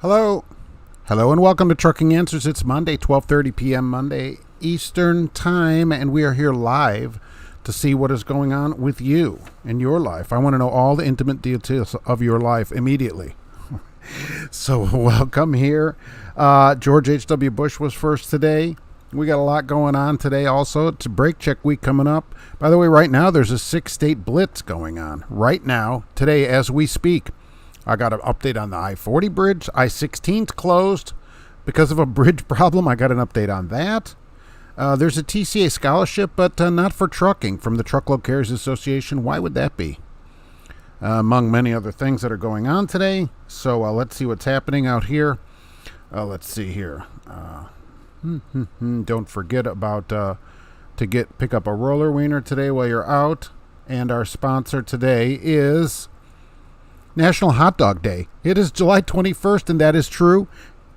Hello. Hello and welcome to Trucking Answers. It's Monday, 12:30 p.m. Monday Eastern Time, and we are here live to see what is going on with you in your life. I want to know all the intimate details of your life immediately. So welcome here. George H.W. Bush was first today. We got a lot going on today also. It's a brake check week coming up. By the way, right now there's a 6-state blitz going on. Right now, today as we speak. I got an update on the I-40 bridge. I-16's closed because of a bridge problem. I got an update on that. There's a TCA scholarship, but not for trucking from the Truckload Carriers Association. Why would that be? Among many other things that are going on today. So let's see what's happening out here. Let's see here. Don't forget about pick up a roller wiener today while you're out. And our sponsor today is National Hot Dog Day. It is July 21st, and that is true.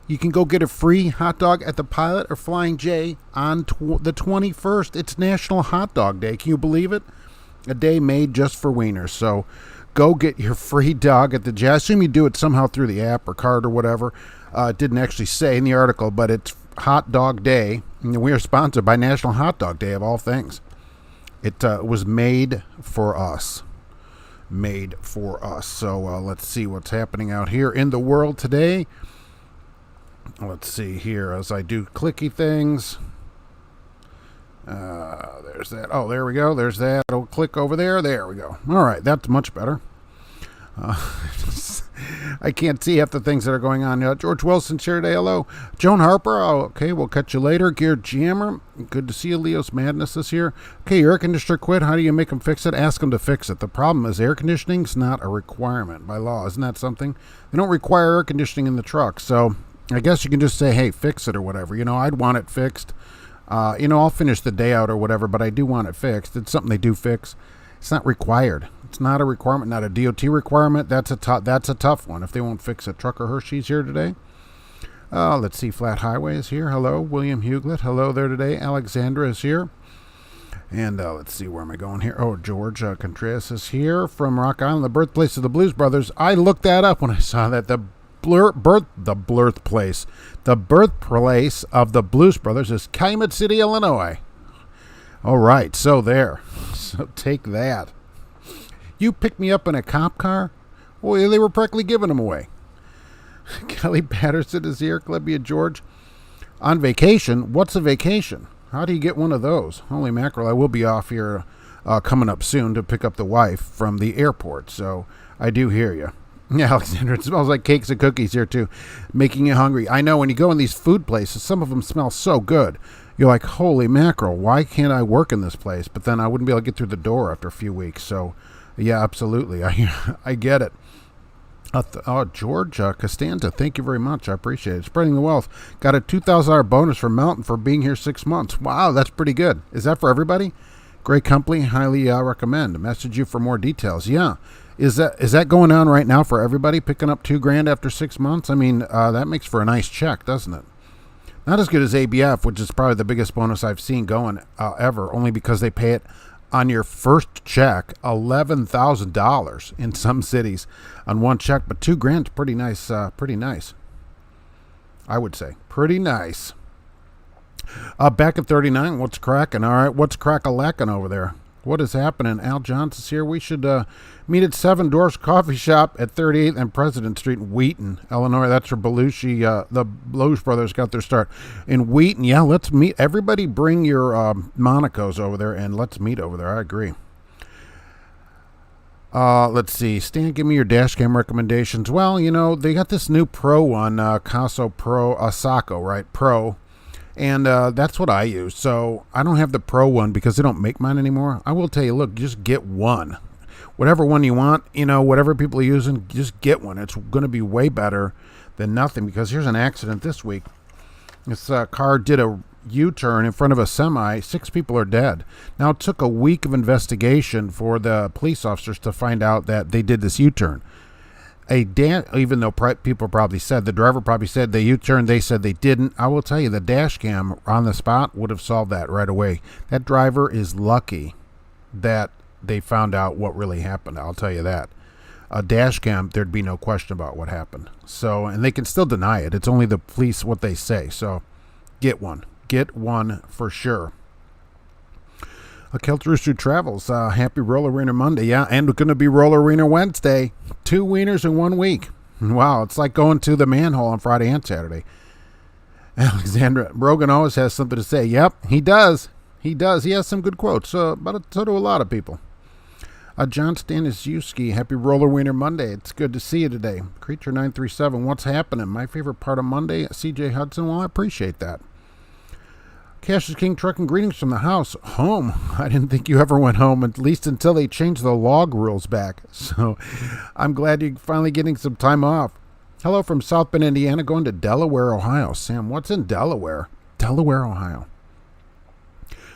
You can go get a free hot dog at the Pilot or Flying J on the 21st. It's National Hot Dog Day. Can you believe it? A day made just for wieners. So go get your free dog at the J. I assume you do it somehow through the app or card or whatever. It didn't actually say in the article, but it's Hot Dog Day. And we are sponsored by National Hot Dog Day, of all things. It was made for us. So let's see what's happening out here in the world today. Let's see here as I do clicky things. There's that. Oh, there we go. There's that. I'll click over there. There we go. All right, that's much better. I can't see half the things that are going on. George Wilson's here today. Hello. Joan Harper. Oh, okay, we'll catch you later. Gear Jammer. Good to see you. Leo's Madness is here. Okay, your air conditioner quit. How do you make them fix it? Ask them to fix it. The problem is air conditioning's not a requirement by law. Isn't that something? They don't require air conditioning in the truck. So I guess you can just say, hey, fix it or whatever. I'd want it fixed. I'll finish the day out or whatever, but I do want it fixed. It's something they do fix. It's not required. It's not a requirement, not a DOT requirement. That's a tough one if they won't fix it. Trucker Hershey's here today. Let's see. Flat Highway is here. Hello. William Huglet. Hello there today. Alexandra is here. And let's see. Where am I going here? Oh, George Contreras is here from Rock Island, the birthplace of the Blues Brothers. I looked that up when I saw that. The birthplace of the Blues Brothers is Calumet City, Illinois. All right. So there. So take that. You picked me up in a cop car? Well, they were practically giving them away. Kelly Patterson is here. Columbia George. On vacation? What's a vacation? How do you get one of those? Holy mackerel. I will be off here coming up soon to pick up the wife from the airport. So I do hear you. Yeah, Alexander, it smells like cakes and cookies here too. Making you hungry. I know when you go in these food places, some of them smell so good. You're like, holy mackerel, why can't I work in this place? But then I wouldn't be able to get through the door after a few weeks. So yeah, absolutely. I get it. George Costanza, thank you very much. I appreciate it. Spreading the wealth. Got a $2,000 bonus from Mountain for being here 6 months. Wow, that's pretty good. Is that for everybody? Great company. Highly recommend. Message you for more details. Yeah. Is that going on right now for everybody? Picking up $2,000 after 6 months? I mean, that makes for a nice check, doesn't it? Not as good as ABF, which is probably the biggest bonus I've seen going ever, only because they pay it on your first check, $11,000 in some cities on one check, but $2,000 pretty nice. Pretty nice, I would say. Pretty nice. Back at 39, what's cracking? All right, what's crack-a-lacking over there? What is happening? Al Johnson's here. We should meet at Seven Doors Coffee Shop at 38th and President Street in Wheaton, Illinois. That's where Belushi, the Blues Brothers got their start. In Wheaton, yeah, let's meet. Everybody bring your Monacos over there, and let's meet over there. I agree. Let's see. Stan, give me your dash cam recommendations. Well, they got this new Pro one, Caso Pro, Saco, right? Pro. And that's what I use. So I don't have the Pro one because they don't make mine anymore. I will tell you, look, just get one. Whatever one you want, whatever people are using, just get one. It's going to be way better than nothing because here's an accident this week. This car did a U-turn in front of a semi. 6 people are dead. Now, it took a week of investigation for the police officers to find out that they did this U-turn. Even though people probably said, the driver probably said they U-turned, they said they didn't. I will tell you, the dash cam on the spot would have solved that right away. That driver is lucky that they found out what really happened. I'll tell you that. a dash cam, there'd be no question about what happened. So, and they can still deny it. It's only the police what they say. So get one. Get one for sure. Keltrooster Travels. Happy Roller Wiener Monday. Yeah, and going to be Roller Wiener Wednesday. 2 wieners in 1 week. Wow, it's like going to the manhole on Friday and Saturday. Alexandra Rogan always has something to say. Yep, he does. He does. He has some good quotes, but so do a lot of people. John Staniszewski, happy Roller Wiener Monday. It's good to see you today. Creature 937, what's happening? My favorite part of Monday, CJ Hudson. Well, I appreciate that. Cash is King Trucking, greetings from the house. Home. I didn't think you ever went home, at least until they changed the log rules back. So I'm glad you're finally getting some time off. Hello from South Bend, Indiana, going to Delaware, Ohio. Sam, what's in Delaware? Delaware, Ohio.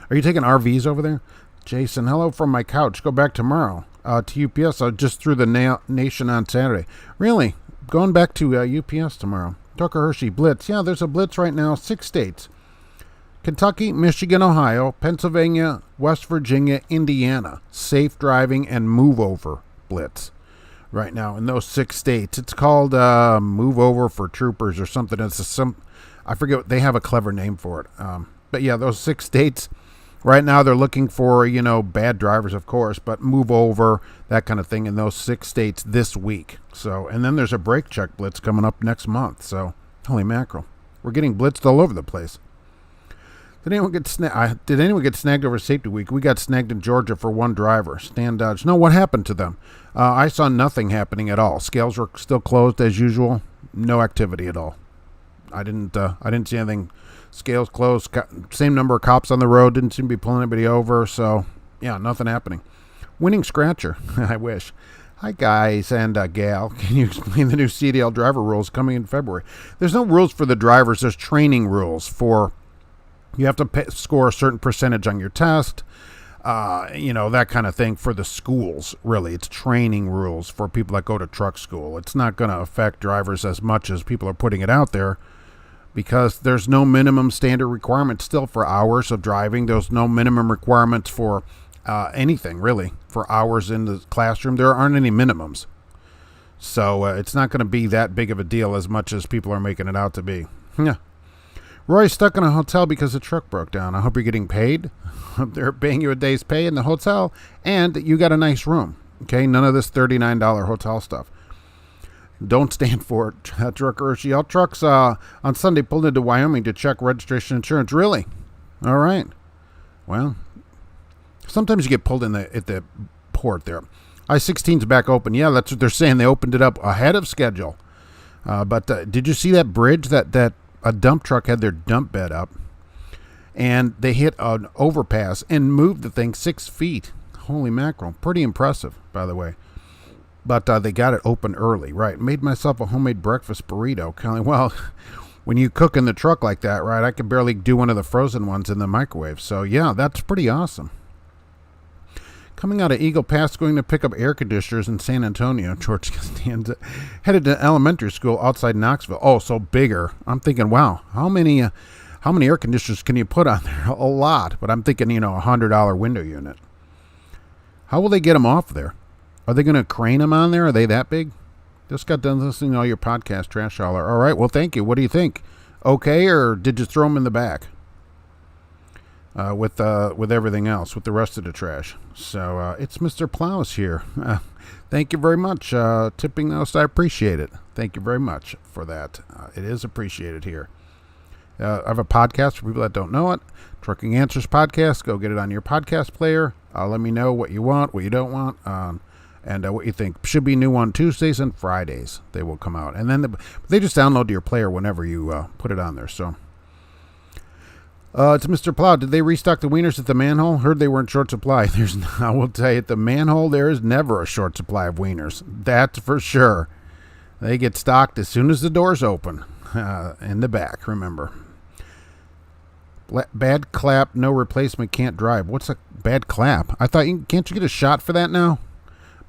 Are you taking RVs over there? Jason, hello from my couch. Go back tomorrow to UPS. I just threw the Nation on Saturday. Really? Going back to UPS tomorrow. Tucker Hershey, Blitz. Yeah, there's a Blitz right now. 6 states. Kentucky, Michigan, Ohio, Pennsylvania, West Virginia, Indiana. Safe driving and move over Blitz right now in those 6 states. It's called Move Over for Troopers or something. I forget. They have a clever name for it. But yeah, those 6 states. Right now, they're looking for, bad drivers, of course, but move over, that kind of thing in those 6 states this week. So, and then there's a brake check blitz coming up next month. So, holy mackerel. We're getting blitzed all over the place. Did anyone get snagged over safety week? We got snagged in Georgia for 1 driver. Stan Dodge. No, what happened to them? I saw nothing happening at all. Scales were still closed as usual. No activity at all. I didn't see anything. Scales closed. Same number of cops on the road. Didn't seem to be pulling anybody over. So, yeah, nothing happening. Winning Scratcher. I wish. Hi, guys and gal. Can you explain the new CDL driver rules coming in February? There's no rules for the drivers. There's training rules for you have to score a certain percentage on your test. That kind of thing for the schools, really. It's training rules for people that go to truck school. It's not going to affect drivers as much as people are putting it out there. Because there's no minimum standard requirement still for hours of driving. There's no minimum requirements for anything, really, for hours in the classroom. There aren't any minimums. So it's not going to be that big of a deal as much as people are making it out to be. Yeah. Roy's stuck in a hotel because the truck broke down. I hope you're getting paid. They're paying you a day's pay in the hotel, and you got a nice room. Okay, none of this $39 hotel stuff. Don't stand for it. Trucker Hershey. All trucks on Sunday pulled into Wyoming to check registration insurance. Really? All right. Well, sometimes you get pulled in at the port there. I-16's back open. Yeah, that's what they're saying. They opened it up ahead of schedule. But did you see that bridge that a dump truck had their dump bed up? And they hit an overpass and moved the thing 6 feet. Holy mackerel. Pretty impressive, by the way. But they got it open early, right? Made myself a homemade breakfast burrito. Kind of, well, when you cook in the truck like that, right, I could barely do one of the frozen ones in the microwave. So, yeah, that's pretty awesome. Coming out of Eagle Pass, going to pick up air conditioners in San Antonio. George Costanza headed to elementary school outside Knoxville. Oh, so bigger. I'm thinking, wow, how many air conditioners can you put on there? A lot. But I'm thinking, $100 window unit. How will they get them off there? Are they going to crane them on there? Are they that big? Just got done listening to all your podcast, Trash Hauler. All right, well, thank you. What do you think? Okay, or did you throw them in the back with everything else, with the rest of the trash? So it's Mr. Plows here. Thank you very much. Tipping those, I appreciate it. Thank you very much for that. It is appreciated here. I have a podcast for people that don't know it. Trucking Answers Podcast. Go get it on your podcast player. Let me know what you want, what you don't want. And what you think. Should be new on Tuesdays and Fridays. They will come out. And then they just download to your player whenever you put it on there. So, it's Mr. Plow. Did they restock the wieners at the manhole? Heard they were in short supply. I will tell you, at the manhole, there is never a short supply of wieners. That's for sure. They get stocked as soon as the doors open. In the back, remember. Bad clap, no replacement, can't drive. What's a bad clap? I thought, can't you get a shot for that now?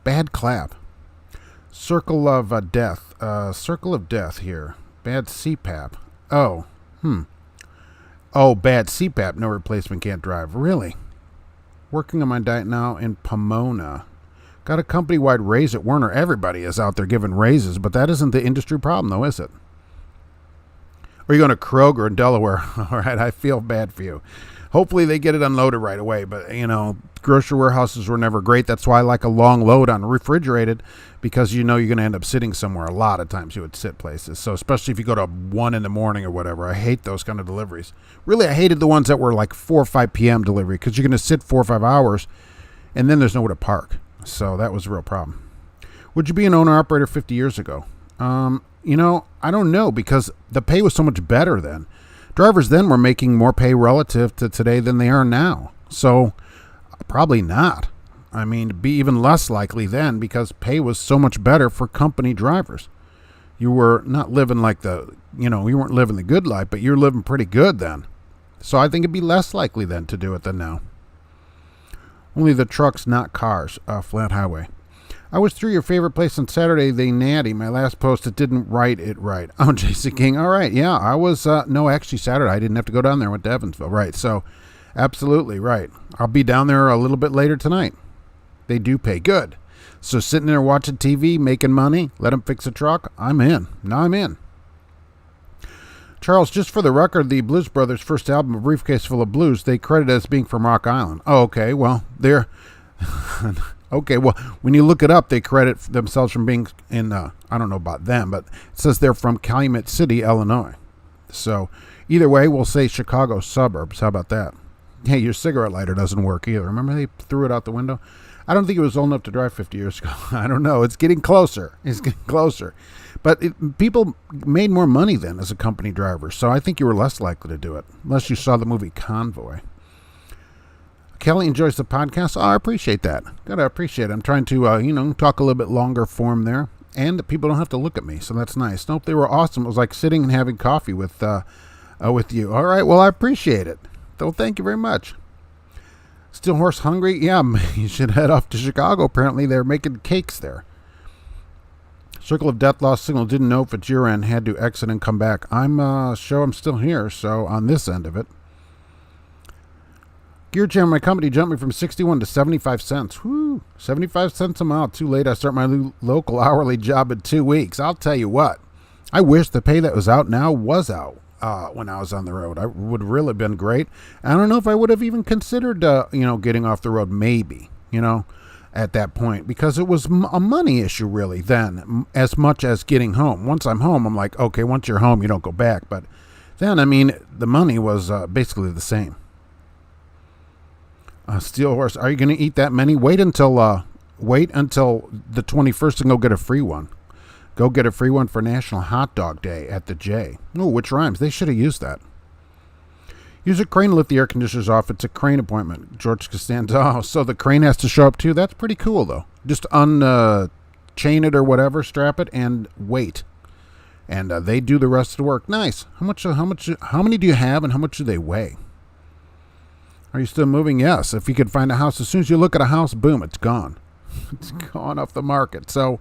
Bad clap. Circle of death. Circle of death here. Bad CPAP. Oh, Oh, bad CPAP. No replacement, can't drive. Really? Working on my diet now in Pomona. Got a company-wide raise at Werner. Everybody is out there giving raises, but that isn't the industry problem, though, is it? Or are you going to Kroger in Delaware? All right, I feel bad for you. Hopefully they get it unloaded right away, but, grocery warehouses were never great. That's why I like a long load on refrigerated, because you're going to end up sitting somewhere. A lot of times you would sit places. So especially if you go to 1 in the morning or whatever, I hate those kind of deliveries. Really, I hated the ones that were like 4 or 5 p.m. delivery, because you're going to sit 4 or 5 hours, and then there's nowhere to park. So that was a real problem. Would you be an owner-operator 50 years ago? I don't know, because the pay was so much better then. Drivers then were making more pay relative to today than they are now. So probably not. I mean, it'd be even less likely then, because pay was so much better for company drivers. You were not living like you weren't living the good life, but you're living pretty good then. So I think it'd be less likely then to do it than now. Only the trucks, not cars. Flat highway. I was through your favorite place on Saturday, they natty. My last post, it didn't write it right. Oh, Jason King. All right. Yeah, I was, no, actually Saturday. I didn't have to go down there. I went to Evansville. Right. So absolutely right. I'll be down there a little bit later tonight. They do pay good. So sitting there watching TV, making money, let them fix a truck. I'm in. Now I'm in. Charles, just for the record, the Blues Brothers' first album, A Briefcase Full of Blues, they credit as being from Rock Island. Oh, okay. Well, they're... Okay, well, when you look it up, they credit themselves from being in, I don't know about them, but it says they're from Calumet City, Illinois. So either way, we'll say Chicago suburbs. How about that? Hey, your cigarette lighter doesn't work either. Remember they threw it out the window? I don't think it was old enough to drive 50 years ago. I don't know. It's getting closer. But people made more money then as a company driver, so I think you were less likely to do it, unless you saw the movie Convoy. Kelly enjoys the podcast. Oh, I appreciate that. Gotta appreciate it. I'm trying to, talk a little bit longer form there, and people don't have to look at me, so that's nice. Nope, they were awesome. It was like sitting and having coffee with you. All right, well, I appreciate it. So thank you very much. Still horse hungry? Yeah, you should head off to Chicago. Apparently, they're making cakes there. Circle of Death lost signal. Didn't know if it's your end. Had to exit and come back. I'm still here, so on this end of it. Gear Jam, my company jumped me from 61 to 75 cents. Whoo, 75 cents a mile. Too late. I start my local hourly job in 2 weeks. I'll tell you what. I wish the pay that was out now was out when I was on the road. I would really have been great. I don't know if I would have even considered, getting off the road maybe, at that point. Because it was a money issue really then, as much as getting home. Once I'm home, I'm like, okay, once you're home, you don't go back. But then, the money was basically the same. Steel Horse, are you going to eat that many? Wait until the 21st and go get a free one. Go get a free one for National Hot Dog Day at the J. Oh, which rhymes. They should have used that. Use a crane to lift the air conditioners off. It's a crane appointment. George Costanza. Oh, so the crane has to show up too? That's pretty cool, though. Just chain it or whatever, strap it, and wait. And they do the rest of the work. Nice. How many do you have, and how much do they weigh? Are you still moving? Yes. If you could find a house, as soon as you look at a house, boom, it's gone. It's gone off the market. So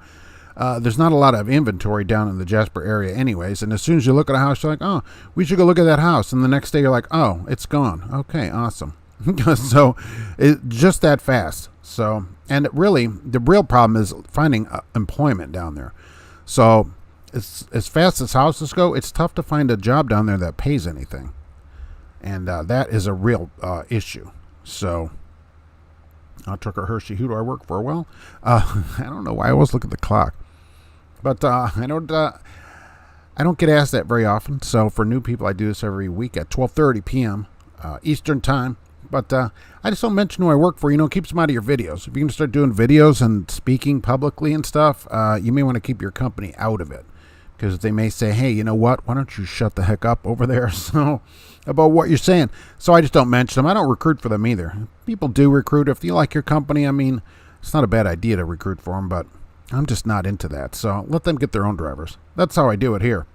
there's not a lot of inventory down in the Jasper area anyways. And as soon as you look at a house, you're like, oh, we should go look at that house. And the next day you're like, oh, it's gone. Okay, awesome. So it's just that fast. So, and really, the real problem is finding employment down there. So it's, as fast as houses go, it's tough to find a job down there that pays anything. And that is a real issue. So, Trucker Hershey, who do I work for? Well, I don't know why I always look at the clock. But I don't get asked that very often. So for new people, I do this every week at 12:30 p.m. Eastern time. But I just don't mention who I work for. It keeps them out of your videos. If you're going to start doing videos and speaking publicly and stuff, you may want to keep your company out of it. Because they may say, hey, you know what? Why don't you shut the heck up over there? So about what you're saying. So I just don't mention them. I don't recruit for them either. People do recruit. If you like your company, it's not a bad idea to recruit for them, but I'm just not into that. So let them get their own drivers. That's how I do it here.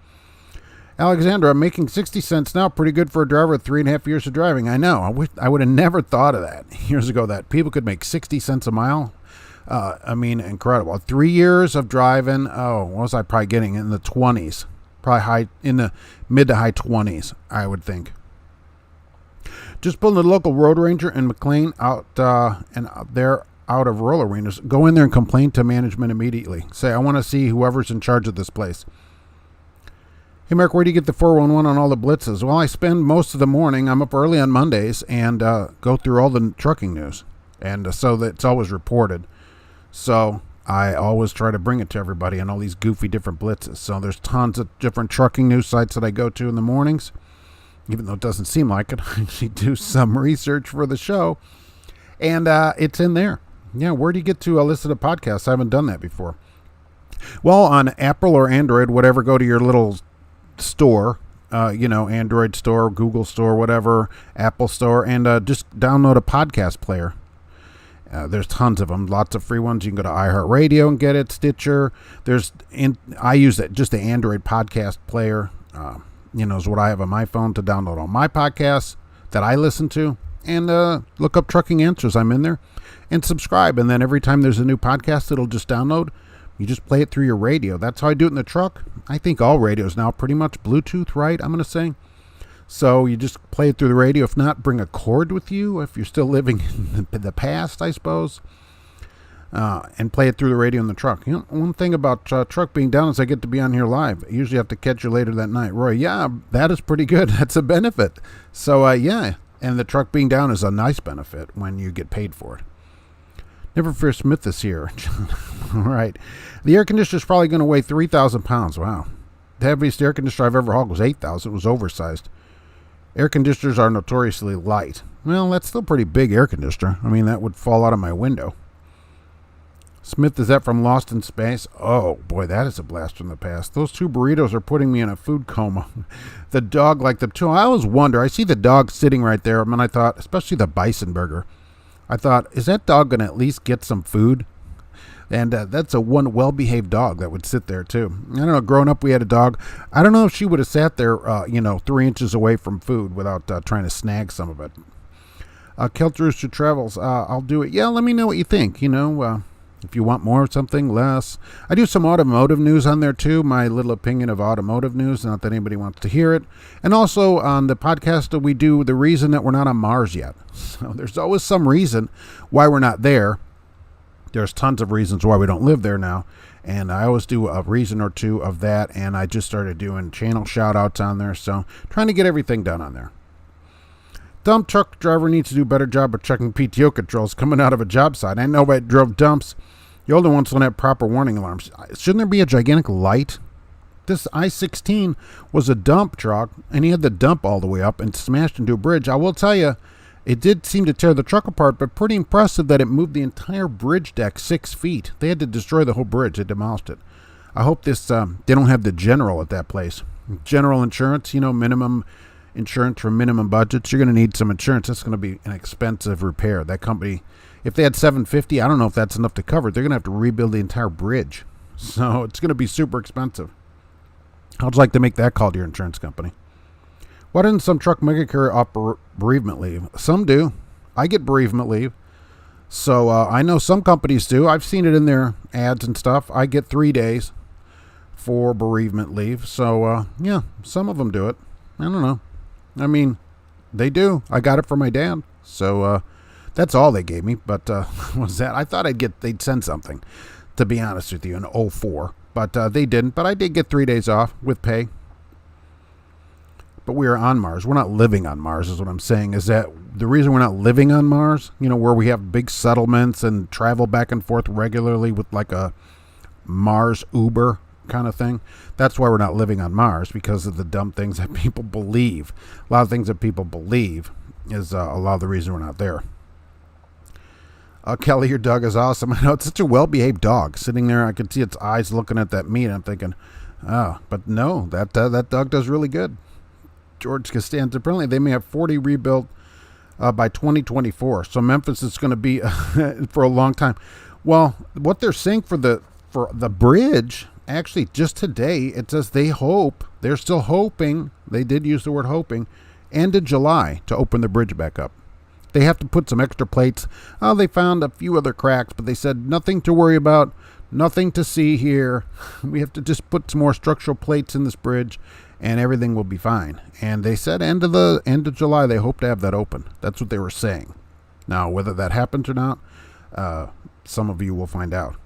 Alexandra, I'm making 60 cents now. Pretty good for a driver with 3.5 years of driving. I know. I would have never thought of that years ago, that people could make 60 cents a mile. Incredible. 3 years of driving. Oh, what was I probably getting in the 20s? Probably in the mid to high 20s, I would think. Just pulling the local Road Ranger and McLean out there out of roller wieners, go in there and complain to management immediately. Say, I want to see whoever's in charge of this place. Hey, Mark, where do you get the 411 on all the blitzes? Well, I spend most of the morning. I'm up early on Mondays and go through all the trucking news. And so that it's always reported. So I always try to bring it to everybody on all these goofy different blitzes. So there's tons of different trucking news sites that I go to in the mornings. Even though it doesn't seem like it, I actually do some research for the show. And it's in there. Yeah, where do you get to listen to podcasts? I haven't done that before. Well, on Apple or Android, whatever, go to your little store, Android store, Google store, whatever, Apple store, and just download a podcast player. There's tons of them, lots of free ones. You can go to iHeartRadio and get it, Stitcher. I use just the Android podcast player, is what I have on my phone to download all my podcasts that I listen to, and look up Trucking Answers. I'm in there, and subscribe, and then every time there's a new podcast, it'll just download. You just play it through your radio. That's how I do it in the truck. I think all radios now pretty much Bluetooth, right? I'm going to say. So you just play it through the radio. If not, bring a cord with you if you're still living in the past, I suppose. And play it through the radio in the truck. One thing about truck being down is I get to be on here live. I usually have to catch you later that night. Roy, yeah, that is pretty good. That's a benefit. So, yeah. And the truck being down is a nice benefit when you get paid for it. Never Fear Smith is here. All right. The air conditioner is probably going to weigh 3,000 pounds. Wow. The heaviest air conditioner I've ever hauled was 8,000. It was oversized. Air conditioners are notoriously light. Well, that's still a pretty big air conditioner. I mean, that would fall out of my window. Smith, is that from Lost in Space? Oh, boy, that is a blast from the past. Those two burritos are putting me in a food coma. The dog liked them too. I always wonder. I see the dog sitting right there, and I thought, especially the bison burger, I thought, is that dog going to at least get some food? And that's a one well-behaved dog that would sit there, too. I don't know, growing up, we had a dog. I don't know if she would have sat there, 3 inches away from food without trying to snag some of it. Kelt Rooster Travels, I'll do it. Yeah, let me know what you think, if you want more of something, less. I do some automotive news on there, too, my little opinion of automotive news, not that anybody wants to hear it. And also on the podcast, we do the reason that we're not on Mars yet. So there's always some reason why we're not there. There's tons of reasons why we don't live there now. And I always do a reason or two of that. And I just started doing channel shout-outs on there. So trying to get everything done on there. Dump truck driver needs to do a better job of checking PTO controls coming out of a job site. I know I drove dumps. The older ones don't have proper warning alarms. Shouldn't there be a gigantic light? This I-16 was a dump truck, and he had the dump all the way up and smashed into a bridge. I will tell you, it did seem to tear the truck apart, but pretty impressive that it moved the entire bridge deck 6 feet. They had to destroy the whole bridge. They demolished it. I hope they don't have the general at that place. General insurance, minimum insurance for minimum budgets. You're going to need some insurance. That's going to be an expensive repair. That company, if they had $750, I don't know if that's enough to cover it. They're going to have to rebuild the entire bridge. So it's going to be super expensive. How'd you like to make that call to your insurance company? Why doesn't some truck mega carrier offer bereavement leave? Some do. I get bereavement leave. So I know some companies do. I've seen it in their ads and stuff. I get 3 days for bereavement leave. So, yeah, some of them do it. I don't know. I mean, they do. I got it for my dad. So that's all they gave me. But what was that? I thought they'd send something, to be honest with you, in 04. But they didn't. But I did get 3 days off with pay. But we are on Mars. We're not living on Mars is what I'm saying. Is that the reason we're not living on Mars? Where we have big settlements and travel back and forth regularly with like a Mars Uber kind of thing. That's why we're not living on Mars, because of the dumb things that people believe. A lot of things that people believe is a lot of the reason we're not there. Kelly, your dog is awesome. I know, it's such a well-behaved dog. Sitting there, I could see its eyes looking at that meat. I'm thinking, but no, that dog does really good. George Costanza, apparently they may have 40 rebuilt by 2024. So Memphis is going to be for a long time. Well, what they're saying for the bridge, actually just today, it says they're still hoping, they did use the word hoping, end of July to open the bridge back up. They have to put some extra plates. They found a few other cracks, but they said nothing to worry about, nothing to see here. We have to just put some more structural plates in this bridge, and everything will be fine. And they said end of July, they hope to have that open. That's what they were saying. Now, whether that happens or not, Some of you will find out.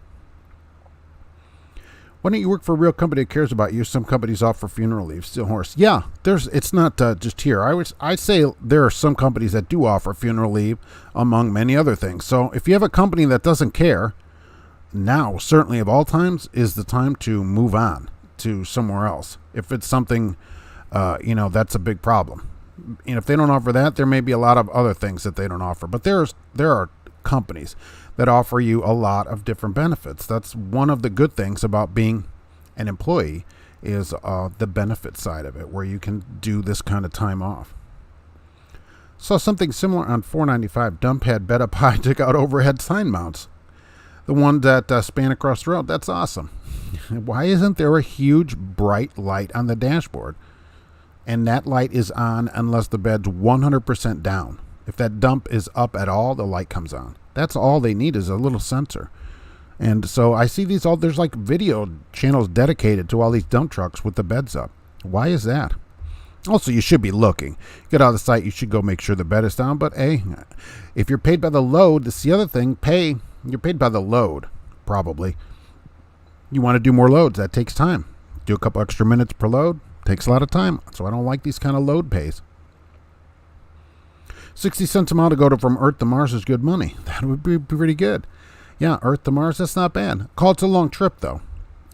Why don't you work for a real company that cares about you? Some companies offer funeral leave. Steel horse. Yeah, it's not just here. I'd say there are some companies that do offer funeral leave, among many other things. So if you have a company that doesn't care, now certainly of all times is the time to move on to somewhere else. If it's something, that's a big problem. And if they don't offer that, there may be a lot of other things that they don't offer. But there are companies that offer you a lot of different benefits. That's one of the good things about being an employee is the benefit side of it, where you can do this kind of time off. Saw something similar on 495. Dump had bed up high, took out overhead sign mounts. The one that span across the road. That's awesome. Why isn't there a huge bright light on the dashboard? And that light is on unless the bed's 100% down. If that dump is up at all, the light comes on. That's all they need is a little sensor. And so I see these there's like video channels dedicated to all these dump trucks with the beds up. Why is that? Also, you should be looking. Get out of the site, you should go make sure the bed is down. But hey, if you're paid by the load, that's the other thing. You're paid by the load, probably. You want to do more loads. That takes time. Do a couple extra minutes per load. Takes a lot of time. So I don't like these kind of load pays. 60 cents a mile to go from Earth to Mars is good money. That would be pretty good. Yeah, Earth to Mars, that's not bad. Call it a long trip, though.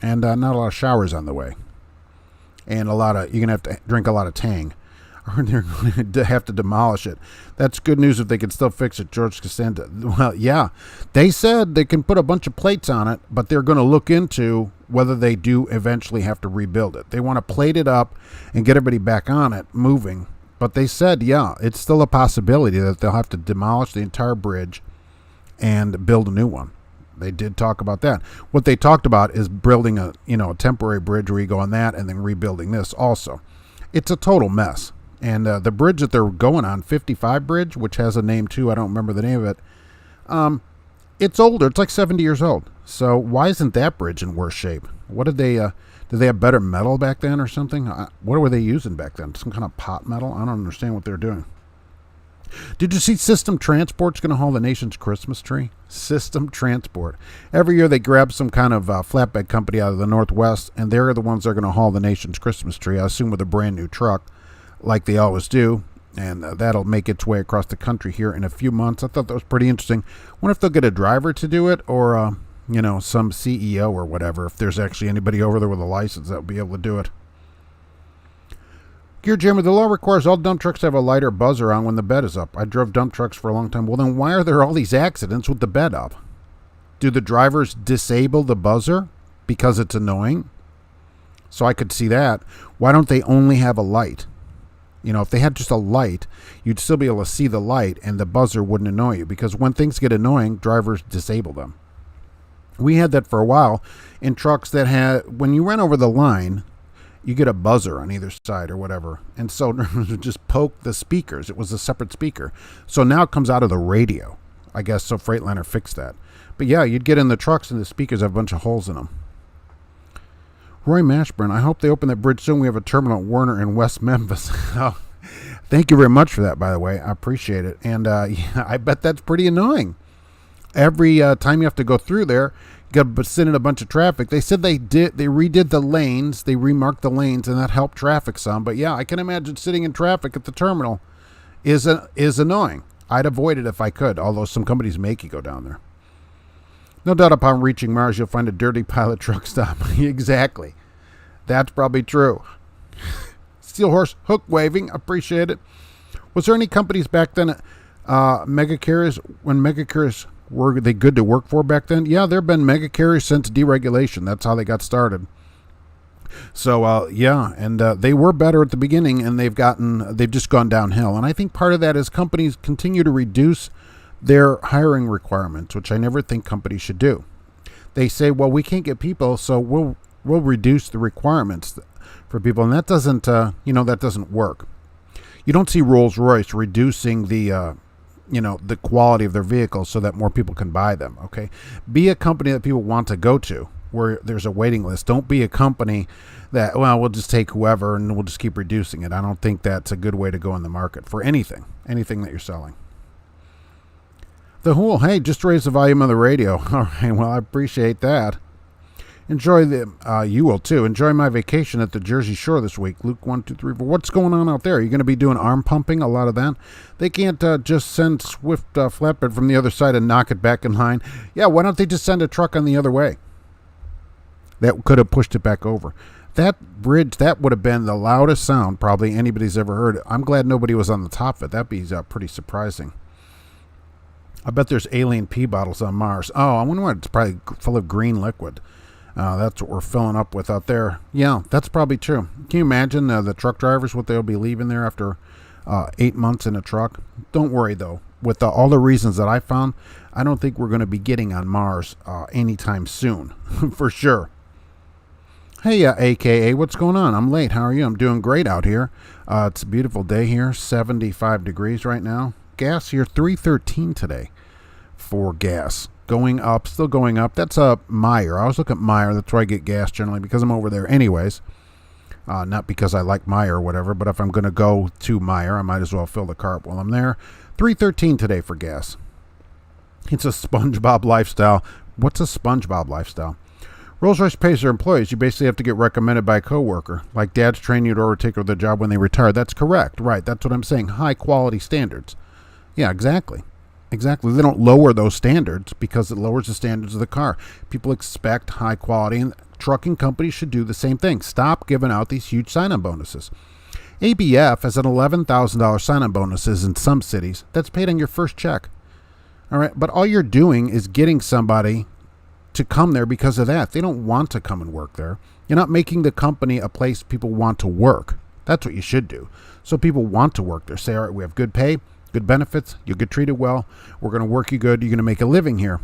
And not a lot of showers on the way. And you're going to have to drink a lot of Tang. Or they're going to have to demolish it. That's good news if they can still fix it. George Costanza. Well, yeah. They said they can put a bunch of plates on it, but they're going to look into whether they do eventually have to rebuild it. They want to plate it up and get everybody back on it, moving. But they said, yeah, it's still a possibility that they'll have to demolish the entire bridge and build a new one. They did talk about that. What they talked about is building a temporary bridge where you go on that and then rebuilding this also. It's a total mess. And the bridge that they're going on, 55 Bridge, which has a name too, I don't remember the name of it, it's older. It's like 70 years old. So why isn't that bridge in worse shape? What did they have better metal back then or something? What were they using back then? Some kind of pot metal? I don't understand what they're doing. Did you see System Transport's going to haul the nation's Christmas tree? System Transport. Every year they grab some kind of flatbed company out of the Northwest, and they're the ones that are going to haul the nation's Christmas tree, I assume with a brand new truck, like they always do. And that'll make its way across the country here in a few months. I thought that was pretty interesting. Wonder if they'll get a driver to do it or, some CEO or whatever. If there's actually anybody over there with a license that will be able to do it. Gear Jammer, the law requires all dump trucks to have a light or buzzer on when the bed is up. I drove dump trucks for a long time. Well, then why are there all these accidents with the bed up? Do the drivers disable the buzzer because it's annoying? So I could see that. Why don't they only have a light? If they had just a light, you'd still be able to see the light and the buzzer wouldn't annoy you, because when things get annoying, drivers disable them. We had that for a while in trucks that had, when you ran over the line, you get a buzzer on either side or whatever. And so just poke the speakers. It was a separate speaker. So now it comes out of the radio. I guess so Freightliner fixed that. But yeah, you'd get in the trucks and the speakers have a bunch of holes in them. Roy Mashburn, I hope they open that bridge soon. We have a terminal at Werner in West Memphis. Oh, thank you very much for that, by the way. I appreciate it. And I bet that's pretty annoying. Every time you have to go through there, you got to sit in a bunch of traffic. They said they redid the lanes. They remarked the lanes, and that helped traffic some. But yeah, I can imagine sitting in traffic at the terminal is annoying. I'd avoid it if I could, although some companies make you go down there. No doubt upon reaching Mars, you'll find a dirty pilot truck stop. Exactly. That's probably true. Steel Horse hook waving. Appreciate it. Was there any companies back then, mega carriers, when mega carriers, were they good to work for back then? Yeah, there have been mega carriers since deregulation. That's how they got started. So, yeah, and they were better at the beginning, and they've just gone downhill. And I think part of that is companies continue to reduce their hiring requirements, which I never think companies should do. They say, well, we can't get people, so we'll reduce the requirements for people, and that doesn't work. You don't see Rolls-Royce reducing the quality of their vehicles so that more people can buy them. Okay, be a company that people want to go to, where there's a waiting list. Don't be a company that, well, we'll just take whoever and we'll just keep reducing it. I don't think that's a good way to go in the market for anything that you're selling. The Hool, hey, just raise the volume of the radio. All right, well, I appreciate that. Enjoy you will too. Enjoy my vacation at the Jersey Shore this week. Luke 1, 2, 3, 4. What's going on out there? Are you going to be doing arm pumping? A lot of that. They can't just send Swift flatbed from the other side and knock it back in line. Yeah, why don't they just send a truck on the other way? That could have pushed it back over. That bridge, that would have been the loudest sound probably anybody's ever heard. I'm glad nobody was on the top of it. That'd be pretty surprising. I bet there's alien pee bottles on Mars. Oh, I wonder what. It's probably full of green liquid. That's what we're filling up with out there. Yeah, that's probably true. Can you imagine the truck drivers, what they'll be leaving there after 8 months in a truck? Don't worry, though. With all the reasons that I found, I don't think we're going to be getting on Mars anytime soon, for sure. Hey, AKA, what's going on? I'm late. How are you? I'm doing great out here. It's a beautiful day here, 75 degrees right now. Gas here, $3.13 today for gas. Going up, still going up. That's Meyer. I always look at Meyer. That's where I get gas generally because I'm over there anyways. Not because I like Meyer or whatever, but if I'm going to go to Meyer, I might as well fill the car up while I'm there. $3.13 today for gas. It's a SpongeBob lifestyle. What's a SpongeBob lifestyle? Rolls-Royce pays their employees. You basically have to get recommended by a coworker. Like dads train you to overtake their job when they retire. That's correct. Right. That's what I'm saying. High quality standards. Yeah, exactly. Exactly. They don't lower those standards because it lowers the standards of the car. People expect high quality, and trucking companies should do the same thing. Stop giving out these huge sign-on bonuses. ABF has an $11,000 sign-on bonuses in some cities. That's paid on your first check. All right, but all you're doing is getting somebody to come there because of that. They don't want to come and work there. You're not making the company a place people want to work. That's what you should do. So people want to work there. Say, all right, we have good pay, good benefits, you'll get treated well, we're going to work you good, you're going to make a living here.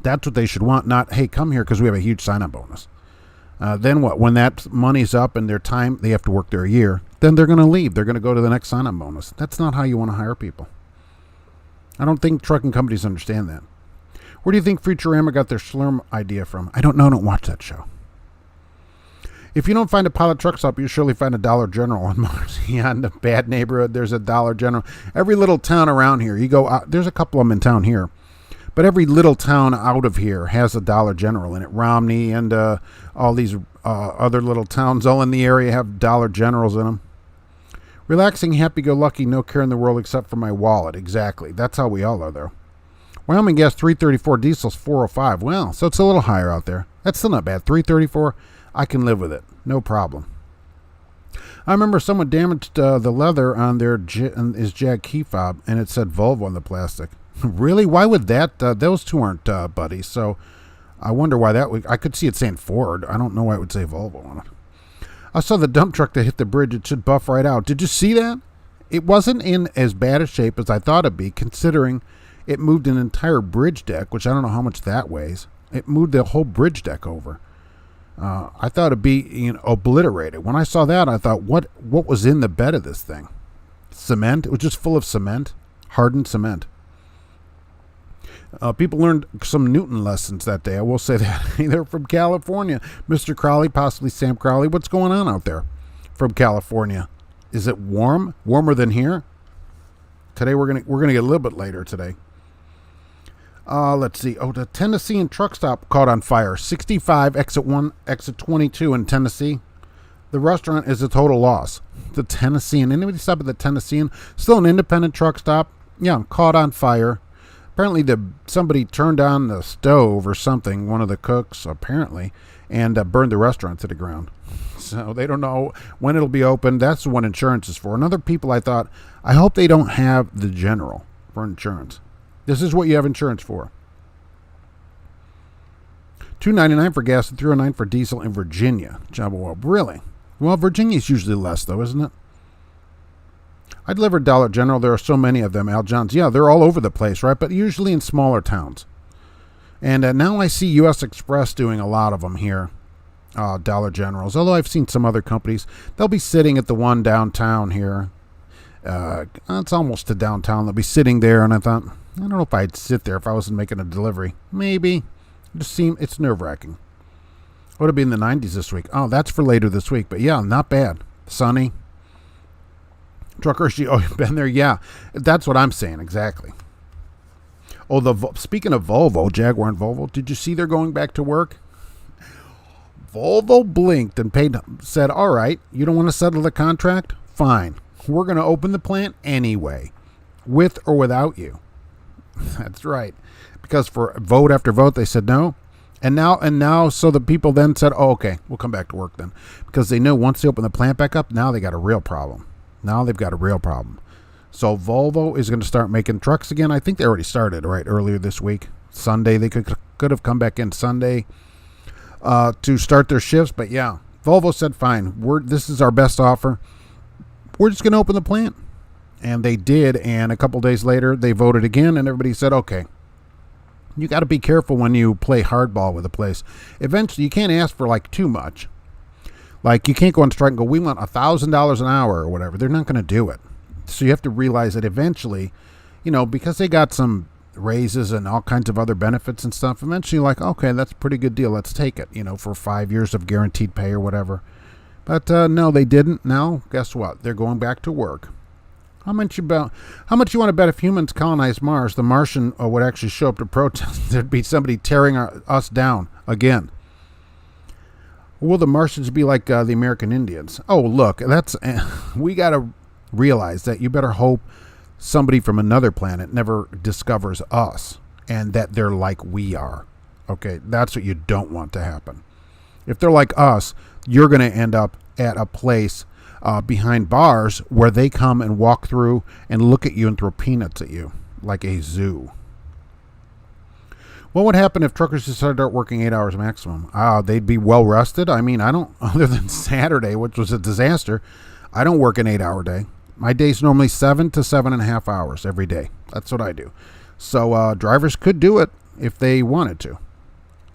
That's what they should want, not, hey, come here because we have a huge sign-on bonus. Then what? When that money's up and their time, they have to work there a year, then they're going to leave. They're going to go to the next sign-on bonus. That's not how you want to hire people. I don't think trucking companies understand that. Where do you think Futurama got their Slurm idea from? I don't know. I don't watch that show. If you don't find a pilot truck stop, you'll surely find a Dollar General on Mars. Yeah, in the bad neighborhood, there's a Dollar General. Every little town around here, you go out, there's a couple of them in town here. But every little town out of here has a Dollar General in it. Romney and all these other little towns all in the area have Dollar Generals in them. Relaxing, happy-go-lucky, no care in the world except for my wallet. Exactly. That's how we all are, though. Wyoming gas, $3.34. Diesel's $4.05. Well, so it's a little higher out there. That's still not bad. $3.34, I can live with it. No problem. I remember someone damaged the leather on his Jag key fob, and it said Volvo on the plastic. Really? Why would that? Those two aren't buddies, so I wonder why that would. I could see it saying Ford. I don't know why it would say Volvo on it. I saw the dump truck that hit the bridge. It should buff right out. Did you see that? It wasn't in as bad a shape as I thought it'd be, considering it moved an entire bridge deck, which I don't know how much that weighs. It moved the whole bridge deck over. I thought it'd be obliterated. When I saw that, I thought, what was in the bed of this thing? Cement? It was just full of cement, hardened cement. People learned some Newton lessons that day. I will say that. They're from California. Mr. Crowley, possibly Sam Crowley. What's going on out there from California? Is it warm? Warmer than here? Today we're gonna get a little bit later today. Let's see. Oh, the Tennessean truck stop caught on fire. 65, exit 1, exit 22 in Tennessee. The restaurant is a total loss. The Tennessean. Anybody stop at the Tennessean? Still an independent truck stop. Yeah, caught on fire. Apparently somebody turned on the stove or something, one of the cooks apparently, and burned the restaurant to the ground. So they don't know when it'll be open. That's what insurance is for. And other people, I thought, I hope they don't have the general for insurance. This is what you have insurance for. $2.99 for gas and $3.09 for diesel in Virginia. Well, really? Well, Virginia's usually less, though, isn't it? I delivered Dollar General. There are so many of them. Al John's. Yeah, they're all over the place, right? But usually in smaller towns. And now I see U.S. Express doing a lot of them here. Dollar Generals. Although I've seen some other companies. They'll be sitting at the one downtown here. It's almost to downtown. They'll be sitting there. And I thought, I don't know if I'd sit there if I wasn't making a delivery. Maybe. It's nerve-wracking. Would it be in the 90s this week? Oh, that's for later this week. But yeah, not bad. Sunny. Trucker, you've been there? Yeah, that's what I'm saying, exactly. Oh, speaking of Volvo, Jaguar and Volvo, did you see they're going back to work? Volvo blinked and said, all right, you don't want to settle the contract? Fine. We're going to open the plant anyway, with or without you. That's right. Because for vote after vote, they said no. And now, so the people then said, oh, okay, we'll come back to work then. Because they knew once they open the plant back up, now they got a real problem. Now they've got a real problem. So Volvo is going to start making trucks again. I think they already started, right, earlier this week. Sunday, they could have come back in Sunday to start their shifts. But yeah, Volvo said, fine, this is our best offer. We're just going to open the plant. And they did, and a couple days later, they voted again, and everybody said, okay, you got to be careful when you play hardball with a place. Eventually, you can't ask for, like, too much. Like, you can't go on strike and go, we want $1,000 an hour or whatever. They're not going to do it. So you have to realize that eventually, because they got some raises and all kinds of other benefits and stuff, eventually you're like, okay, that's a pretty good deal. Let's take it, for 5 years of guaranteed pay or whatever. But no, they didn't. Now, guess what? They're going back to work. How much you want to bet if humans colonize Mars, the Martian would actually show up to protest? There'd be somebody tearing us down again. Will the Martians be like the American Indians? Oh, look, we got to realize that you better hope somebody from another planet never discovers us and that they're like we are. Okay, that's what you don't want to happen. If they're like us, you're going to end up at a place behind bars where they come and walk through and look at you and throw peanuts at you like a zoo. What would happen if truckers decided to start working 8 hours maximum? They'd be well rested. I mean, I don't, other than Saturday, which was a disaster, I don't work an 8-hour day. My day's normally 7 to 7.5 hours every day. That's what I do. So drivers could do it if they wanted to.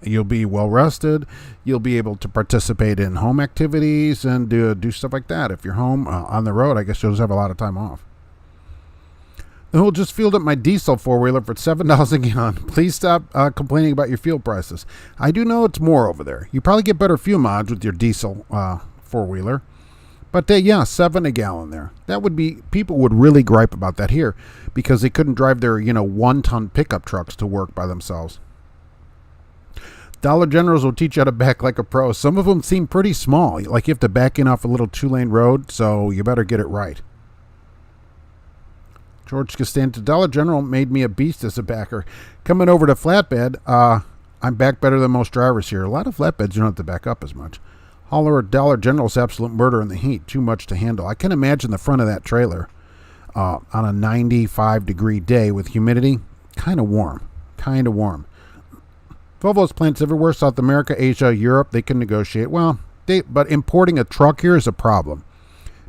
You'll be well rested. You'll be able to participate in home activities and do stuff like that. If you're home on the road, I guess you'll just have a lot of time off. The whole just fueled up my diesel four-wheeler for $7 a gallon. Please stop complaining about your fuel prices. I do know it's more over there. You probably get better fuel mileage with your diesel four-wheeler. But yeah, $7 a gallon there. People would really gripe about that here because they couldn't drive their 1-ton pickup trucks to work by themselves. Dollar Generals will teach you how to back like a pro. Some of them seem pretty small. Like you have to back in off a little 2-lane road, so you better get it right. George Costanza, Dollar General made me a beast as a backer. Coming over to flatbed, I'm back better than most drivers here. A lot of flatbeds you don't have to back up as much. Hauler at Dollar General is absolute murder in the heat. Too much to handle. I can imagine the front of that trailer on a 95-degree day with humidity. Kind of warm. Volvo's plants everywhere, South America, Asia, Europe, they can negotiate. Well, but importing a truck here is a problem.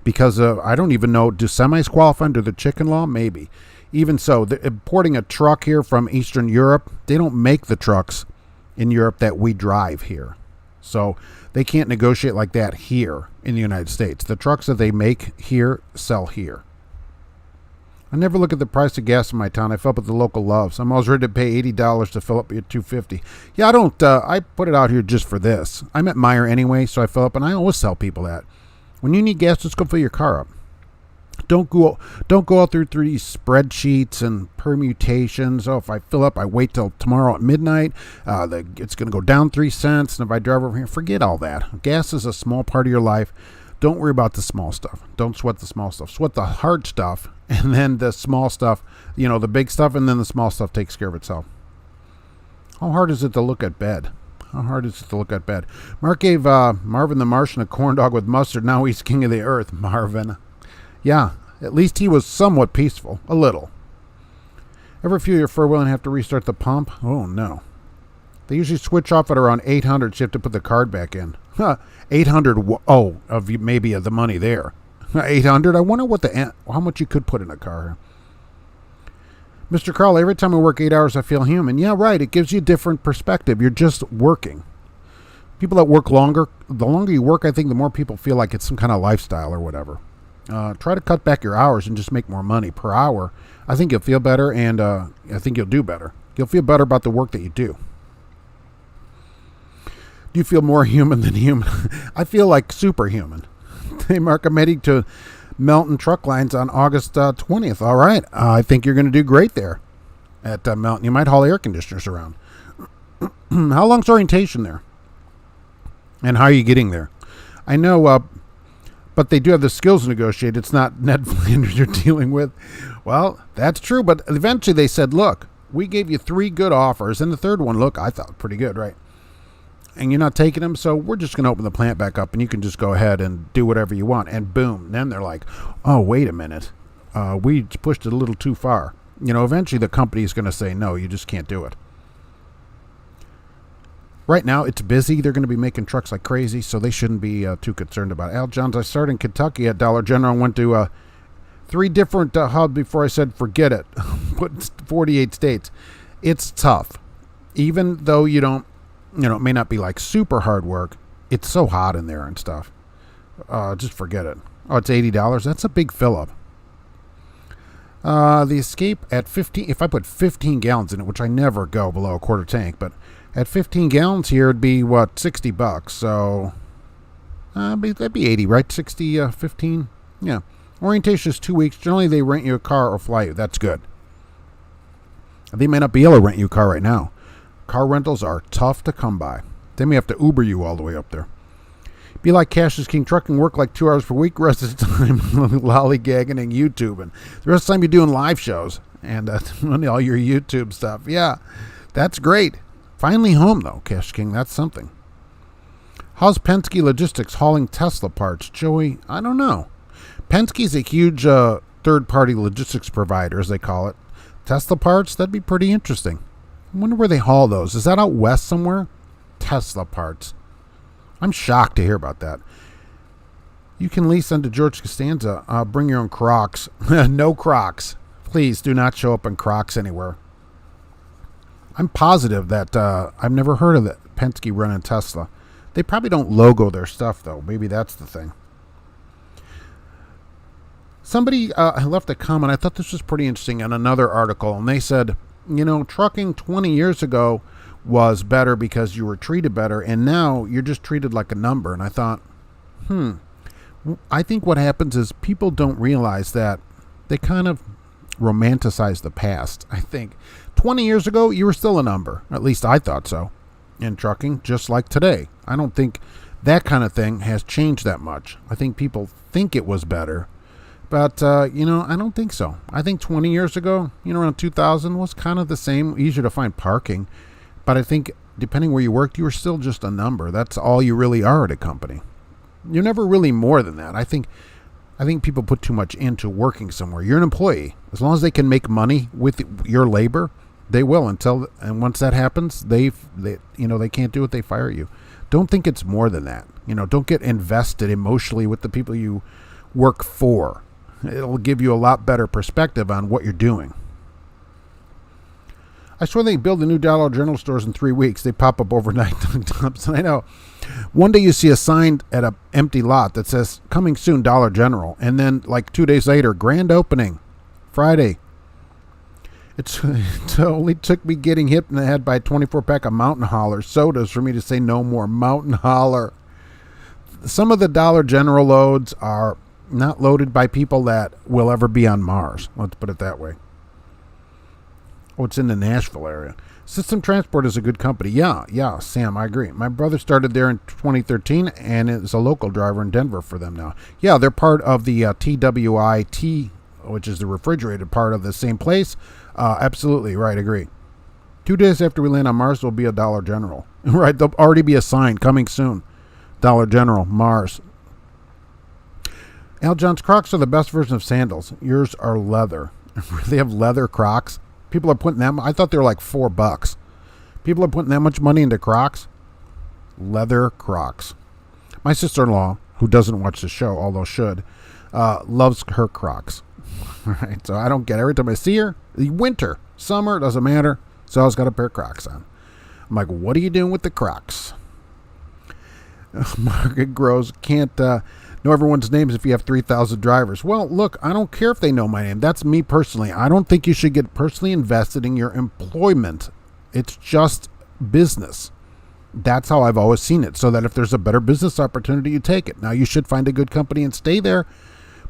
Because I don't even know, do semis qualify under the chicken law? Maybe. Even so, importing a truck here from Eastern Europe, they don't make the trucks in Europe that we drive here. So they can't negotiate like that here in the United States. The trucks that they make here sell here. I never look at the price of gas in my town. I fill up at the local Loves. I'm always ready to pay $80 to fill up at $2.50. Yeah, I don't. I put it out here just for this. I'm at Meyer anyway, so I fill up, and I always tell people that when you need gas, just go fill your car up. Don't go out through these spreadsheets and permutations. Oh, if I fill up, I wait till tomorrow at midnight. It's going to go down 3 cents, and if I drive over here, forget all that. Gas is a small part of your life. Don't worry about the small stuff. Don't sweat the small stuff. Sweat the hard stuff, and then the small stuff, the big stuff, and then the small stuff takes care of itself. How hard is it to look at bed? Mark gave Marvin the Martian a corn dog with mustard. Now he's king of the earth, Marvin. Yeah, at least he was somewhat peaceful. A little. Ever fuel your four-wheel and have to restart the pump? Oh, no. They usually switch off at around 800, so you have to put the card back in. 800, maybe of the money there. 800, I wonder how much you could put in a car. Mr. Carl, every time I work 8 hours, I feel human. Yeah, right, it gives you a different perspective. You're just working. People that work longer, the longer you work, I think the more people feel like it's some kind of lifestyle or whatever. Try to cut back your hours and just make more money per hour. I think you'll feel better, and I think you'll do better. You'll feel better about the work that you do. Do you feel more human than human? I feel like superhuman. Hey, Mark, I'm heading to Melton Truck Lines on August 20th. All right. I think you're going to do great there. at Mountain. You might haul air conditioners around. How long's orientation there? And how are you getting there? I know, but they do have the skills to negotiate. It's not Ned Flanders you're dealing with. Well, that's true, but eventually they said, look, we gave you 3 good offers, and the third one, look, I thought pretty good, right? And you're not taking them, so we're just going to open the plant back up, and you can just go ahead and do whatever you want. And boom, then they're like, oh, wait a minute. We pushed it a little too far. Eventually the company is going to say, no, you just can't do it. Right now, it's busy. They're going to be making trucks like crazy, so they shouldn't be too concerned about it. Al Johns, I started in Kentucky at Dollar General and went to 3 different hubs before I said, forget it. Put 48 states. It's tough. Even though you don't, it may not be like super hard work. It's so hot in there and stuff. Just forget it. Oh, it's $80. That's a big fill-up. The Escape at 15, if I put 15 gallons in it, which I never go below a quarter tank, but at 15 gallons here, it'd be, what, $60. So, that'd be 80, right? 60, 15? Yeah. Orientation is 2 weeks. Generally, they rent you a car or fly you. That's good. They may not be able to rent you a car right now. Car rentals are tough to come by. They may have to Uber you all the way up there. Be like Cash is King Trucking, work like 2 hours per week, rest of the time lollygagging and YouTubing. The rest of the time you're doing live shows and all your YouTube stuff. Yeah, that's great. Finally home, though, Cash King. That's something. How's Penske Logistics hauling Tesla parts? Joey, I don't know. Penske's a huge third-party logistics provider, as they call it. Tesla parts, that'd be pretty interesting. I wonder where they haul those. Is that out west somewhere? Tesla parts. I'm shocked to hear about that. You can lease under George Costanza. Bring your own Crocs. No Crocs. Please do not show up in Crocs anywhere. I'm positive that I've never heard of that Penske running Tesla. They probably don't logo their stuff, though. Maybe that's the thing. Somebody left a comment. I thought this was pretty interesting in another article, and they said, trucking 20 years ago was better because you were treated better, and now you're just treated like a number. And I thought, I think what happens is people don't realize that they kind of romanticize the past. I think 20 years ago, you were still a number. At least I thought so in trucking, just like today. I don't think that kind of thing has changed that much. I think people think it was better. But, I don't think so. I think 20 years ago, around 2000 was kind of the same, easier to find parking. But I think depending where you worked, you were still just a number. That's all you really are at a company. You're never really more than that. I think people put too much into working somewhere. You're an employee. As long as they can make money with your labor, they will and once that happens, they can't do it, they fire you. Don't think it's more than that. Don't get invested emotionally with the people you work for. It'll give you a lot better perspective on what you're doing. I swear they build the new Dollar General stores in 3 weeks. They pop up overnight. I know. One day you see a sign at an empty lot that says, coming soon, Dollar General. And then like 2 days later, grand opening, Friday. It only took me getting hit in the head by a 24-pack of Mountain Holler sodas for me to say no more. Mountain Holler. Some of the Dollar General loads are not loaded by people that will ever be on Mars. Let's put it that way. Oh, it's in the Nashville area. System Transport is a good company. Yeah, Sam, I agree. My brother started there in 2013 and is a local driver in Denver for them now. Yeah, they're part of the TWIT, which is the refrigerated part of the same place. Absolutely, right, agree. 2 days after we land on Mars, there'll be a Dollar General. Right, there'll already be a sign coming soon. Dollar General, Mars. Al John's Crocs are the best version of sandals. Yours are leather. They have leather Crocs. People are putting that. I thought they were like $4. People are putting that much money into Crocs. Leather Crocs. My sister-in-law, who doesn't watch the show, although should, loves her Crocs. All right, so I don't get it. Every time I see her, winter, summer, doesn't matter. So I always got a pair of Crocs on. I'm like, what are you doing with the Crocs? Market grows. Can't know everyone's names if you have 3,000 drivers. Well, look, I don't care if they know my name. That's me personally. I don't think you should get personally invested in your employment. It's just business. That's how I've always seen it, so that if there's a better business opportunity, you take it. Now, you should find a good company and stay there,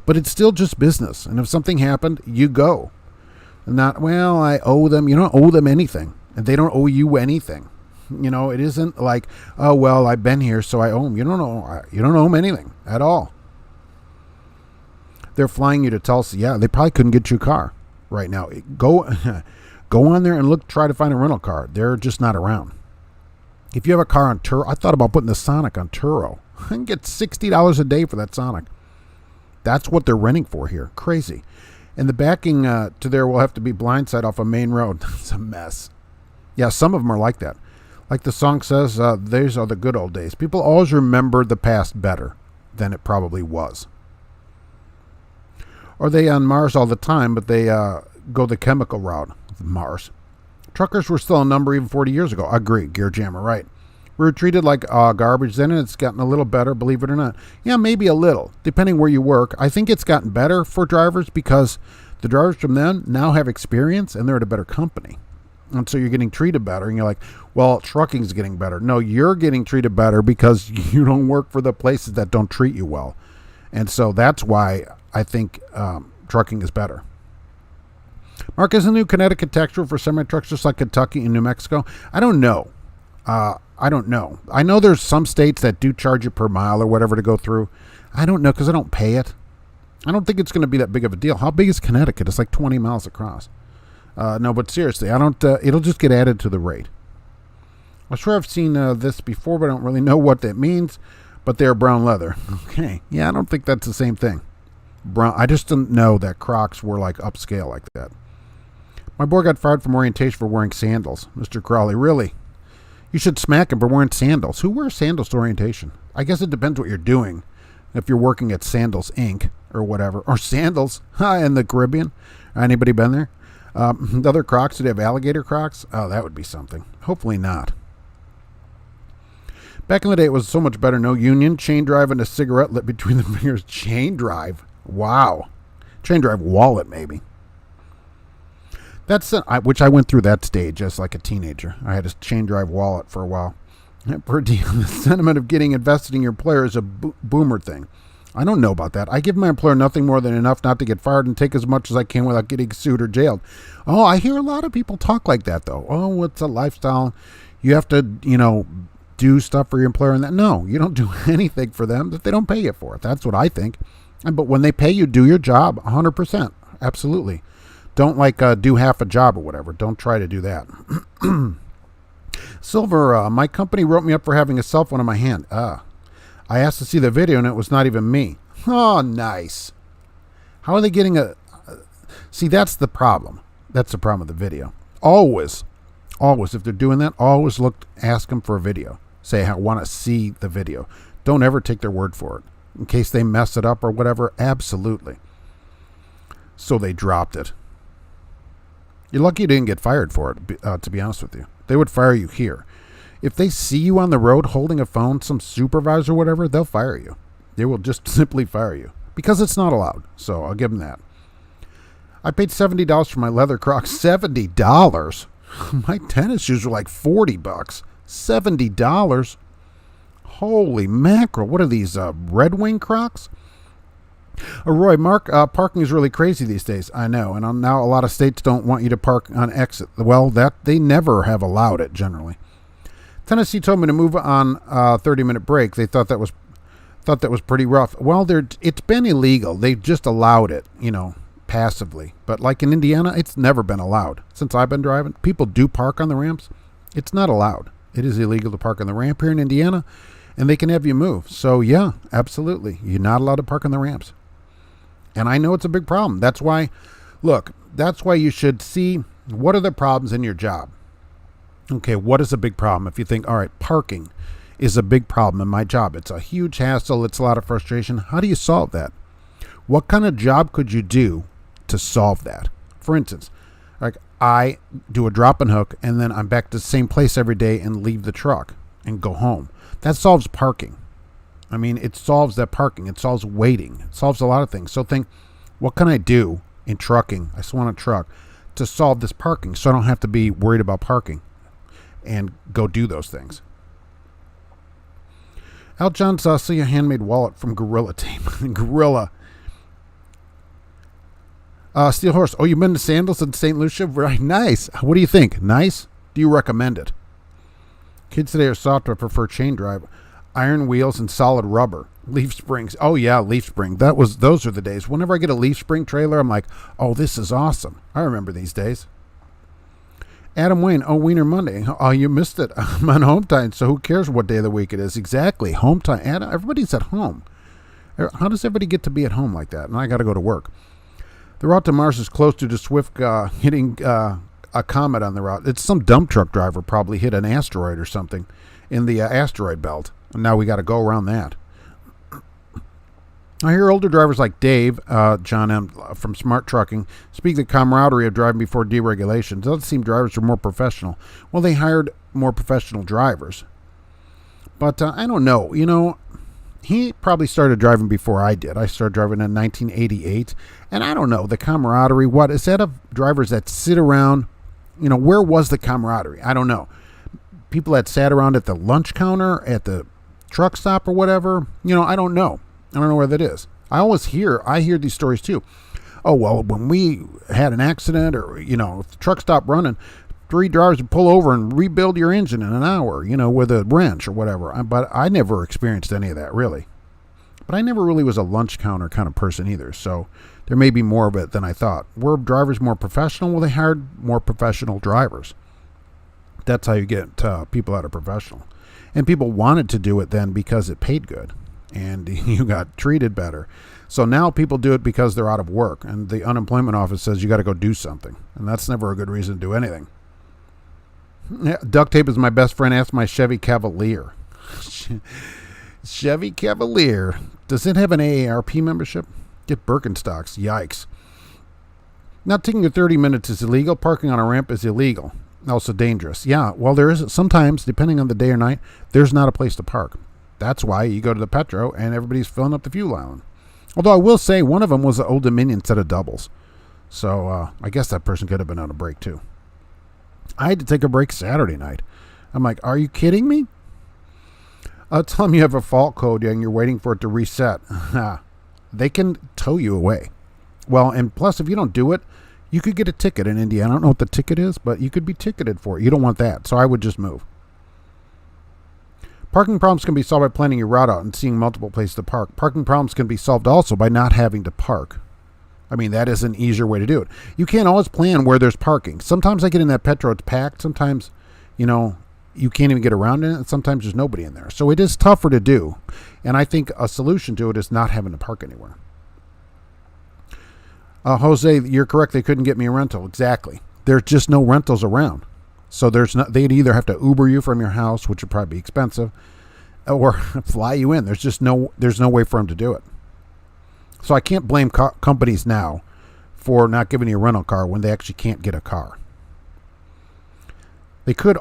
but it's still just business. And if something happened, you go. Not, well, I owe them. You don't owe them anything. And they don't owe you anything. It isn't like, oh, well, I've been here, so I owe them. You don't owe them anything at all. They're flying you to Tulsa. Yeah, they probably couldn't get you a car right now. Go on there and try to find a rental car. They're just not around. If you have a car on Turo, I thought about putting the Sonic on Turo. I can get $60 a day for that Sonic. That's what they're renting for here. Crazy. And the backing to there will have to be blindside off a main road. It's a mess. Yeah, some of them are like that. Like the song says, these are the good old days. People always remember the past better than it probably was. Or they on Mars all the time, but they go the chemical route. Mars. Truckers were still a number even 40 years ago. I agree. Gear Jammer, right. We were treated like garbage then, and it's gotten a little better, believe it or not. Yeah, maybe a little, depending where you work. I think it's gotten better for drivers because the drivers from then now have experience, and they're at a better company. And so you're getting treated better, and you're like, well, trucking's getting better. No, you're getting treated better because you don't work for the places that don't treat you well. And so that's why I think trucking is better. Mark, is a new Connecticut tax rule for semi-trucks just like Kentucky and New Mexico? I don't know. I don't know. I know there's some states that do charge you per mile or whatever to go through. I don't know because I don't pay it. I don't think it's going to be that big of a deal. How big is Connecticut? It's like 20 miles across. No, but seriously, I don't. It'll just get added to the rate. I'm sure I've seen this before, but I don't really know what that means. But they're brown leather. Okay. Yeah, I don't think that's the same thing. Brown. I just didn't know that Crocs were like upscale like that. My boy got fired from orientation for wearing sandals. Mr. Crowley, really? You should smack him for wearing sandals. Who wears sandals to orientation? I guess it depends what you're doing. If you're working at Sandals Inc. or whatever. Or Sandals in the Caribbean. Anybody been there? The other Crocs, do they have alligator Crocs? Oh, that would be something. Hopefully not. Back in the day, it was so much better. No union, chain drive, and a cigarette lit between the fingers. Chain drive? Wow. Chain drive wallet, maybe. That's which I went through that stage as like a teenager. I had a chain drive wallet for a while. Per diem, the sentiment of getting invested in your employer is a boomer thing. I don't know about that. I give my employer nothing more than enough not to get fired and take as much as I can without getting sued or jailed. Oh, I hear a lot of people talk like that, though. Oh, it's a lifestyle. You have to, do stuff for your employer. And that. No, you don't do anything for them that they don't pay you for. That's what I think. But when they pay you, do your job 100%. Absolutely. Don't do half a job or whatever. Don't try to do that. Silver, my company wrote me up for having a cell phone in my hand. I asked to see the video and it was not even me. Oh, nice. How are they getting See, that's the problem. That's the problem with the video. Always, if they're doing that, always ask them for a video. Say, I want to see the video. Don't ever take their word for it. In case they mess it up or whatever, absolutely. So they dropped it. You're lucky you didn't get fired for it, to be honest with you. They would fire you here. If they see you on the road holding a phone, some supervisor or whatever, they'll fire you. They will just simply fire you because it's not allowed. So I'll give them that. I paid $70 for my leather Crocs. $70? My tennis shoes were like $40. $70? Holy mackerel. What are these, Red Wing Crocs? Roy, Mark, parking is really crazy these days. I know. And now a lot of states don't want you to park on exit. Well, they never have allowed it generally. Tennessee told me to move on a 30-minute break. They thought that was pretty rough. Well, it's been illegal. They've just allowed it, passively. But like in Indiana, it's never been allowed. Since I've been driving, people do park on the ramps. It's not allowed. It is illegal to park on the ramp here in Indiana, and they can have you move. So, yeah, absolutely. You're not allowed to park on the ramps. And I know it's a big problem. That's why you should see what are the problems in your job. Okay, what is a big problem? If you think, all right, parking is a big problem in my job. It's a huge hassle. It's a lot of frustration. How do you solve that? What kind of job could you do to solve that? For instance, like I do a drop and hook and then I'm back to the same place every day and leave the truck and go home. That solves parking. I mean, it solves that parking. It solves waiting. It solves a lot of things. So think, what can I do in trucking? I just want a truck to solve this parking so I don't have to be worried about parking and go do those things. Al John see a handmade wallet from Gorilla Tape. Gorilla. Steel Horse. Oh, you've been to Sandals in St. Lucia? Right. Nice. What do you think? Nice? Do you recommend it? Kids today are soft but prefer chain drive. Iron wheels and solid rubber. Leaf springs. Oh, yeah, leaf spring. Those are the days. Whenever I get a leaf spring trailer, I'm like, oh, this is awesome. I remember these days. Adam Wayne. Oh, Wiener Monday. Oh, you missed it. I'm on home time, so who cares what day of the week it is? Exactly. Home time. Adam, everybody's at home. How does everybody get to be at home like that? And I got to go to work. The route to Mars is close to the Swift hitting a comet on the route. It's some dump truck driver probably hit an asteroid or something in the asteroid belt. And now we got to go around that. I hear older drivers like Dave, John M. from Smart Trucking, speak the camaraderie of driving before deregulation. It doesn't seem drivers are more professional. Well, they hired more professional drivers. But I don't know. You know, he probably started driving before I did. I started driving in 1988. And I don't know, the camaraderie, what? Is that of drivers that sit around? You know, where was the camaraderie? I don't know. People that sat around at the lunch counter, at the truck stop or whatever. You know, I don't know. I don't know where that is. I hear these stories too. Oh, well, when we had an accident or, you know, if the truck stopped running, 3 drivers would pull over and rebuild your engine in an hour, you know, with a wrench or whatever. But I never experienced any of that, really. But I never really was a lunch counter kind of person either. So there may be more of it than I thought. Were drivers more professional? Well, they hired more professional drivers. That's how you get people that are professional. And people wanted to do it then because it paid good. And you got treated better. So now people do it because they're out of work. And the unemployment office says you got to go do something. And that's never a good reason to do anything. Yeah, duct tape is my best friend. Ask my Chevy Cavalier. Chevy Cavalier. Does it have an AARP membership? Get Birkenstocks. Yikes. Now, taking your 30 minutes is illegal. Parking on a ramp is illegal. Also dangerous. Yeah, well, there is sometimes, depending on the day or night, there's not a place to park. That's why you go to the Petro and everybody's filling up the fuel island. Although I will say one of them was an Old Dominion set of doubles. So I guess that person could have been on a break too. I had to take a break Saturday night. I'm like, are you kidding me? Tell them you have a fault code and you're waiting for it to reset. They can tow you away. Well, and plus if you don't do it, you could get a ticket in Indiana. I don't know what the ticket is, but you could be ticketed for it. You don't want that. So I would just move. Parking problems can be solved by planning your route out and seeing multiple places to park. Parking problems can be solved also by not having to park. I mean, that is an easier way to do it. You can't always plan where there's parking. Sometimes I get in that Petro, it's packed. Sometimes, you know, you can't even get around in it. And sometimes there's nobody in there. So it is tougher to do. And I think a solution to it is not having to park anywhere. Jose, you're correct. They couldn't get me a rental. Exactly. There's just no rentals around. So they'd either have to Uber you from your house, which would probably be expensive, or fly you in. There's no way for them to do it. So I can't blame companies now for not giving you a rental car when they actually can't get a car. You could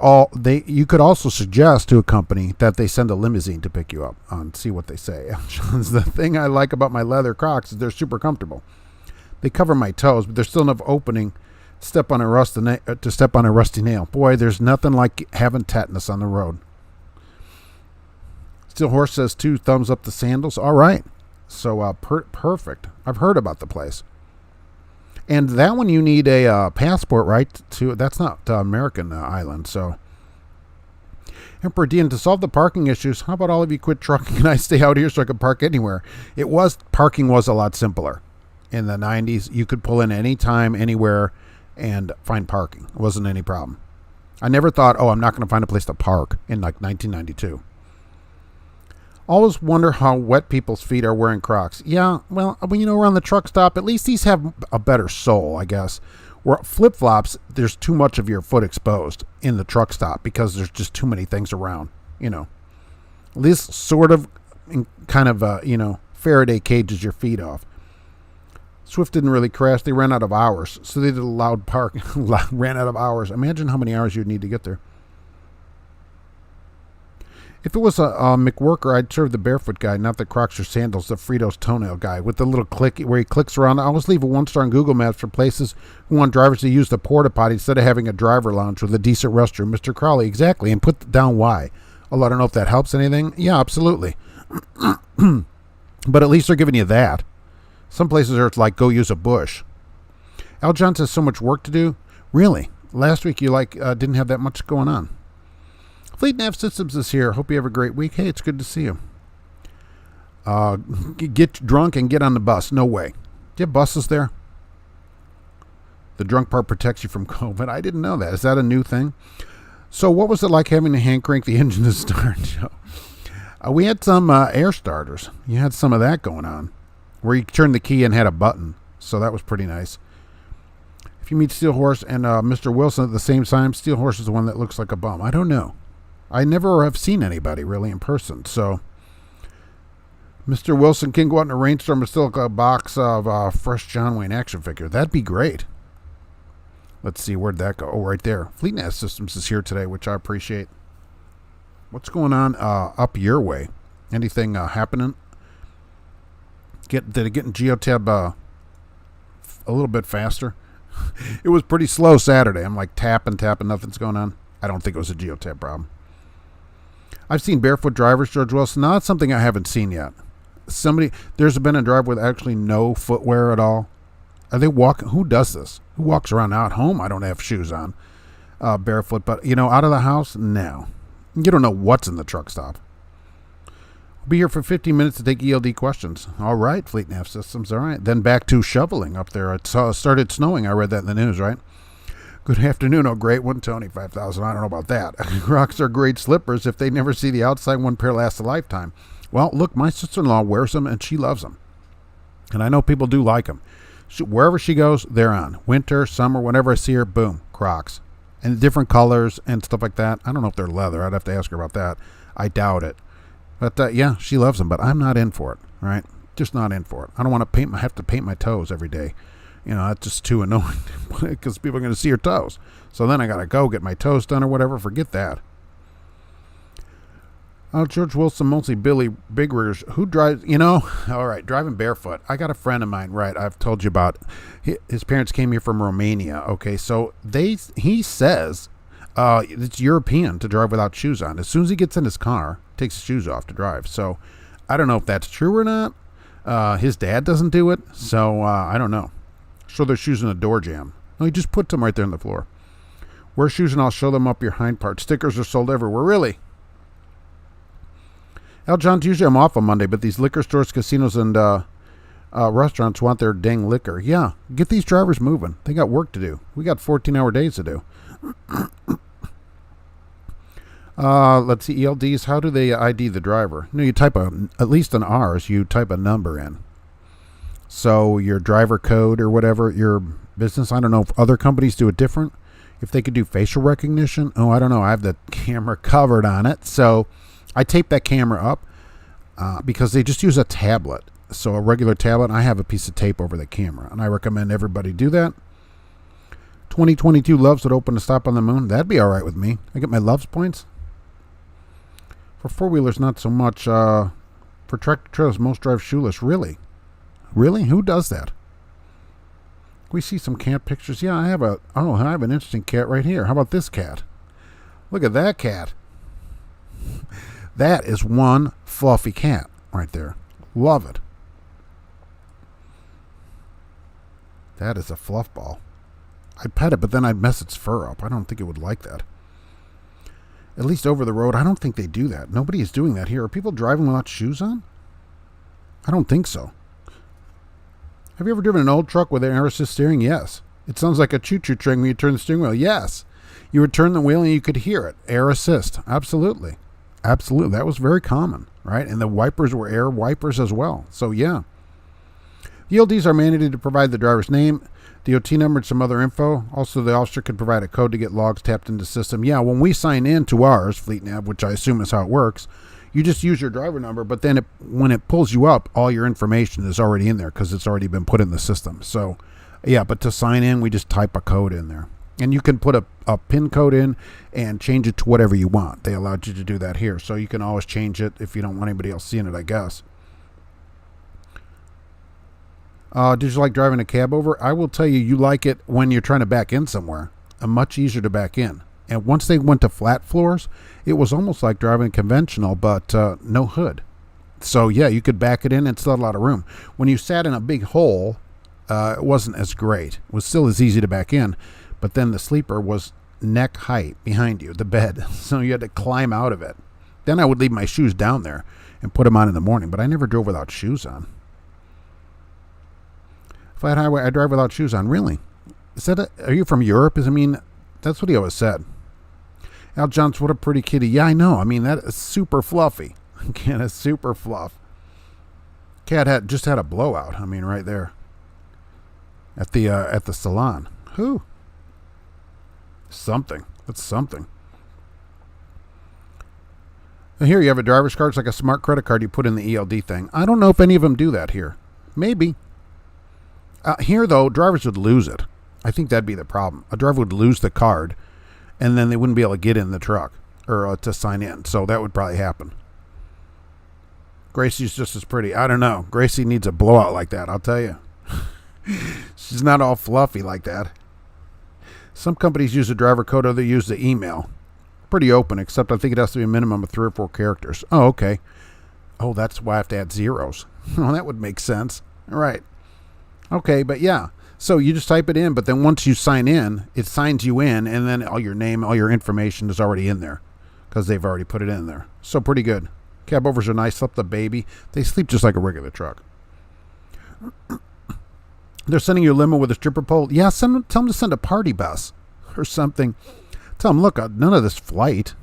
also suggest to a company that they send a limousine to pick you up and see what they say. The thing I like about my leather Crocs is they're super comfortable. They cover my toes, but there's still enough opening to step on a rusty nail. Boy, there's nothing like having tetanus on the road. Steel Horse says 2 thumbs up the sandals. All right. So perfect. I've heard about the place. And that one you need a passport, right? That's not American island. So, Emperor Dean, to solve the parking issues, how about all of you quit trucking and I stay out here so I can park anywhere? Parking was a lot simpler. In the 90s, you could pull in anytime, anywhere, and find parking. It wasn't any problem. I never thought, I'm not going to find a place to park in like 1992. Always wonder how wet people's feet are wearing Crocs. Yeah, well, around the truck stop, at least these have a better sole, I guess. Where flip-flops, there's too much of your foot exposed in the truck stop because there's just too many things around, This sort of kind of, Faraday cages your feet off. Swift didn't really crash. They ran out of hours. So they did a loud park. Ran out of hours. Imagine how many hours you'd need to get there. If it was a McWorker, I'd serve the barefoot guy, not the Crocs or sandals, the Fritos toenail guy with the little click where he clicks around. I always leave a 1-star on Google Maps for places who want drivers to use the porta potty instead of having a driver lounge with a decent restroom. Mr. Crowley, exactly. And put down why. Well, I don't know if that helps anything. Yeah, absolutely. But at least they're giving you that. Some places are like, go use a bush. Al John says so much work to do. Really? Last week you didn't have that much going on. Fleet Nav Systems is here. Hope you have a great week. Hey, it's good to see you. Get drunk and get on the bus. No way. Do you have buses there? The drunk part protects you from COVID. I didn't know that. Is that a new thing? So what was it like having to hand crank the engine to start, Joe? We had some air starters. You had some of that going on where you turned the key and had a button. So that was pretty nice. If you meet Steel Horse and Mr. Wilson at the same time, Steel Horse is the one that looks like a bum. I don't know. I never have seen anybody really in person. So Mr. Wilson can go out in a rainstorm and still a box of fresh John Wayne action figure. That'd be great. Let's see, where'd that go? Oh, right there. Fleet Nav Systems is here today, which I appreciate. What's going on up your way? Anything happening? Did it get in Geotab a little bit faster? It was pretty slow Saturday. I'm like tapping, nothing's going on. I don't think it was a Geotab problem. I've seen barefoot drivers, George Wilson. Now, that's something I haven't seen yet. There's been a driver with actually no footwear at all. Are they walking? Who does this? Who walks around out home? I don't have shoes on, barefoot. But, out of the house? No. You don't know what's in the truck stop. We'll be here for 15 minutes to take ELD questions. All right, Fleet Nav Systems. All right. Then back to shoveling up there. It started snowing. I read that in the news, right? Good afternoon. Oh, great one, Tony. 5,000. I don't know about that. Crocs are great slippers. If they never see the outside, one pair lasts a lifetime. Well, look, my sister-in-law wears them, and she loves them. And I know people do like them. Wherever she goes, they're on. Winter, summer, whenever I see her, boom, Crocs. And different colors and stuff like that. I don't know if they're leather. I'd have to ask her about that. I doubt it. But, yeah, she loves them, but I'm not in for it, right? Just not in for it. I don't want to have to paint my toes every day. That's just too annoying because people are going to see your toes. So then I got to go get my toes done or whatever. Forget that. George Wilson, mostly Billy Big Riggers. Who drives, all right, driving barefoot. I got a friend of mine, right, I've told you about. His parents came here from Romania, okay, so he says it's European to drive without shoes on. As soon as he gets in his car, takes his shoes off to drive. So I don't know if that's true or not. His dad doesn't do it, so I don't know. Show their shoes in a door jamb. No, he just puts them right there on the floor. Wear shoes and I'll show them up your hind part. Stickers are sold everywhere, really. Al John's usually I'm off on Monday, but these liquor stores, casinos, and restaurants want their dang liquor. Yeah, get these drivers moving. They got work to do. We got 14-hour days to do. Let's see, ELDs, how do they ID the driver? No, you type at least on ours, you type a number in. So your driver code or whatever, your business, I don't know if other companies do it different. If they could do facial recognition, I don't know. I have the camera covered on it, so I tape that camera up because they just use a tablet. So a regular tablet, I have a piece of tape over the camera, and I recommend everybody do that. 2022 Loves would open a stop on the moon. That'd be all right with me. I get my Loves points. For four-wheelers, not so much. For tractor trailers, most drive shoeless. Really? Really? Who does that? We see some cat pictures. Yeah, I have an interesting cat right here. How about this cat? Look at that cat. That is one fluffy cat right there. Love it. That is a fluff ball. I'd pet it, but then I'd mess its fur up. I don't think it would like that. At least over the road, I don't think they do that. Nobody is doing that here. Are people driving without shoes on? I don't think so. Have you ever driven an old truck with air assist steering? Yes. It sounds like a choo-choo train when you turn the steering wheel. Yes. You would turn the wheel and you could hear it. Air assist. Absolutely. Absolutely. That was very common, right? And the wipers were air wipers as well. So, yeah. ELDs are mandated to provide the driver's name, DOT number, and some other info. Also, the officer can provide a code to get logs tapped into the system. Yeah, when we sign in to ours, Fleet Nav, which I assume is how it works, you just use your driver number, but then when it pulls you up, all your information is already in there because it's already been put in the system. So, yeah, but to sign in, we just type a code in there. And you can put a PIN code in and change it to whatever you want. They allowed you to do that here. So you can always change it if you don't want anybody else seeing it, I guess. Did you like driving a cab over? I will tell you, you like it when you're trying to back in somewhere. Much easier to back in. And once they went to flat floors, it was almost like driving conventional, but no hood. So, yeah, you could back it in and still had a lot of room. When you sat in a big hole, it wasn't as great. It was still as easy to back in, but then the sleeper was neck height behind you, the bed, so you had to climb out of it. Then I would leave my shoes down there and put them on in the morning, but I never drove without shoes on. Flat highway, I drive without shoes on. Really? Are you from Europe? That's what he always said. Al Johnson, what a pretty kitty. Yeah, I know. That is super fluffy. Cat is super fluff. Cat just had a blowout. Right there at the salon. Who? Something. That's something. And here you have a driver's card. It's like a smart credit card you put in the ELD thing. I don't know if any of them do that here. Maybe. Here, though, drivers would lose it. I think that'd be the problem. A driver would lose the card, and then they wouldn't be able to get in the truck or to sign in. So that would probably happen. Gracie's just as pretty. I don't know. Gracie needs a blowout like that, I'll tell you. She's not all fluffy like that. Some companies use a driver code, others use the email. Pretty open, except I think it has to be a minimum of 3 or 4 characters. Oh, okay. Oh, that's why I have to add zeros. Oh, that would make sense. All right. Okay, but yeah. So you just type it in, but then once you sign in, it signs you in, and then all your name, all your information is already in there because they've already put it in there. So pretty good. Cab overs are nice. Slept the baby. They sleep just like a regular truck. They're sending you a limo with a stripper pole. Yeah, tell them to send a party bus or something. Tell them, look, none of this flight.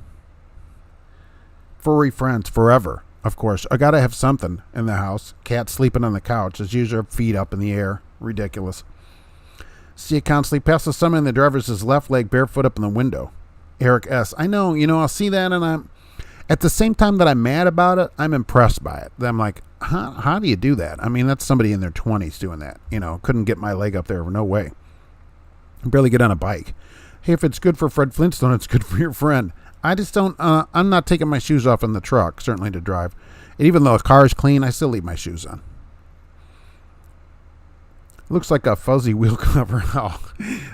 Furry friends forever, of course. I got to have something in the house. Cat sleeping on the couch. As usual, feet up in the air. Ridiculous. See it constantly. Past the summit, and the driver's his left leg barefoot up in the window. Eric S. I know, I'll see that, and I'm at the same time that I'm mad about it, I'm impressed by it. I'm like, how do you do that? That's somebody in their 20s doing that. Couldn't get my leg up there. No way. Barely get on a bike. Hey, if it's good for Fred Flintstone, it's good for your friend. I just don't, I'm not taking my shoes off in the truck, certainly to drive. And even though the car is clean, I still leave my shoes on. Looks like a fuzzy wheel cover. Oh,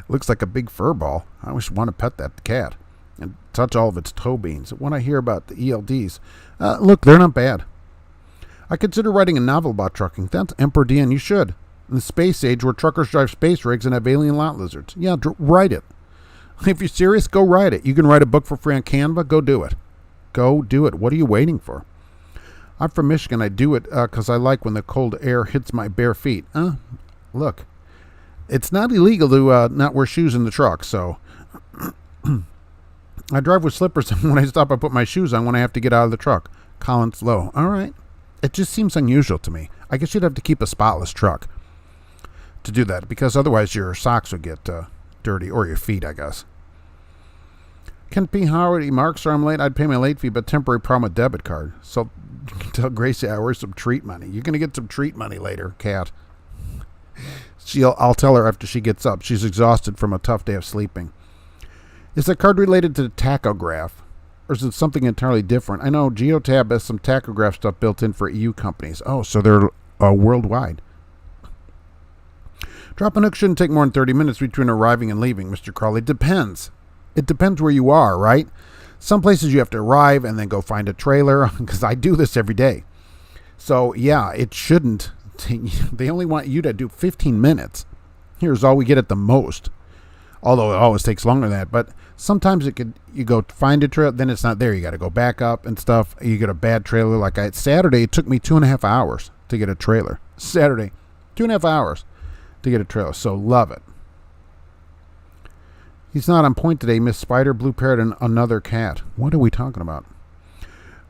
looks like a big fur ball. I always want to pet that cat and touch all of its toe beans. When I hear about the ELDs, look, they're not bad. I consider writing a novel about trucking. That's Emperor Dan. You should. In the space age where truckers drive space rigs and have alien lot lizards. Yeah, write it. If you're serious, go write it. You can write a book for free on Canva. Go do it. Go do it. What are you waiting for? I'm from Michigan. I do it because I like when the cold air hits my bare feet. Look, it's not illegal to not wear shoes in the truck, so I drive with slippers, and when I stop, I put my shoes on when I have to get out of the truck. Colin Slow. All right. It just seems unusual to me. I guess you'd have to keep a spotless truck to do that, because otherwise your socks would get dirty, or your feet, I guess. Ken P. Howard, Mark, sorry I'm late. I'd pay my late fee, but temporary problem with debit card. So tell Gracie I wear some treat money. You're going to get some treat money later, Kat. I'll tell her after she gets up. She's exhausted from a tough day of sleeping. Is the card related to the tachograph, or is it something entirely different? I know Geotab has some tachograph stuff built in for EU companies. Oh, so they're worldwide. Drop a hook shouldn't take more than 30 minutes between arriving and leaving, Mr. Crawley. Depends. It depends where you are, right? Some places you have to arrive and then go find a trailer, because I do this every day. So, yeah, it shouldn't. They only want you to do 15 minutes. Here's all we get at the most. Although it always takes longer than that. But sometimes you go find a trailer, then it's not there. You got to go back up and stuff. You get a bad trailer. Saturday, it took me 2.5 hours to get a trailer. Saturday, 2.5 hours to get a trailer. So love it. He's not on point today. Miss Spider, Blue Parrot, and another cat. What are we talking about?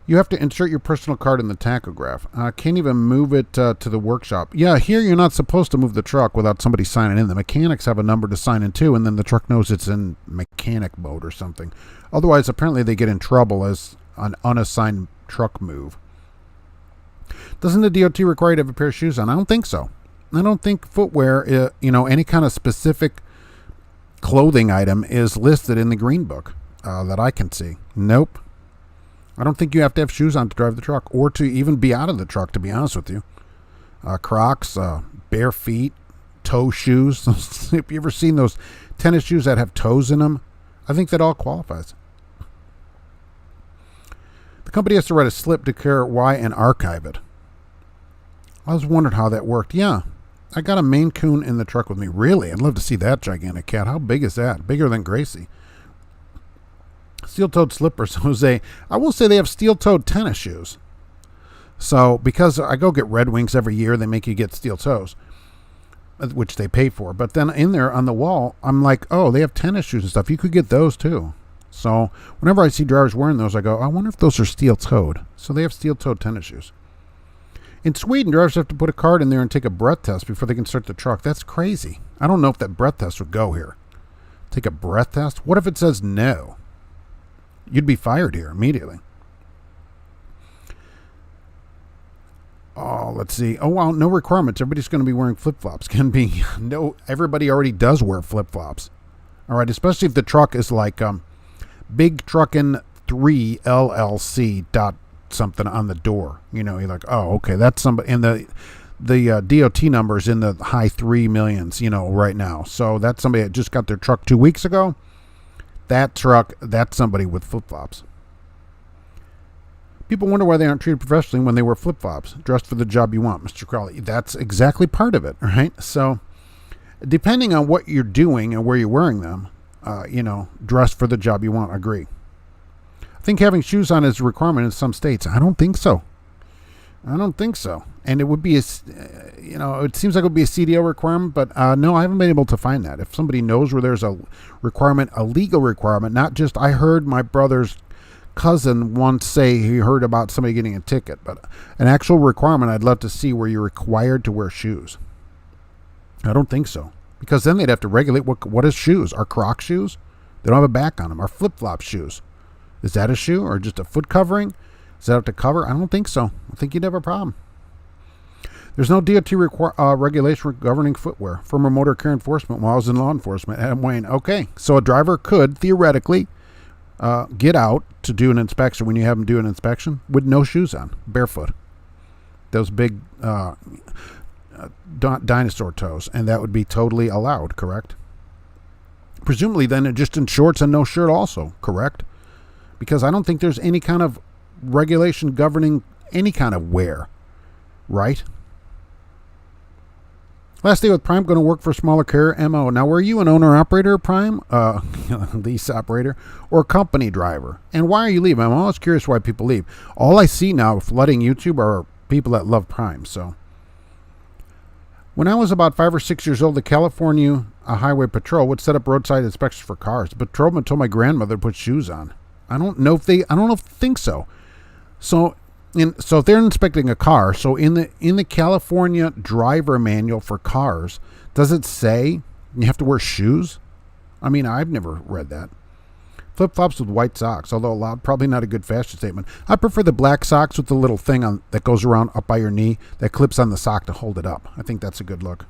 You have to insert your personal card in the tachograph. Can't even move it to the workshop. Yeah, here you're not supposed to move the truck without somebody signing in. The mechanics have a number to sign in too, and then the truck knows it's in mechanic mode or something. Otherwise, apparently they get in trouble as an unassigned truck move. Doesn't the DOT require you to have a pair of shoes on? I don't think so. I don't think footwear, any kind of specific clothing item is listed in the green book that I can see. Nope. I don't think you have to have shoes on to drive the truck, or to even be out of the truck, to be honest with you. Crocs, bare feet, toe shoes. Have you ever seen those tennis shoes that have toes in them? I think that all qualifies. The company has to write a slip, declare why, and archive it. I was wondering how that worked. Yeah. I got a Maine Coon in the truck with me. Really? I'd love to see that gigantic cat. How big is that? Bigger than Gracie. Steel-toed slippers, Jose. I will say they have steel-toed tennis shoes. So, because I go get Red Wings every year, they make you get steel toes, which they pay for. But then in there on the wall, I'm like, oh, they have tennis shoes and stuff. You could get those too. So, whenever I see drivers wearing those, I go, I wonder if those are steel-toed. So, they have steel-toed tennis shoes. In Sweden, drivers have to put a card in there and take a breath test before they can start the truck. That's crazy. I don't know if that breath test would go here. Take a breath test? What if it says no? You'd be fired here immediately. Oh, let's see. Oh, well, no requirements. Everybody's going to be wearing flip-flops. Can be. No, everybody already does wear flip-flops. All right, especially if the truck is like Big Truckin' 3 LLC dot something on the door. You know, you're like, oh, okay, that's somebody. And the DOT number is in the high 3 millions, you know, right now. So that's somebody that just got their truck 2 weeks ago. That truck, that's somebody with flip-flops. People wonder why they aren't treated professionally when they wear flip-flops. Dressed for the job you want, Mr. Crowley. That's exactly part of it, right? So, depending on what you're doing and where you're wearing them, you know, dressed for the job you want. Agree. I think having shoes on is a requirement in some states. I don't think so. And it would be, you know, it seems like it would be a CDL requirement, but no, I haven't been able to find that. If somebody knows where there's a requirement, a legal requirement, not just, I heard my brother's cousin once say he heard about somebody getting a ticket, but an actual requirement, I'd love to see where you're required to wear shoes. I don't think so, because then they'd have to regulate what is shoes. Are Croc shoes? They don't have a back on them. Are flip-flop shoes? Is that a shoe or just a foot covering? Does that have to cover? I don't think so. I think you'd have a problem. There's no DOT regulation governing footwear. Former motor care enforcement while I was in law enforcement. Adam Wayne. Okay, so a driver could theoretically get out to do an inspection when you have them do an inspection with no shoes on, barefoot. Those big dinosaur toes, and that would be totally allowed, correct? Presumably then just in shorts and no shirt also, correct? Because I don't think there's any kind of regulation governing any kind of wear, right? Last day with Prime, going to work for a smaller carrier, MO. Now, were you an owner-operator of Prime, lease operator, or company driver? And why are you leaving? I'm always curious why people leave. All I see now flooding YouTube are people that love Prime. So, when I was about 5 or 6 years old, the California Highway Patrol would set up roadside inspections for cars. The patrolman told my grandmother to put shoes on. I don't think so. So if they're inspecting a car, so in the California driver manual for cars, does it say you have to wear shoes? I mean, I've never read that. Flip-flops with white socks, although allowed, probably not a good fashion statement. I prefer the black socks with the little thing on that goes around up by your knee that clips on the sock to hold it up. I think that's a good look.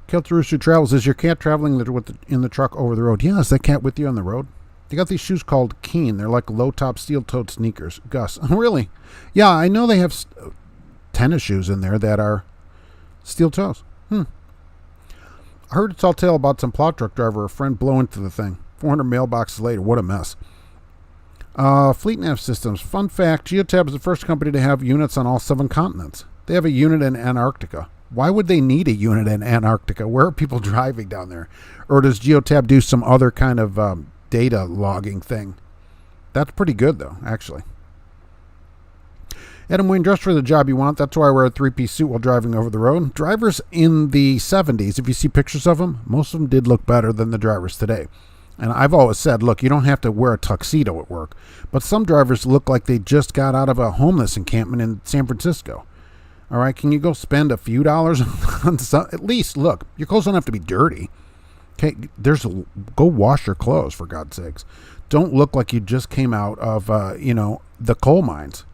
Keltarus who travels, is your cat traveling in the truck over the road? Yeah, is that cat with you on the road? They got these shoes called Keen. They're like low-top steel-toed sneakers. Gus, really? Yeah, I know they have tennis shoes in there that are steel toes. I heard a tall tale about some plow truck driver, a friend blow into the thing. 400 mailboxes later. What a mess. Fleet Nav Systems. Fun fact, Geotab is the first company to have units on all 7 continents. They have a unit in Antarctica. Why would they need a unit in Antarctica? Where are people driving down there? Or does Geotab do some other kind of data logging thing? That's pretty good, though, actually. Adam Wayne, dressed for the job you want. That's why I wear a 3-piece suit while driving over the road. Drivers in the 70s, if you see pictures of them, most of them did look better than the drivers today. And I've always said, look, you don't have to wear a tuxedo at work. But some drivers look like they just got out of a homeless encampment in San Francisco. All right, can you go spend a few dollars on some? At least, look, your clothes don't have to be dirty. Okay, go wash your clothes, for God's sakes. Don't look like you just came out of, the coal mines.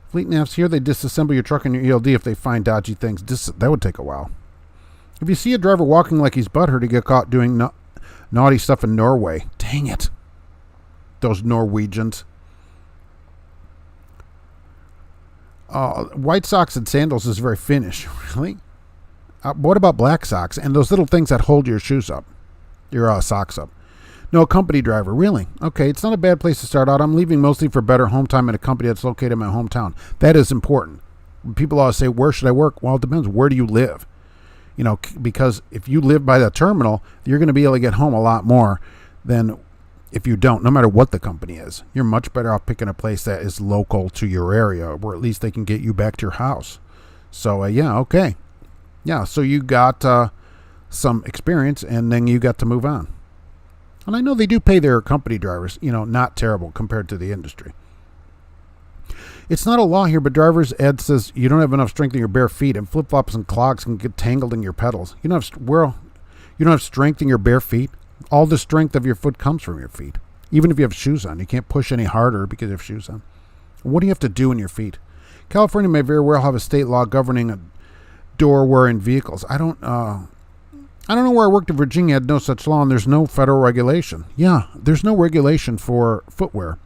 Fleet Nav's here. They disassemble your truck and your ELD if they find dodgy things. That would take a while. If you see a driver walking like he's butthurt to get caught doing naughty stuff in Norway, dang it. Those Norwegians. White socks and sandals is very Finnish. Really? What about black socks and those little things that hold your shoes up, your socks up? No, company driver. Really? Okay, it's not a bad place to start out. I'm leaving mostly for better home time in a company that's located in my hometown. That is important. People always say, where should I work? Well, it depends. Where do you live? Because if you live by the terminal, you're going to be able to get home a lot more than if you don't, no matter what the company is. You're much better off picking a place that is local to your area, where at least they can get you back to your house. So, okay. Yeah, so you got some experience, and then you got to move on. And I know they do pay their company drivers, not terrible compared to the industry. It's not a law here, but drivers ed says you don't have enough strength in your bare feet, and flip-flops and clogs can get tangled in your pedals. You don't have strength in your bare feet. All the strength of your foot comes from your feet. Even if you have shoes on, you can't push any harder because you have shoes on. What do you have to do in your feet? California may very well have a state law governing a door wear in vehicles. I don't know where I worked in Virginia had no such law, and there's no federal regulation. Yeah, there's no regulation for footwear.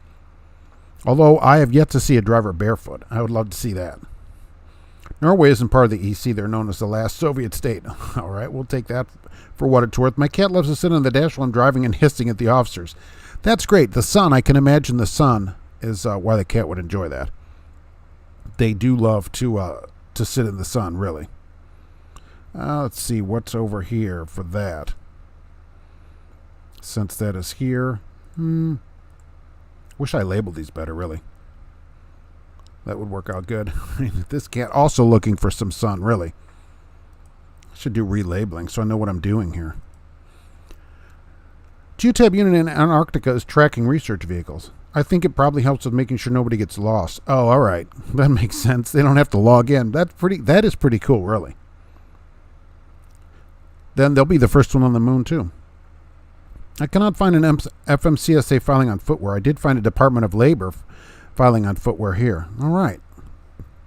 Although I have yet to see a driver barefoot. I would love to see that. Norway isn't part of the EC. They're known as the last Soviet state. All right, we'll take that for what it's worth. My cat loves to sit on the dash while I'm driving and hissing at the officers. That's great. The sun, I can imagine the sun is why the cat would enjoy that. They do love to sit in the sun, really. Let's see what's over here for that. Since that is here. Wish I labeled these better, really. That would work out good. This cat also looking for some sun, really. I should do relabeling so I know what I'm doing here. Geotab unit in Antarctica is tracking research vehicles. I think it probably helps with making sure nobody gets lost. Oh, all right. That makes sense. They don't have to log in. That is pretty cool, really. Then they'll be the first one on the moon, too. I cannot find an FMCSA filing on footwear. I did find a Department of Labor filing on footwear here. All right.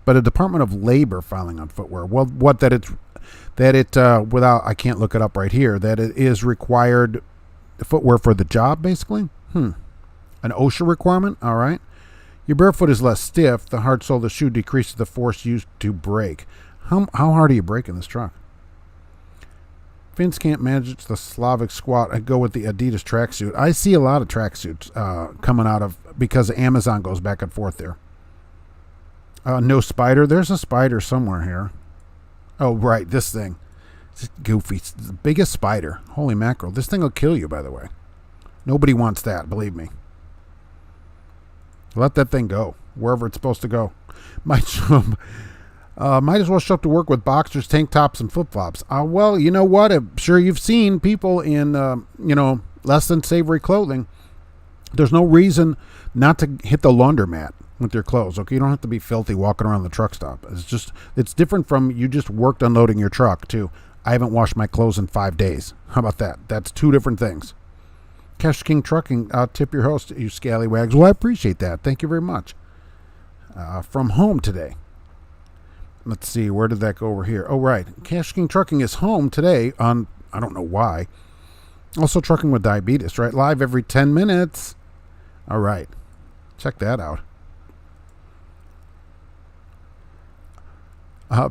But a Department of Labor filing on footwear. Well, without, I can't look it up right here, that it is required footwear for the job, basically? An OSHA requirement? All right. Your barefoot is less stiff. The hard sole of the shoe decreases the force used to brake. How hard are you braking this truck? Finns can't manage the Slavic squat. I go with the Adidas tracksuit. I see a lot of tracksuits coming out of, because Amazon goes back and forth there. No spider. There's a spider somewhere here. Oh, right. This thing. It's goofy. It's the biggest spider. Holy mackerel. This thing will kill you, by the way. Nobody wants that, believe me. Let that thing go, wherever it's supposed to go. Might as well show up to work with boxers, tank tops, and flip-flops. Well, you know what? I'm sure you've seen people in, less than savory clothing. There's no reason not to hit the laundromat with your clothes. Okay, you don't have to be filthy walking around the truck stop. It's different from you just worked unloading your truck to I haven't washed my clothes in 5 days. How about that? That's two different things. Cash King Trucking, tip your host, you scallywags. Well, I appreciate that. Thank you very much. From home today. Let's see, where did that go over here? Oh, right. Cash King Trucking is home today on, I don't know why. Also trucking with diabetes, right? Live every 10 minutes. All right. Check that out.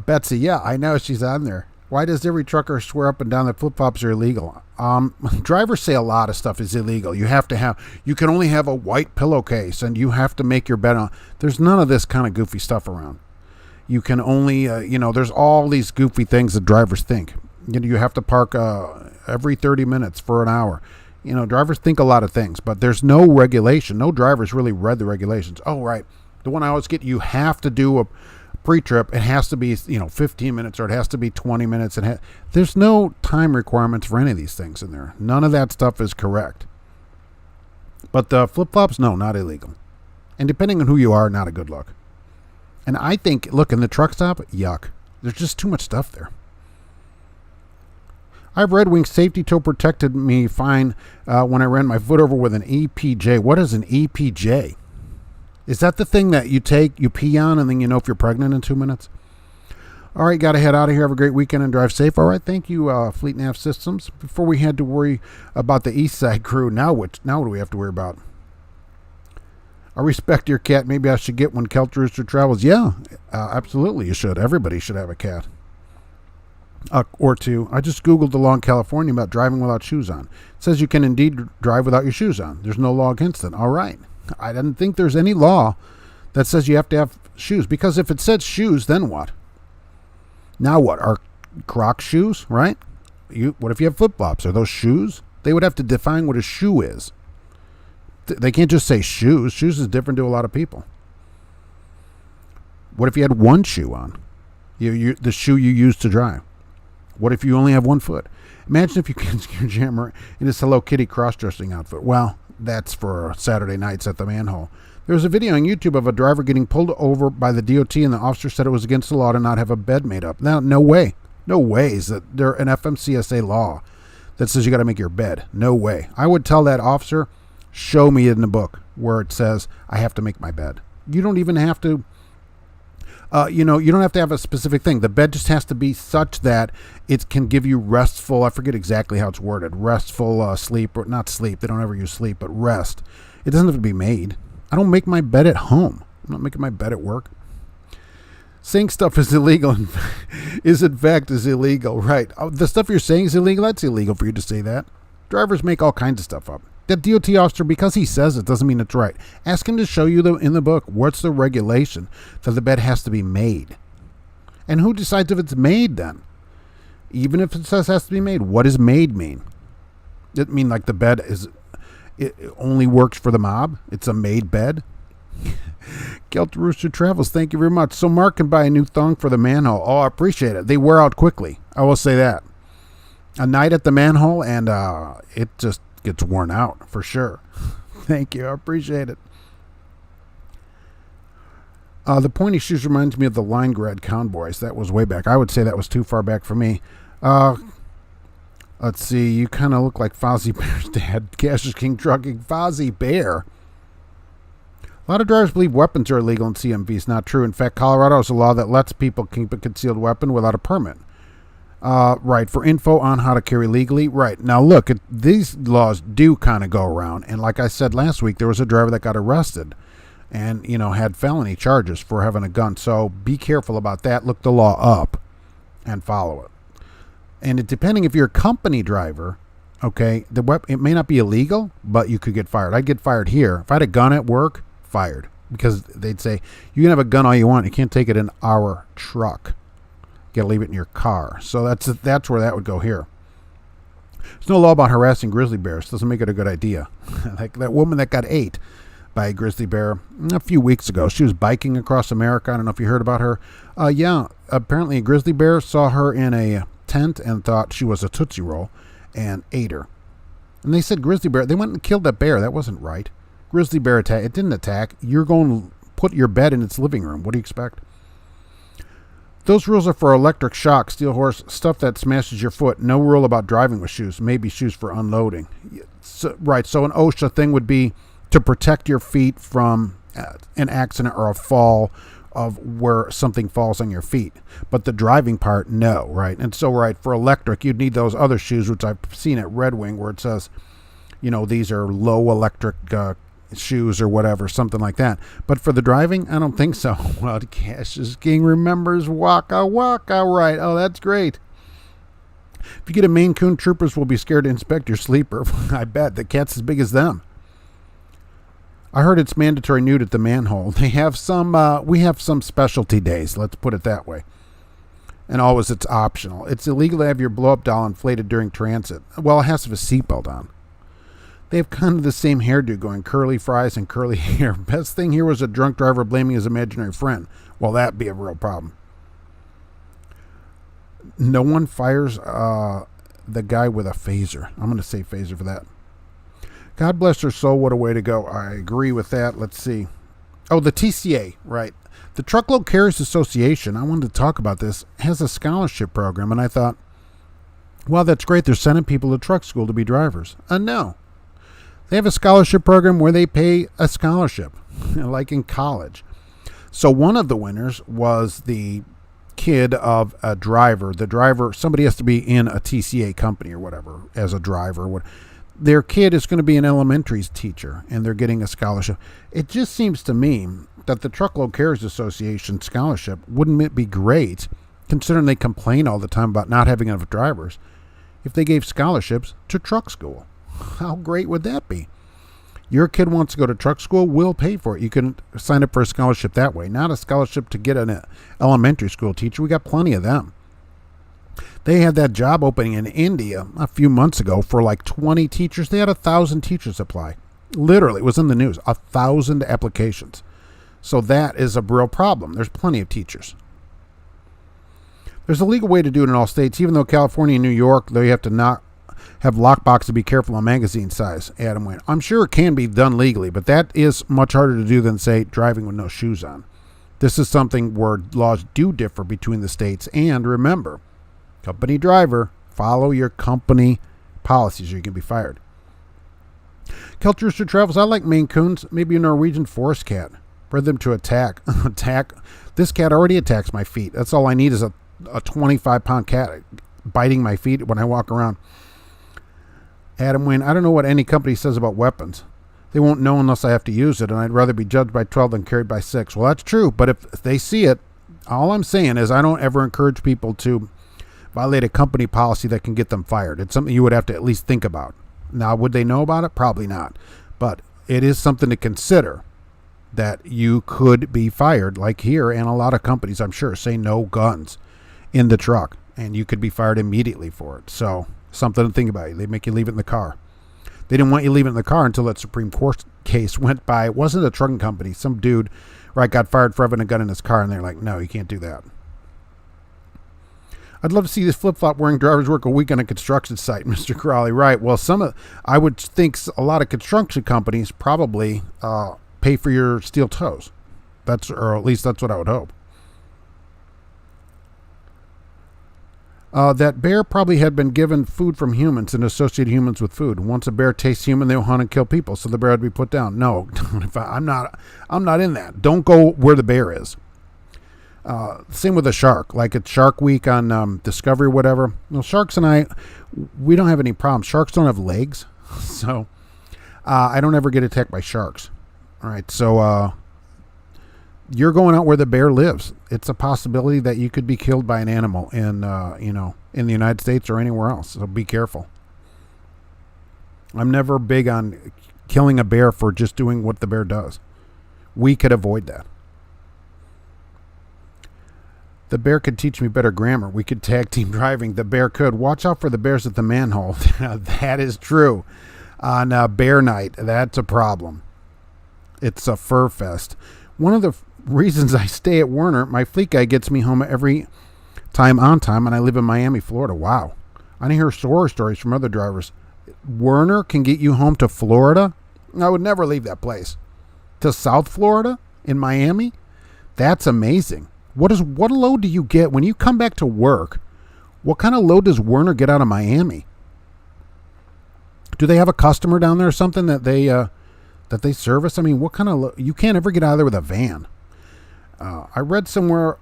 Betsy, yeah, I know she's on there. Why does every trucker swear up and down that flip-flops are illegal? Drivers say a lot of stuff is illegal. You can only have a white pillowcase, and you have to make your bed on. There's none of this kind of goofy stuff around. You can only, there's all these goofy things that drivers think. You have to park every 30 minutes for an hour. Drivers think a lot of things, but there's no regulation. No drivers really read the regulations. Oh, right. The one I always get, you have to do a pre-trip. It has to be, 15 minutes, or it has to be 20 minutes. There's no time requirements for any of these things in there. None of that stuff is correct. But the flip-flops, no, not illegal. And depending on who you are, not a good look. And I think, look, in the truck stop, yuck. There's just too much stuff there. I have Red Wing safety toe protected me fine when I ran my foot over with an EPJ. What is an EPJ? Is that the thing that you pee on, and then you know if you're pregnant in 2 minutes? All right, got to head out of here. Have a great weekend and drive safe. All right, thank you, Fleet Nav Systems. Before we had to worry about the East Side crew, now what do we have to worry about? I respect your cat. Maybe I should get one. Kelt Rooster travels. Yeah, absolutely you should. Everybody should have a cat. Or two. I just Googled the law in California about driving without shoes on. It says you can indeed drive without your shoes on. There's no law against it. All right. I didn't think there's any law that says you have to have shoes. Because if it said shoes, then what? Now what? Are Crocs shoes, right? What if you have flip-flops? Are those shoes? They would have to define what a shoe is. They can't just say shoes. Shoes is different to a lot of people. What if you had one shoe on? The shoe you use to drive. What if you only have one foot? Imagine if you can your jammer in this Hello Kitty cross-dressing outfit. Well, that's for Saturday nights at the manhole. There was a video on YouTube of a driver getting pulled over by the DOT, and the officer said it was against the law to not have a bed made up. Now, no way. No way is that there an FMCSA law that says you got to make your bed. No way. I would tell that officer, show me in the book where it says I have to make my bed. You don't even have to, you don't have to have a specific thing. The bed just has to be such that it can give you restful, I forget exactly how it's worded, restful sleep, or not sleep. They don't ever use sleep, but rest. It doesn't have to be made. I don't make my bed at home. I'm not making my bed at work. Saying stuff is illegal is in fact illegal, right? The stuff you're saying is illegal. That's illegal for you to say that. Drivers make all kinds of stuff up. That DOT officer, because he says it, doesn't mean it's right. Ask him to show you in the book what's the regulation that the bed has to be made. And who decides if it's made then? Even if it says it has to be made, what does made mean? It mean like the bed it only works for the mob? It's a made bed? Gelt Rooster Travels, thank you very much. So Mark can buy a new thong for the manhole. Oh, I appreciate it. They wear out quickly. I will say that. A night at the manhole and it just gets worn out for sure. Thank you. I appreciate it. The pointy shoes reminds me of the line grad cowboys. That was way back. I would say that was too far back for me. Let's see. You kind of look like Fozzie Bear's dad. Cash is King Trucking. Fozzie Bear. A lot of drivers believe weapons are illegal in CMVs. Not true. In fact, Colorado has a law that lets people keep a concealed weapon without a permit. Right. For info on how to carry legally. Right. Now, look, these laws do kind of go around. And like I said last week, there was a driver that got arrested and, had felony charges for having a gun. So be careful about that. Look the law up and follow it. And depending if you're a company driver, okay, it may not be illegal, but you could get fired. I'd get fired here. If I had a gun at work, fired. Because they'd say, you can have a gun all you want. You can't take it in our truck. You gotta leave it in your car. So that's where that would go here. There's no law about harassing grizzly bears. Doesn't make it a good idea. Like that woman that got ate by a grizzly bear a few weeks ago. She was biking across America. I don't know if you heard about her. Yeah, apparently a grizzly bear saw her in a tent and thought she was a Tootsie Roll and ate her. And they said grizzly bear. They went and killed that bear. That wasn't right. Grizzly bear attack. It didn't attack. You're going to put your bed in its living room. What do you expect? Those rules are for electric shock, steel horse, stuff that smashes your foot. No rule about driving with shoes. Maybe shoes for unloading. Right. So an OSHA thing would be to protect your feet from an accident or a fall of where something falls on your feet. But the driving part, no. Right. And so, right, for electric, you'd need those other shoes, which I've seen at Red Wing, where it says, these are low electric shoes or whatever, something like that. But for the driving, I don't think so. Well, Cash is King remembers Waka Waka, right? Oh, that's great. If you get a Maine Coon, troopers will be scared to inspect your sleeper. I bet. The cat's as big as them. I heard it's mandatory nude at the manhole. They have we have some specialty days, let's put it that way. And always it's optional. It's illegal to have your blow-up doll inflated during transit. Well, it has to have a seatbelt on. They have kind of the same hairdo going, curly fries and curly hair. Best thing here was a drunk driver blaming his imaginary friend. Well, that'd be a real problem. No one fires the guy with a phaser. I'm going to say phaser for that. God bless her soul. What a way to go. I agree with that. Let's see. Oh, the TCA, right. The Truckload Carriers Association, I wanted to talk about this, has a scholarship program. And I thought, well, that's great. They're sending people to truck school to be drivers. No. They have a scholarship program where they pay a scholarship, like in college. So one of the winners was the kid of a driver. The driver, somebody has to be in a TCA company or whatever as a driver. Their kid is going to be an elementary teacher, and they're getting a scholarship. It just seems to me that the Truckload Carriers Association scholarship, wouldn't it be great, considering they complain all the time about not having enough drivers, if they gave scholarships to truck school? How great would that be? Your kid wants to go to truck school, we'll pay for it. You can sign up for a scholarship that way. Not a scholarship to get an elementary school teacher. We got plenty of them. They had that job opening in India a few months ago for like 20 teachers. They had 1,000 teachers apply. Literally, it was in the news, 1,000 applications. So that is a real problem. There's plenty of teachers. There's a legal way to do it in all states, even though California and New York, though you have to not have lockbox to be careful on magazine size, Adam Weiner. I'm sure it can be done legally, but that is much harder to do than, say, driving with no shoes on. This is something where laws do differ between the states. And remember, company driver, follow your company policies or you can be fired. Keltrooster travels. I like Maine Coons, maybe a Norwegian forest cat. Bred them to attack. This cat already attacks my feet. That's all I need is a 25-pound cat biting my feet when I walk around. Adam Wayne, I don't know what any company says about weapons. They won't know unless I have to use it, and I'd rather be judged by 12 than carried by 6. Well, that's true, but if they see it, all I'm saying is I don't ever encourage people to violate a company policy that can get them fired. It's something you would have to at least think about. Now, would they know about it? Probably not. But it is something to consider that you could be fired, like here, and a lot of companies, I'm sure, say no guns in the truck, and you could be fired immediately for it. So something to think about. They make you leave it in the car. They didn't want you leaving it in the car until that Supreme Court case went by. It wasn't a trucking company. Some dude, right, got fired for having a gun in his car, and they're like, no, you can't do that. I'd love to see this flip-flop wearing drivers work a week on a construction site, Mr. Crowley. Right. Well, I would think a lot of construction companies probably pay for your steel toes. Or at least that's what I would hope. That bear probably had been given food from humans and associated humans with food. Once a bear tastes human, they'll hunt and kill people, so the bear had to be put down. No, I'm not in that. Don't go where the bear is. Same with a shark. Like it's Shark Week on Discovery or whatever. Well, sharks and we don't have any problems. Sharks don't have legs, so I don't ever get attacked by sharks. All right, so you're going out where the bear lives. It's a possibility that you could be killed by an animal in the United States or anywhere else. So be careful. I'm never big on killing a bear for just doing what the bear does. We could avoid that. The bear could teach me better grammar. We could tag team driving. The bear could. Watch out for the bears at the manhole. That is true. On bear night, that's a problem. It's a fur fest. One of the reasons I stay at Werner, my fleet guy gets me home every time on time, and I live in Miami, Florida. Wow. I didn't hear horror stories from other drivers. Werner can get you home to Florida? I would never leave that place. To South Florida in Miami? That's amazing. What load do you get when you come back to work? What kind of load does Werner get out of Miami? Do they have a customer down there or something that they service? I mean, what kind of you can't ever get out of there with a van. I read somewhere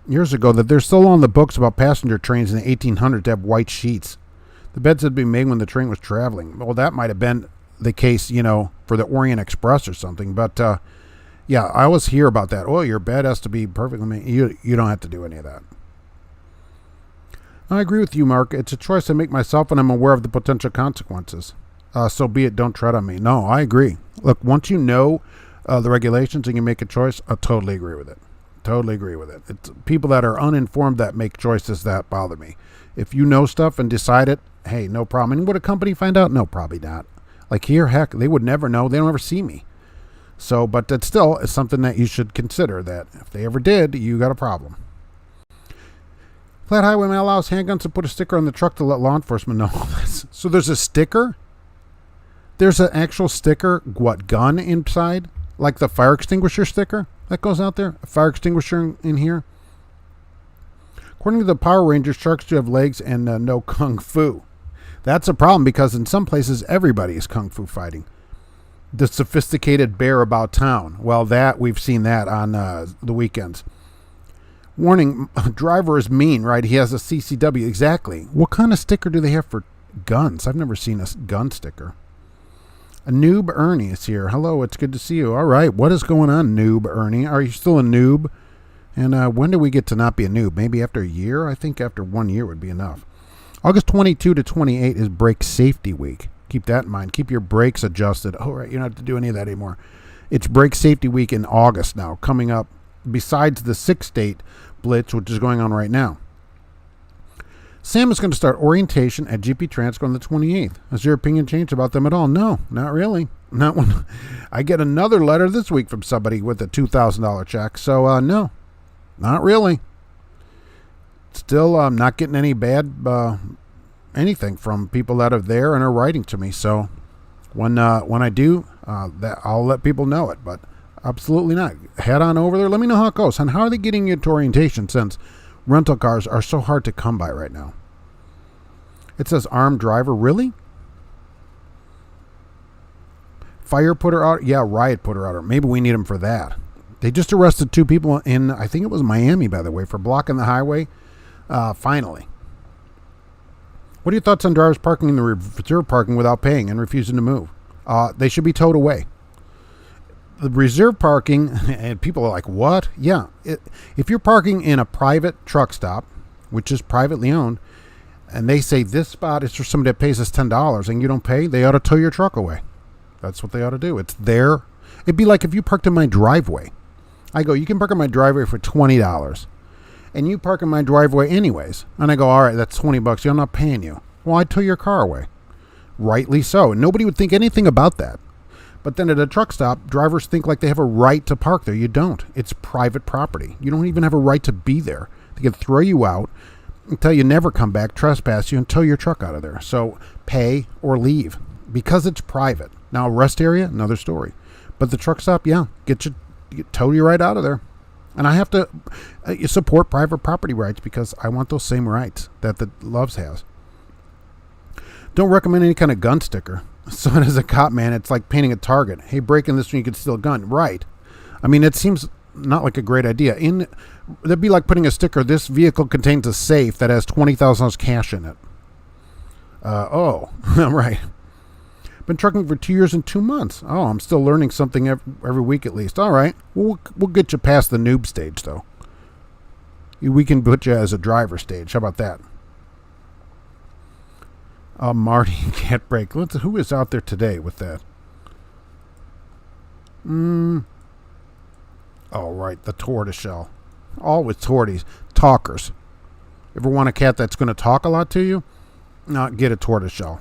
years ago that they're still on the books about passenger trains in the 1800s to have white sheets. The beds had been made when the train was traveling. Well, that might have been the case, for the Orient Express or something. But yeah, I always hear about that. Oh, your bed has to be perfectly made. You don't have to do any of that. I agree with you, Mark. It's a choice I make myself, and I'm aware of the potential consequences. So be it. Don't tread on me. No, I agree. Look, once you know the regulations and you make a choice, I totally agree with it. Totally agree with it. It's people that are uninformed that make choices that bother me. If you know stuff and decide it, hey, no problem. And would a company find out? No, probably not. Like here, heck, they would never know. They don't ever see me. So, but that still is something that you should consider, that if they ever did, you got a problem. Flat Highwayman allows handguns to put a sticker on the truck to let law enforcement know. So there's a sticker? There's an actual sticker, gun inside? Like the fire extinguisher sticker that goes out there? A fire extinguisher in here? According to the Power Rangers, sharks do have legs and no kung fu. That's a problem because in some places everybody is kung fu fighting. The sophisticated bear about town. Well, we've seen that on the weekends. Warning, driver is mean, right? He has a CCW. Exactly. What kind of sticker do they have for guns? I've never seen a gun sticker. A noob Ernie is here. Hello, it's good to see you. All right, what is going on, noob Ernie? Are you still a noob? And when do we get to not be a noob? Maybe after a year? I think after 1 year would be enough. August 22 to 28 is Brake Safety Week. Keep that in mind. Keep your brakes adjusted. Oh, right, you don't have to do any of that anymore. It's Brake Safety Week in August now, coming up, besides the 6-state blitz, which is going on right now. Sam is going to start orientation at GP Transco on the 28th. Has your opinion changed about them at all? No, not really. Not when I get another letter this week from somebody with a $2,000 check. So, no, not really. Still, I'm not getting any bad anything from people that are there and are writing to me. So when I do, that I'll let people know it. But absolutely not. Head on over there. Let me know how it goes. And how are they getting you to orientation since rental cars are so hard to come by right now? It says armed driver. Really? Fire put her out. Yeah, riot put her out. Maybe we need them for that. They just arrested 2 people in, I think it was Miami, by the way, for blocking the highway. Finally. What are your thoughts on drivers parking in the reserve parking without paying and refusing to move? They should be towed away. The reserve parking, and people are like, what? Yeah. If you're parking in a private truck stop, which is privately owned, and they say this spot is for somebody that pays us $10 and you don't pay, they ought to tow your truck away. That's what they ought to do. It's there. It'd be like if you parked in my driveway. I go, you can park in my driveway for $20. And you park in my driveway anyways. And I go, all right, that's $20. I'm not paying you. Well, I'd tow your car away. Rightly so. And nobody would think anything about that. But then at a truck stop, drivers think like they have a right to park there. You don't. It's private property. You don't even have a right to be there. They can throw you out until you never come back, trespass you, and tow your truck out of there. So pay or leave because it's private. Now, a rest area, another story. But the truck stop, yeah, tow you right out of there. And I have to support private property rights because I want those same rights that the Loves has. Don't recommend any kind of gun sticker. So as a cop, man, it's like painting a target. Hey, breaking this when you can steal a gun. Right. I mean, it seems not like a great idea. That'd be like putting a sticker, this vehicle contains a safe that has $20,000 cash in it. Right. Been trucking for 2 years and 2 months. Oh, I'm still learning something every week at least. All right. We'll get you past the noob stage, though. We can put you as a driver stage. How about that? Marty can't break. Who is out there today with that? Oh, right. The tortoiseshell. Always torties. Talkers. Ever want a cat that's going to talk a lot to you? No, get a tortoiseshell.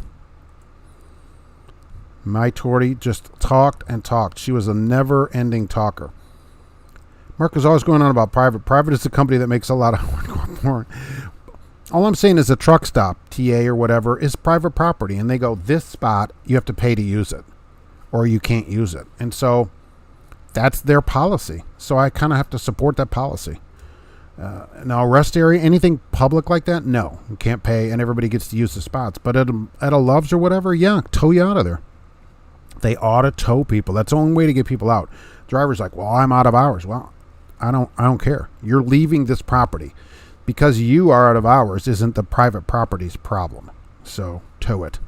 My Tortie just talked and talked. She was a never-ending talker. Mark is always going on about private. Private is the company that makes a lot of hardcore porn. All I'm saying is a truck stop, TA or whatever, is private property. And they go, this spot, you have to pay to use it. Or you can't use it. And so that's their policy. So I kind of have to support that policy. Now, rest area, anything public like that, no. You can't pay and everybody gets to use the spots. But at a Loves or whatever, yeah, tow you out of there. They ought to tow people. That's the only way to get people out. Driver's like, well, I'm out of hours. Well, I don't care. You're leaving this property. Because you are out of hours isn't the private property's problem. So tow it.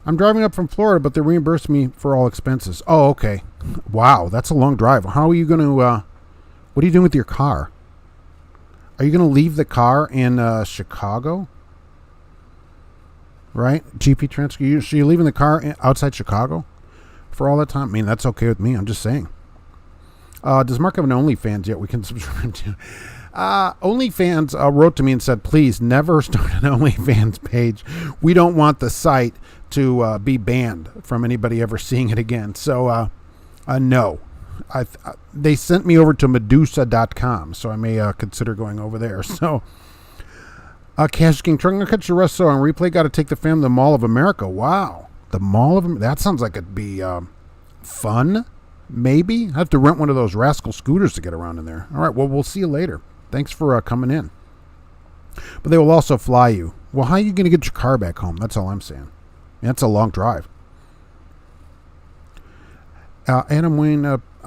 I'm driving up from Florida, but they reimbursed me for all expenses. Oh, okay. Wow, that's a long drive. How are you going to, what are you doing with your car? Are you going to leave the car in Chicago? Right? GP Transco. So you're leaving the car outside Chicago for all that time? I mean, that's okay with me. I'm just saying. Does Mark have an OnlyFans yet we can subscribe to? OnlyFans wrote to me and said, please never start an OnlyFans page. We don't want the site to be banned from anybody ever seeing it again. So, no. They sent me over to Medusa.com, so I may consider going over there. So, Cash King Trucking, I'll catch the rest so on replay. Got to take the fam to the Mall of America. Wow. The Mall of America. That sounds like it'd be fun. Maybe. I have to rent one of those rascal scooters to get around in there. All right. Well, we'll see you later. Thanks for coming in. But they will also fly you. Well, how are you going to get your car back home? That's all I'm saying. That's a long drive. Adam Wayne,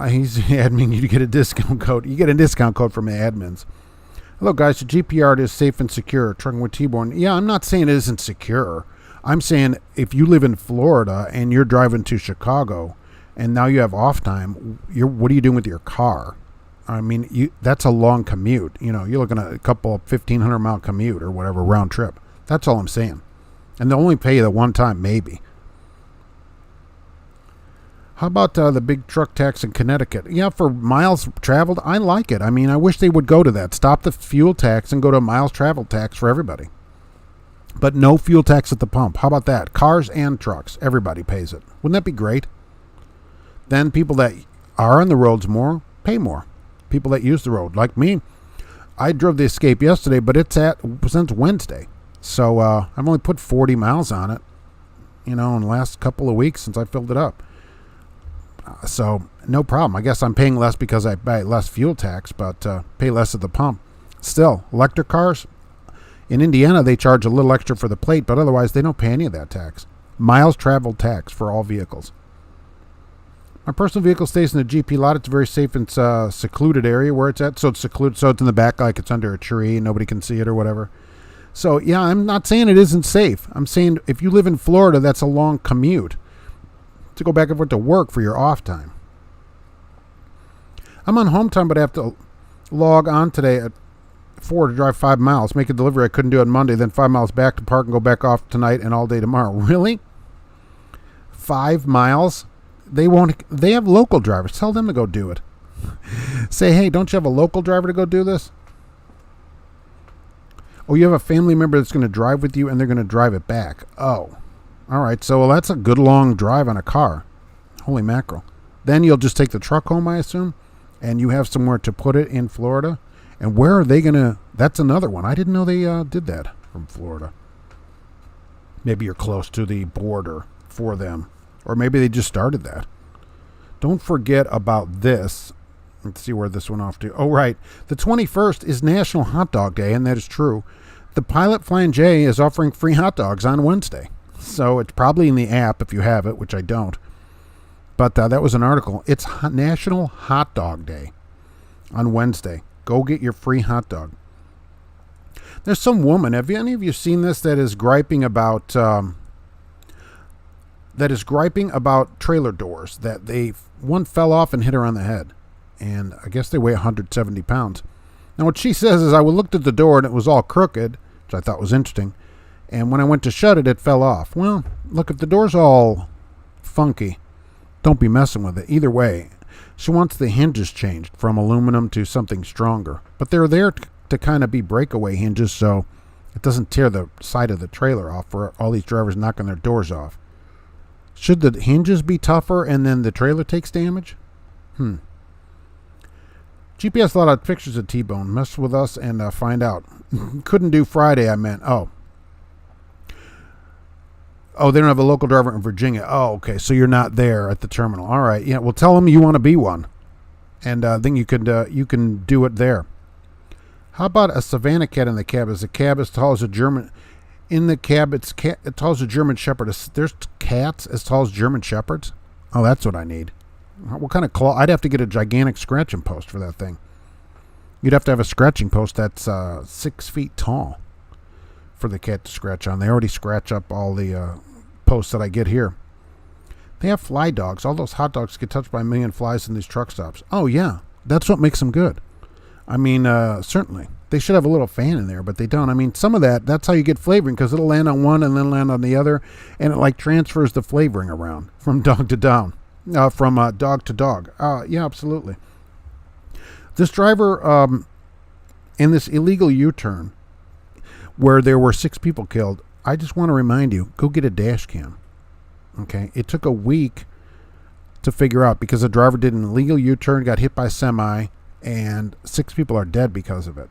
he's admin. You get a discount code. You get a discount code from the admins. Hello, guys. The GPR is safe and secure. Trucking with T-Born. Yeah, I'm not saying it isn't secure. I'm saying if you live in Florida and you're driving to Chicago and now you have off time, what are you doing with your car? I mean, that's a long commute. You know, you're looking at a couple 1,500-mile commute or whatever round trip. That's all I'm saying. And they'll only pay you the one time, maybe. How about the big truck tax in Connecticut? Yeah, for miles traveled, I like it. I mean, I wish they would go to that. Stop the fuel tax and go to a miles traveled tax for everybody. But no fuel tax at the pump. How about that? Cars and trucks. Everybody pays it. Wouldn't that be great? Then people that are on the roads more, pay more. People that use the road. Like me, I drove the Escape yesterday, but it's since Wednesday. So I've only put 40 miles on it, in the last couple of weeks since I filled it up. So no problem. I guess I'm paying less because I pay less fuel tax, but pay less at the pump. Still, electric cars, in Indiana, they charge a little extra for the plate, but otherwise they don't pay any of that tax. Miles traveled tax for all vehicles. My personal vehicle stays in the GP lot. It's a very safe and secluded area where it's at. So it's secluded, so it's in the back like it's under a tree and nobody can see it or whatever. So, yeah, I'm not saying it isn't safe. I'm saying if you live in Florida, that's a long commute to go back and forth to work for your off time. I'm on home time, but I have to log on today at 4 to drive 5 miles, make a delivery I couldn't do on Monday, then 5 miles back to park and go back off tonight and all day tomorrow. Really? 5 miles? They have local drivers. Tell them to go do it. Say, hey, don't you have a local driver to go do this? Oh, you have a family member that's going to drive with you and they're going to drive it back. Oh. All right, so that's a good long drive on a car. Holy mackerel. Then you'll just take the truck home, I assume, and you have somewhere to put it in Florida. And where are they going to... That's another one. I didn't know they did that from Florida. Maybe you're close to the border for them. Or maybe they just started that. Don't forget about this. Let's see where this went off to. Oh, right. The 21st is National Hot Dog Day, and that is true. The Pilot Flying J is offering free hot dogs on Wednesday. So it's probably in the app if you have it, which I don't. But that was an article. It's National Hot Dog Day on Wednesday. Go get your free hot dog. There's some woman. Have any of you seen this that is griping about trailer doors? That one fell off and hit her on the head, and I guess they weigh 170 pounds. Now what she says is, I looked at the door and it was all crooked, which I thought was interesting. And when I went to shut it, it fell off. Well, look, if the door's all funky, don't be messing with it. Either way, she wants the hinges changed from aluminum to something stronger. But they're there to kind of be breakaway hinges so it doesn't tear the side of the trailer off for all these drivers knocking their doors off. Should the hinges be tougher and then the trailer takes damage? GPS a lot of pictures of T-Bone. Mess with us and find out. Couldn't do Friday, I meant. Oh, they don't have a local driver in Virginia. Oh, okay. So you're not there at the terminal. All right. Yeah. Well, tell them you want to be one, and then you can do it there. How about a Savannah cat in the cab? Is the cab as tall as a German? In the cab, it's as tall as a German Shepherd. There's cats as tall as German Shepherds. Oh, that's what I need. What kind of claw? I'd have to get a gigantic scratching post for that thing. You'd have to have a scratching post that's 6 feet tall for the cat to scratch on. They already scratch up all the posts that I get here. They have fly dogs. All those hot dogs get touched by a million flies in these truck stops. Oh, yeah. That's what makes them good. I mean, certainly. They should have a little fan in there, but they don't. I mean, some of that's how you get flavoring, because it'll land on one and then land on the other, and it transfers the flavoring around from dog to dog. Yeah, absolutely. This driver in this illegal U-turn where there were 6 people killed, I just want to remind you, go get a dash cam. Okay? It took a week to figure out because the driver did an illegal U-turn, got hit by a semi, and 6 people are dead because of it.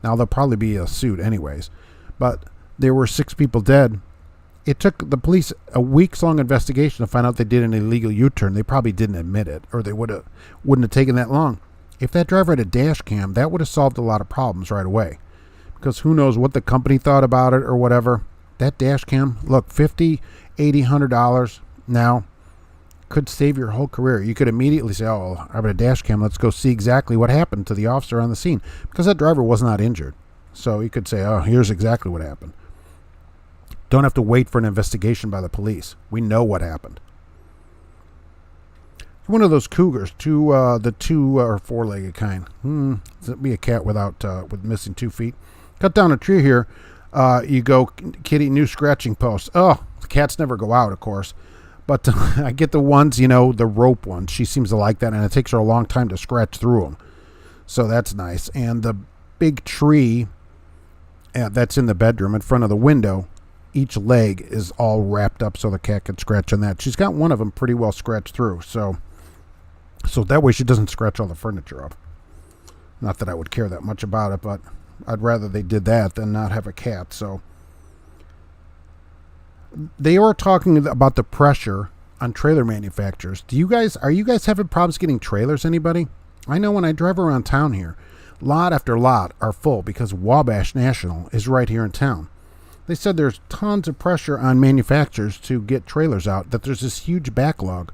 Now, there'll probably be a suit anyways, but there were 6 people dead. It took the police a weeks-long investigation to find out they did an illegal U-turn. They probably didn't admit it, or they wouldn't have taken that long. If that driver had a dash cam, that would have solved a lot of problems right away. Because who knows what the company thought about it or whatever. That dash cam, look, $50, $80, $100 now could save your whole career. You could immediately say, oh, I have a dash cam. Let's go see exactly what happened to the officer on the scene. Because that driver was not injured. So you could say, oh, here's exactly what happened. Don't have to wait for an investigation by the police. We know what happened. One of those cougars, the 2 or 4-legged kind. It'd be a cat with missing 2 feet. Cut down a tree here You go, kitty, new scratching post. Oh, the cats never go out, of course. But I get the ones, the rope ones. She seems to like that, and it takes her a long time to scratch through them. So that's nice. And the big tree that's in the bedroom in front of the window, each leg is all wrapped up so the cat can scratch on that. She's got one of them pretty well scratched through. So that way she doesn't scratch all the furniture up. Not that I would care that much about it, but I'd rather they did that than not have a cat. So they are talking about the pressure on trailer manufacturers. Are you guys having problems getting trailers, anybody? I know when I drive around town here, lot after lot are full because Wabash National is right here in town. They said there's tons of pressure on manufacturers to get trailers out, that there's this huge backlog.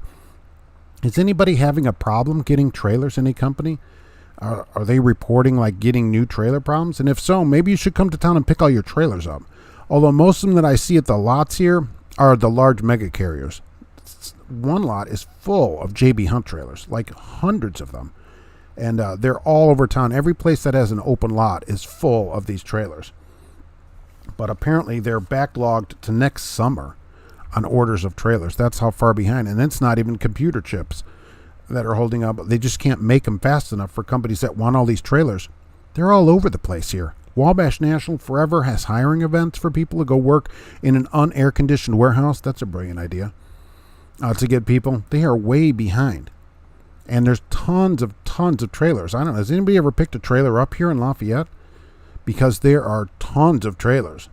Is anybody having a problem getting trailers, any company? Are they reporting like getting new trailer problems? And if so, maybe you should come to town and pick all your trailers up. Although most of them that I see at the lots here are the large mega carriers. One lot is full of JB Hunt trailers, like hundreds of them. And they're all over town. Every place that has an open lot is full of these trailers. But apparently they're backlogged to next summer on orders of trailers. That's how far behind. And it's not even computer chips that are holding up. They just can't make them fast enough for companies that want all these trailers. They're all over the place here. Wabash National forever has hiring events for people to go work in an unair-conditioned warehouse. That's a brilliant idea. To get people. They are way behind. And there's tons of trailers. I don't know. Has anybody ever picked a trailer up here in Lafayette? Because there are tons of trailers.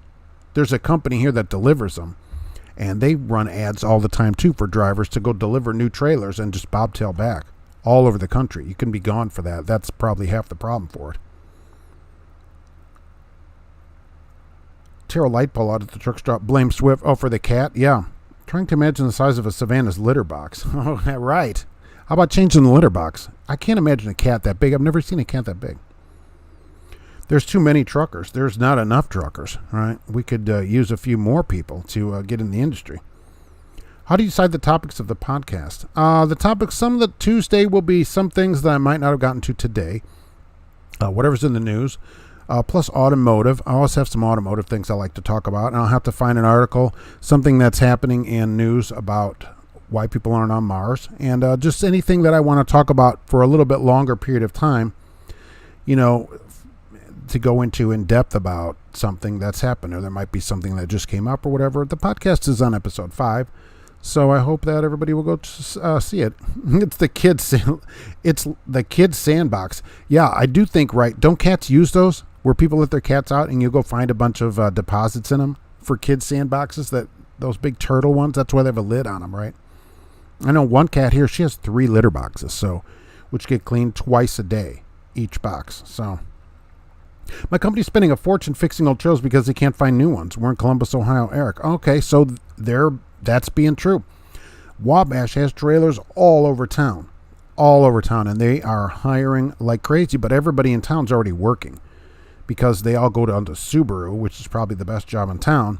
There's a company here that delivers them. And they run ads all the time, too, for drivers to go deliver new trailers and just bobtail back all over the country. You can be gone for that. That's probably half the problem for it. Tear a light pole out at the truck stop. Blame Swift. Oh, for the cat? Yeah. Trying to imagine the size of a Savannah's litter box. Oh, right. How about changing the litter box? I can't imagine a cat that big. I've never seen a cat that big. There's too many truckers. There's not enough truckers, right? We could use a few more people to get in the industry. How do you decide the topics of the podcast? The topics, some of the Tuesday will be some things that I might not have gotten to today. Whatever's in the news. Plus automotive. I always have some automotive things I like to talk about. And I'll have to find an article, something that's happening in news about why people aren't on Mars. And just anything that I want to talk about for a little bit longer period of time. To go into in depth about something that's happened, or there might be something that just came up or whatever. The podcast is on episode 5, so I hope that everybody will go see it. It's the kids sandbox. Yeah, I do think, right, don't cats use those where people let their cats out and you go find a bunch of deposits in them for kids sandboxes, those big turtle ones? That's why they have a lid on them, right? I know one cat here, she has 3 litter boxes, which get cleaned twice a day, each box. So my company's spending a fortune fixing old trailers because they can't find new ones. We're in Columbus, Ohio, Eric. Okay, so that's being true. Wabash has trailers all over town, and they are hiring like crazy, but everybody in town's already working because they all go down to Subaru, which is probably the best job in town,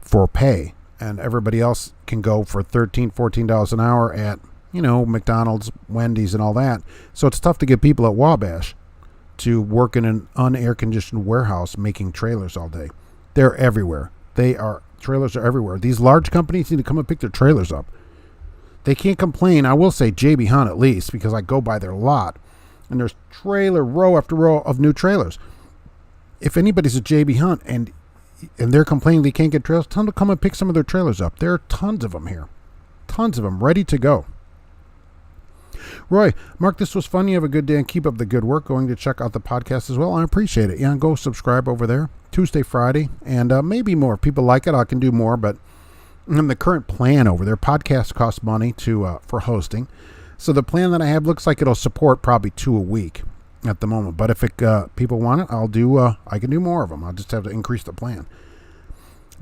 for pay. And everybody else can go for $13, $14 an hour at, McDonald's, Wendy's, and all that. So it's tough to get people at Wabash to work in an unair-conditioned warehouse making trailers all day. They're everywhere. Trailers are everywhere. These large companies need to come and pick their trailers up. They can't complain. I will say JB Hunt at least, because I go by their lot, and there's trailer row after row of new trailers. If anybody's at JB Hunt and they're complaining they can't get trailers, tell them to come and pick some of their trailers up. There are tons of them here. Tons of them ready to go. Roy, Mark, this was fun. You have a good day and keep up the good work. Going to check out the podcast as well. I appreciate it. Yeah, go subscribe over there. Tuesday, Friday, and maybe more. If people like it, I can do more. But the current plan over there, podcasts cost money for hosting. So the plan that I have looks like it'll support probably 2 a week at the moment. But if people want it, I can do more of them. I'll just have to increase the plan.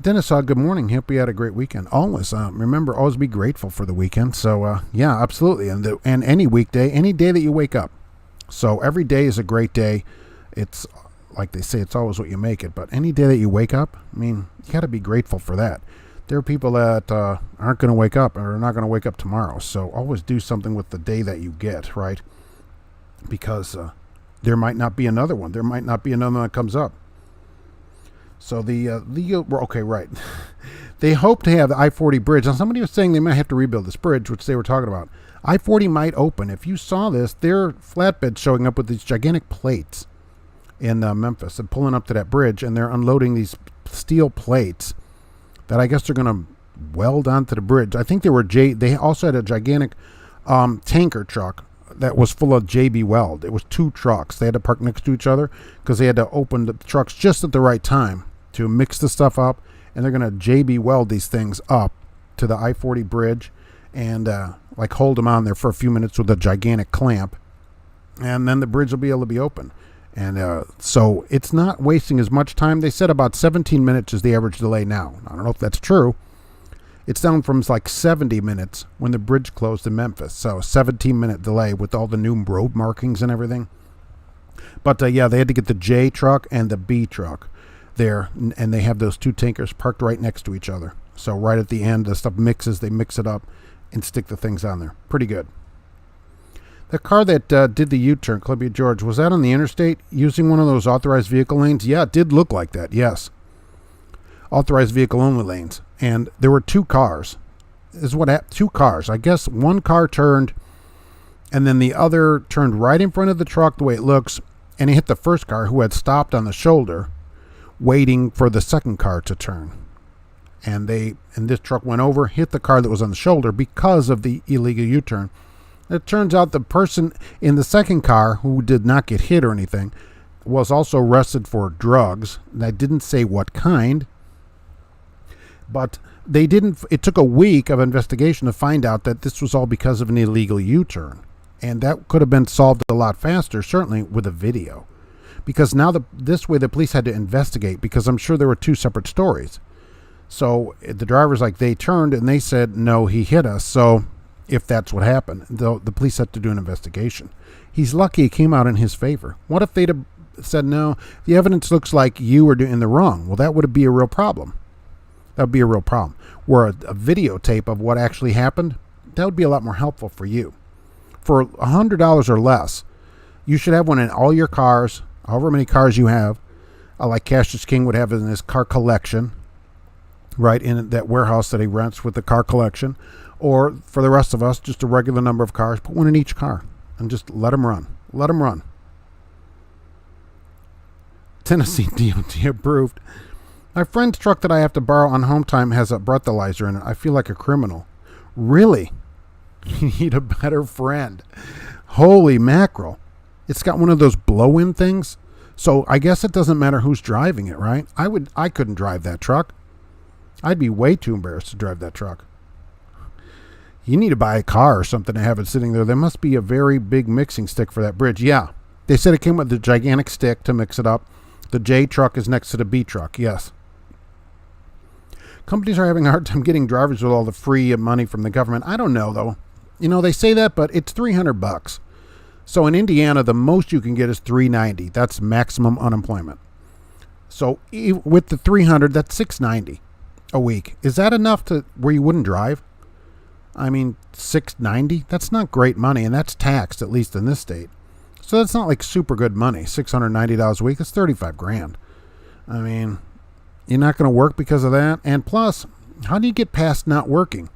Dennis, good morning. Hope you had a great weekend. Always, remember, always be grateful for the weekend. So, yeah, absolutely. And any weekday, any day that you wake up. So every day is a great day. It's like they say, it's always what you make it. But any day that you wake up, you got to be grateful for that. There are people that aren't going to wake up or are not going to wake up tomorrow. So always do something with the day that you get, right? Because there might not be another one. There might not be another one that comes up. So okay, right. They hope to have the I-40 bridge. Now, somebody was saying they might have to rebuild this bridge, which they were talking about. I-40 might open. If you saw this, their flatbed showing up with these gigantic plates in Memphis and pulling up to that bridge, and they're unloading these steel plates that I guess they're going to weld onto the bridge. I think they also had a gigantic tanker truck that was full of JB Weld. It was 2 trucks. They had to park next to each other because they had to open the trucks just at the right time to mix the stuff up. And they're going to JB Weld these things up to the I-40 bridge and hold them on there for a few minutes with a gigantic clamp. And then the bridge will be able to be open. And so it's not wasting as much time. They said about 17 minutes is the average delay now. I don't know if that's true. It's down from 70 minutes when the bridge closed in Memphis. So 17-minute delay with all the new road markings and everything. But they had to get the J truck and the B truck there, and they have those 2 tankers parked right next to each other. So right at the end, the stuff mixes. They mix it up and stick the things on there. Pretty good. The car that did the U-turn, Columbia George, was that on the interstate using one of those authorized vehicle lanes? Yeah, it did look like that, yes. Authorized vehicle only lanes. And there were 2 cars. This is what happened. 2 cars. I guess one car turned, and then the other turned right in front of the truck the way it looks, and it hit the first car who had stopped on the shoulder waiting for the second car to turn. And this truck went over, hit the car that was on the shoulder because of the illegal U-turn. It turns out the person in the second car who did not get hit or anything was also arrested for drugs. And I didn't say what kind, but it took a week of investigation to find out that this was all because of an illegal U-turn. And that could have been solved a lot faster, certainly with a video. Because now this way the police had to investigate, because I'm sure there were 2 separate stories. So the driver's they turned and they said, no, he hit us. So if that's what happened, the police had to do an investigation. He's lucky it came out in his favor. What if they'd have said, no, the evidence looks like you were in the wrong? Well, that would be a real problem. That would be a real problem. Where a videotape of what actually happened, that would be a lot more helpful for you. For $100 or less, you should have one in all your cars, however many cars you have, like Cassius King would have in his car collection, right, in that warehouse that he rents with the car collection. Or for the rest of us, just a regular number of cars, put one in each car and just let them run. Let them run. Tennessee DOT approved. My friend's truck that I have to borrow on home time has a breathalyzer in it. I feel like a criminal. Really? You need a better friend. Holy mackerel. It's got one of those blow-in things. So I guess it doesn't matter who's driving it, right? I couldn't drive that truck. I'd be way too embarrassed to drive that truck. You need to buy a car or something to have it sitting there. There must be a very big mixing stick for that bridge. Yeah. They said it came with a gigantic stick to mix it up. The J truck is next to the B truck. Yes. Companies are having a hard time getting drivers with all the free money from the government. I don't know, though. They say that, but it's $300. So in Indiana, the most you can get is $390. That's maximum unemployment. So with the $300, that's $690 a week. Is that enough to where you wouldn't drive? I mean, $690, that's not great money, and that's taxed, at least in this state. So that's not like super good money. $690 a week, that's $35,000. I mean, you're not going to work because of that. And plus, how do you get past not working?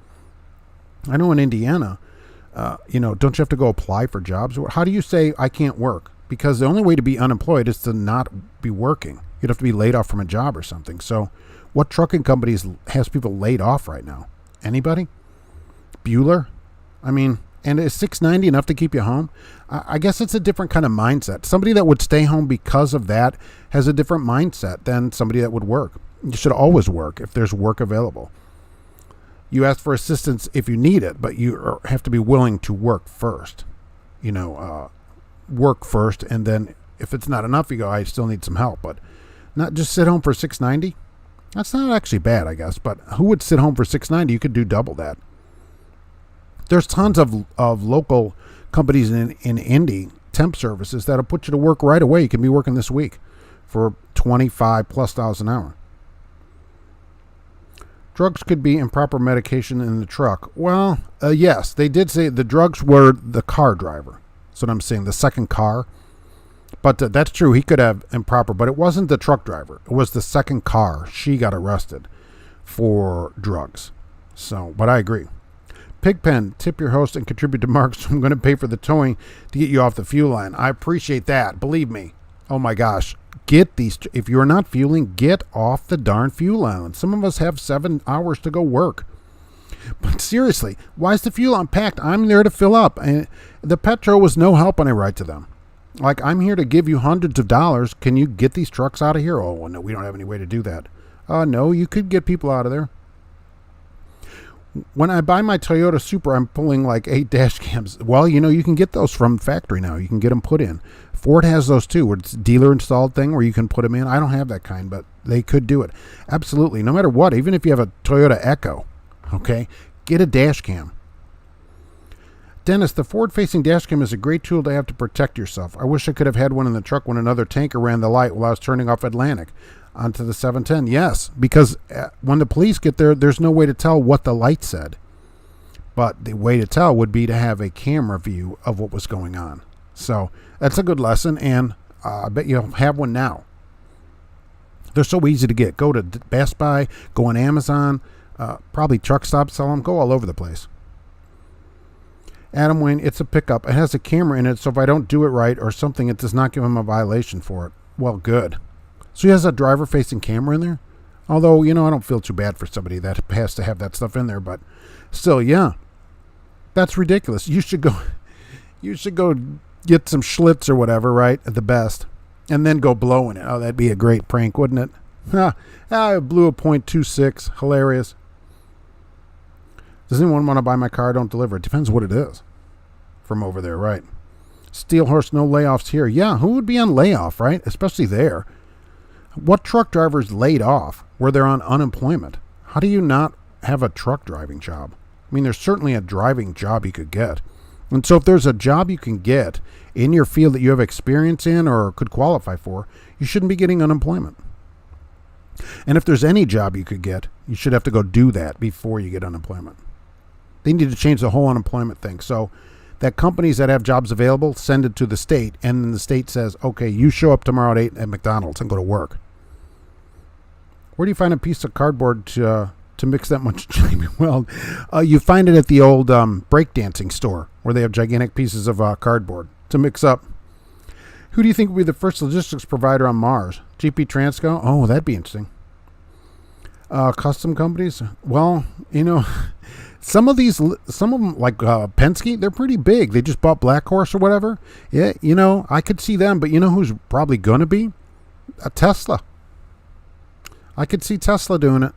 I know in Indiana, don't you have to go apply for jobs? How do you say I can't work? Because the only way to be unemployed is to not be working. You'd have to be laid off from a job or something. So what trucking companies has people laid off right now? Anybody? Bueller? I mean, and is $690 enough to keep you home? I guess it's a different kind of mindset. Somebody that would stay home because of that has a different mindset than somebody that would work. You should always work if there's work available. You ask for assistance if you need it, but you have to be willing to work first. Work first, and then if it's not enough, you go, I still need some help. But not just sit home for $690. That's not actually bad, I guess. But who would sit home for $690? You could do double that. There's tons of local companies in Indy, temp services, that'll put you to work right away. You can be working this week for $25,000+ an hour. Drugs could be improper medication in the truck. Well, yes, they did say the drugs were the car driver. That's what I'm saying, the second car. But that's true. He could have improper, but it wasn't the truck driver. It was the second car. She got arrested for drugs. So, but I agree. Pigpen, tip your host and contribute to Mark, so I'm going to pay for the towing to get you off the fuel line. I appreciate that. Believe me. Oh my gosh. Get these. If you're not fueling, get off the darn fuel island. Some of us have 7 hours to go work. But seriously, why is the fuel unpacked? I'm there to fill up. And the Petro was no help when I write to them. Like, I'm here to give you hundreds of dollars. Can you get these trucks out of here? Oh, no, we don't have any way to do that. No, you could get people out of there. When I buy my Toyota Supra, I'm pulling like 8 dash cams. Well, you can get those from factory now. You can get them put in. Ford has those too, where it's a dealer installed thing where you can put them in. I don't have that kind, but they could do it. Absolutely. No matter what, even if you have a Toyota Echo, okay, get a dash cam. Dennis, the forward-facing dash cam is a great tool to have to protect yourself. I wish I could have had one in the truck when another tanker ran the light while I was turning off Atlantic onto the 710. Yes, because when the police get there, there's no way to tell what the light said. But the way to tell would be to have a camera view of what was going on. So that's a good lesson, and I bet you'll have one now. They're so easy to get. Go to Best Buy, go on Amazon, probably truck stops sell them, go all over the place. Adam Wayne, it's a pickup. It has a camera in it, so if I don't do it right or something, it does not give him a violation for it. Well, good. So he has a driver-facing camera in there? Although, I don't feel too bad for somebody that has to have that stuff in there, but still, yeah. That's ridiculous. You should go get some Schlitz or whatever, right, at the best, and then go blowing it. Oh, that'd be a great prank, wouldn't it? I blew a .26. Hilarious. Does anyone want to buy my car? Don't deliver it. Depends what it is. From over there, right? Steel Horse, no layoffs here. Yeah, who would be on layoff, right? Especially there. What truck drivers laid off where they're on unemployment? How do you not have a truck driving job? I mean, there's certainly a driving job you could get. And so if there's a job you can get in your field that you have experience in or could qualify for, you shouldn't be getting unemployment. And if there's any job you could get, you should have to go do that before you get unemployment. They need to change the whole unemployment thing. So that companies that have jobs available send it to the state, and then the state says, okay, you show up tomorrow at 8 at McDonald's and go to work. Where do you find a piece of cardboard to mix that much jamie weld? You find it at the old breakdancing store where they have gigantic pieces of cardboard to mix up. Who do you think will be the first logistics provider on Mars? GP Transco? Oh, that'd be interesting. Custom companies? Well, some of them, like Penske, they're pretty big. They just bought Black Horse or whatever. Yeah, I could see them, but who's probably going to be? A Tesla. I could see Tesla doing it.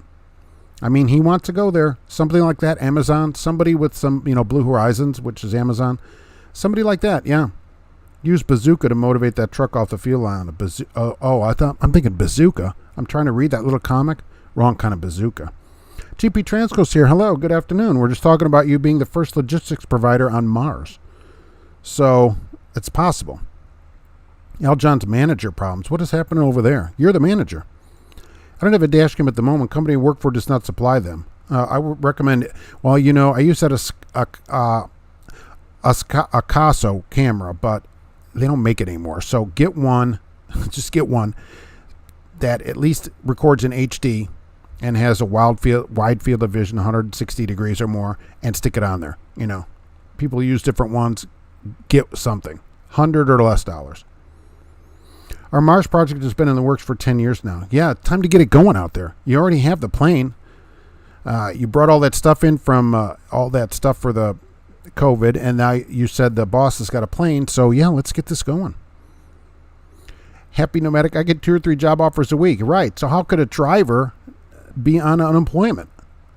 I mean, he wants to go there. Something like that. Amazon. Somebody with some, Blue Horizons, which is Amazon. Somebody like that, yeah. Use bazooka to motivate that truck off the fuel line. I'm thinking bazooka. I'm trying to read that little comic. Wrong kind of bazooka. GP Transco's here. Hello, good afternoon. We're just talking about you being the first logistics provider on Mars. So, it's possible. Al John's manager problems. What is happening over there? You're the manager. I don't have a dash cam at the moment. Company I work for does not supply them. I would recommend, I use that a Caso camera, but they don't make it anymore. So get one, just get one that at least records in HD and has a wide field of vision, 160 degrees or more, and stick it on there. People use different ones. Get something, $100 or less. Our Mars project has been in the works for 10 years now. Yeah, time to get it going out there. You already have the plane. You brought all that stuff in from all that stuff for the COVID, and now you said the boss has got a plane. So, yeah, let's get this going. Happy Nomadic, I get 2 or 3 job offers a week. Right, so how could a driver be on unemployment?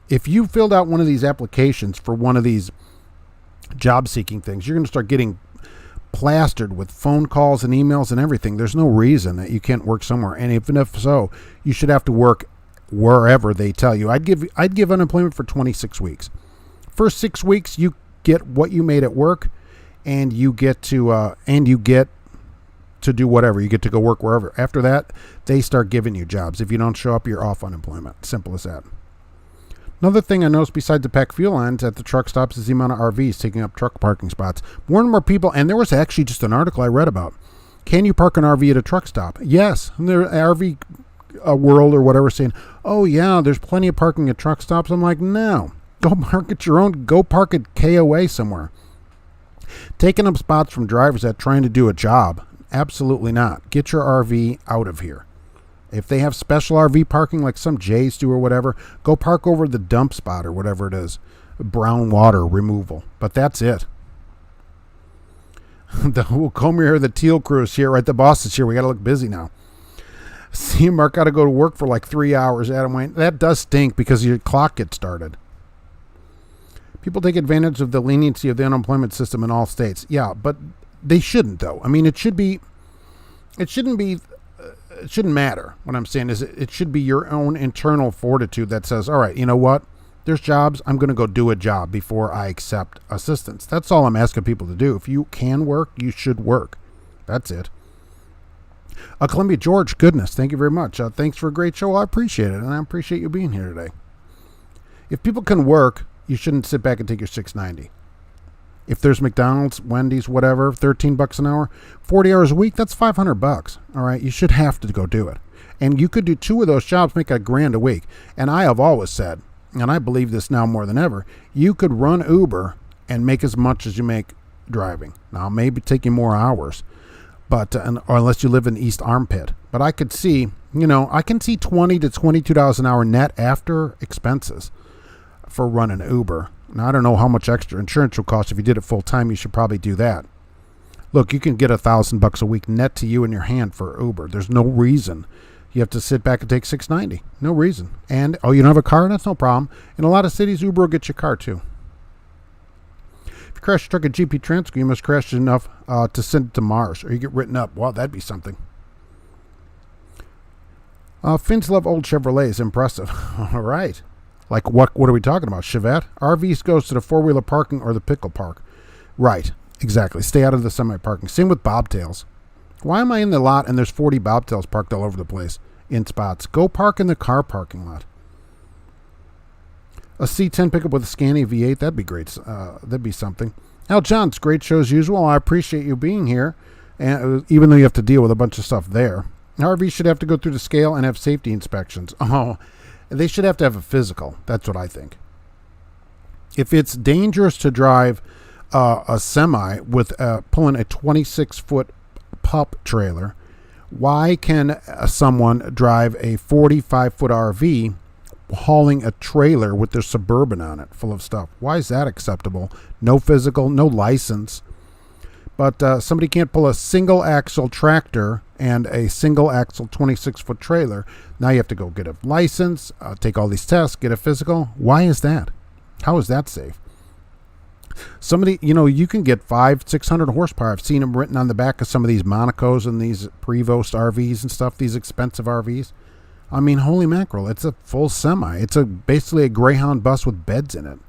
If you filled out one of these applications for one of these job-seeking things, you're going to start getting plastered with phone calls and emails and everything. There's no reason that you can't work somewhere. And even if so, you should have to work wherever they tell you. I'd give unemployment for 26 weeks. First 6 weeks, you get what you made at work, and you get to do whatever. You get to go work wherever. After that, they start giving you jobs. If you don't show up, you're off unemployment. Simple as that. Another thing I noticed besides the packed fuel lines at the truck stops is the amount of RVs taking up truck parking spots. More and more people, and there was actually just an article I read about. Can you park an RV at a truck stop? Yes. And there RV World or whatever saying, oh yeah, there's plenty of parking at truck stops. I'm like, no. Go park at your own. Go park at KOA somewhere. Taking up spots from drivers that trying to do a job. Absolutely not. Get your RV out of here. If they have special RV parking like some Jays do or whatever, go park over the dump spot or whatever it is. Brown water removal. But that's it. We'll come here. The Teal crew is here. Right, the boss is here. We got to look busy now. See, Mark got to go to work for like 3 hours. Adam Wayne, that does stink because your clock gets started. People take advantage of the leniency of the unemployment system in all states. Yeah, but they shouldn't, though. I mean, it shouldn't matter. What I'm saying is it should be your own internal fortitude that says, all right, you know what? There's jobs. I'm going to go do a job before I accept assistance. That's all I'm asking people to do. If you can work, you should work. That's it. Columbia George, goodness, thank you very much. Thanks for a great show. I appreciate it, and I appreciate you being here today. If people can work, you shouldn't sit back and take your $6.90. If there's McDonald's, Wendy's, whatever, $13 an hour, 40 hours a week, that's $500. All right, you should have to go do it. And you could do 2 of those jobs, make $1,000 a week. And I have always said, and I believe this now more than ever, you could run Uber and make as much as you make driving. Now, maybe take you more hours, but or unless you live in East Armpit. But I could see, I can see $20 to $22 an hour net after expenses for running Uber. Now, I don't know how much extra insurance will cost. If you did it full time, you should probably do that. Look, you can get $1,000 a week net to you in your hand for Uber. There's no reason you have to sit back and take $6.90. No reason. And, you don't have a car? That's no problem. In a lot of cities, Uber will get you a car, too. If you crash your truck at GP Transco, you must crash it enough to send it to Mars, or you get written up. Wow, that'd be something. Finns love old Chevrolets. Impressive. All right. Like what are we talking about? Chevette? RVs goes to the four-wheeler parking or the pickle park. Right. Exactly. Stay out of the semi-parking. Same with bobtails. Why am I in the lot and there's 40 bobtails parked all over the place in spots? Go park in the car parking lot. A C10 pickup with a Scania V8, that'd be great. That'd be something. Al Johns, great show as usual. I appreciate you being here, and even though you have to deal with a bunch of stuff there. RVs should have to go through the scale and have safety inspections. Oh, they should have to have a physical. That's what I think. If it's dangerous to drive a semi with pulling a 26-foot pup trailer, why can someone drive a 45-foot RV hauling a trailer with their Suburban on it full of stuff? Why is that acceptable? No physical, no license. But somebody can't pull a single axle tractor and a single axle 26-foot trailer. Now you have to go get a license, take all these tests, get a physical. Why is that? How is that safe? Somebody, you can get 500-600 horsepower. I've seen them written on the back of some of these Monacos and these Prevost RVs and stuff, these expensive RVs. I mean, holy mackerel, it's a full semi. It's basically a Greyhound bus with beds in it,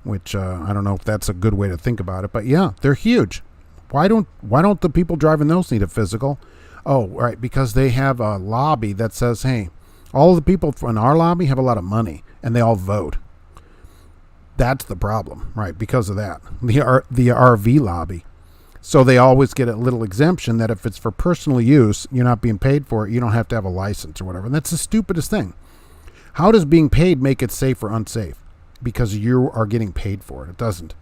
which I don't know if that's a good way to think about it. But yeah, they're huge. Why don't the people driving those need a physical? Oh, right, because they have a lobby that says, hey, all the people in our lobby have a lot of money, and they all vote. That's the problem, right, because of that. The RV lobby. So they always get a little exemption that if it's for personal use, you're not being paid for it, you don't have to have a license or whatever. And that's the stupidest thing. How does being paid make it safe or unsafe? Because you are getting paid for it. It doesn't.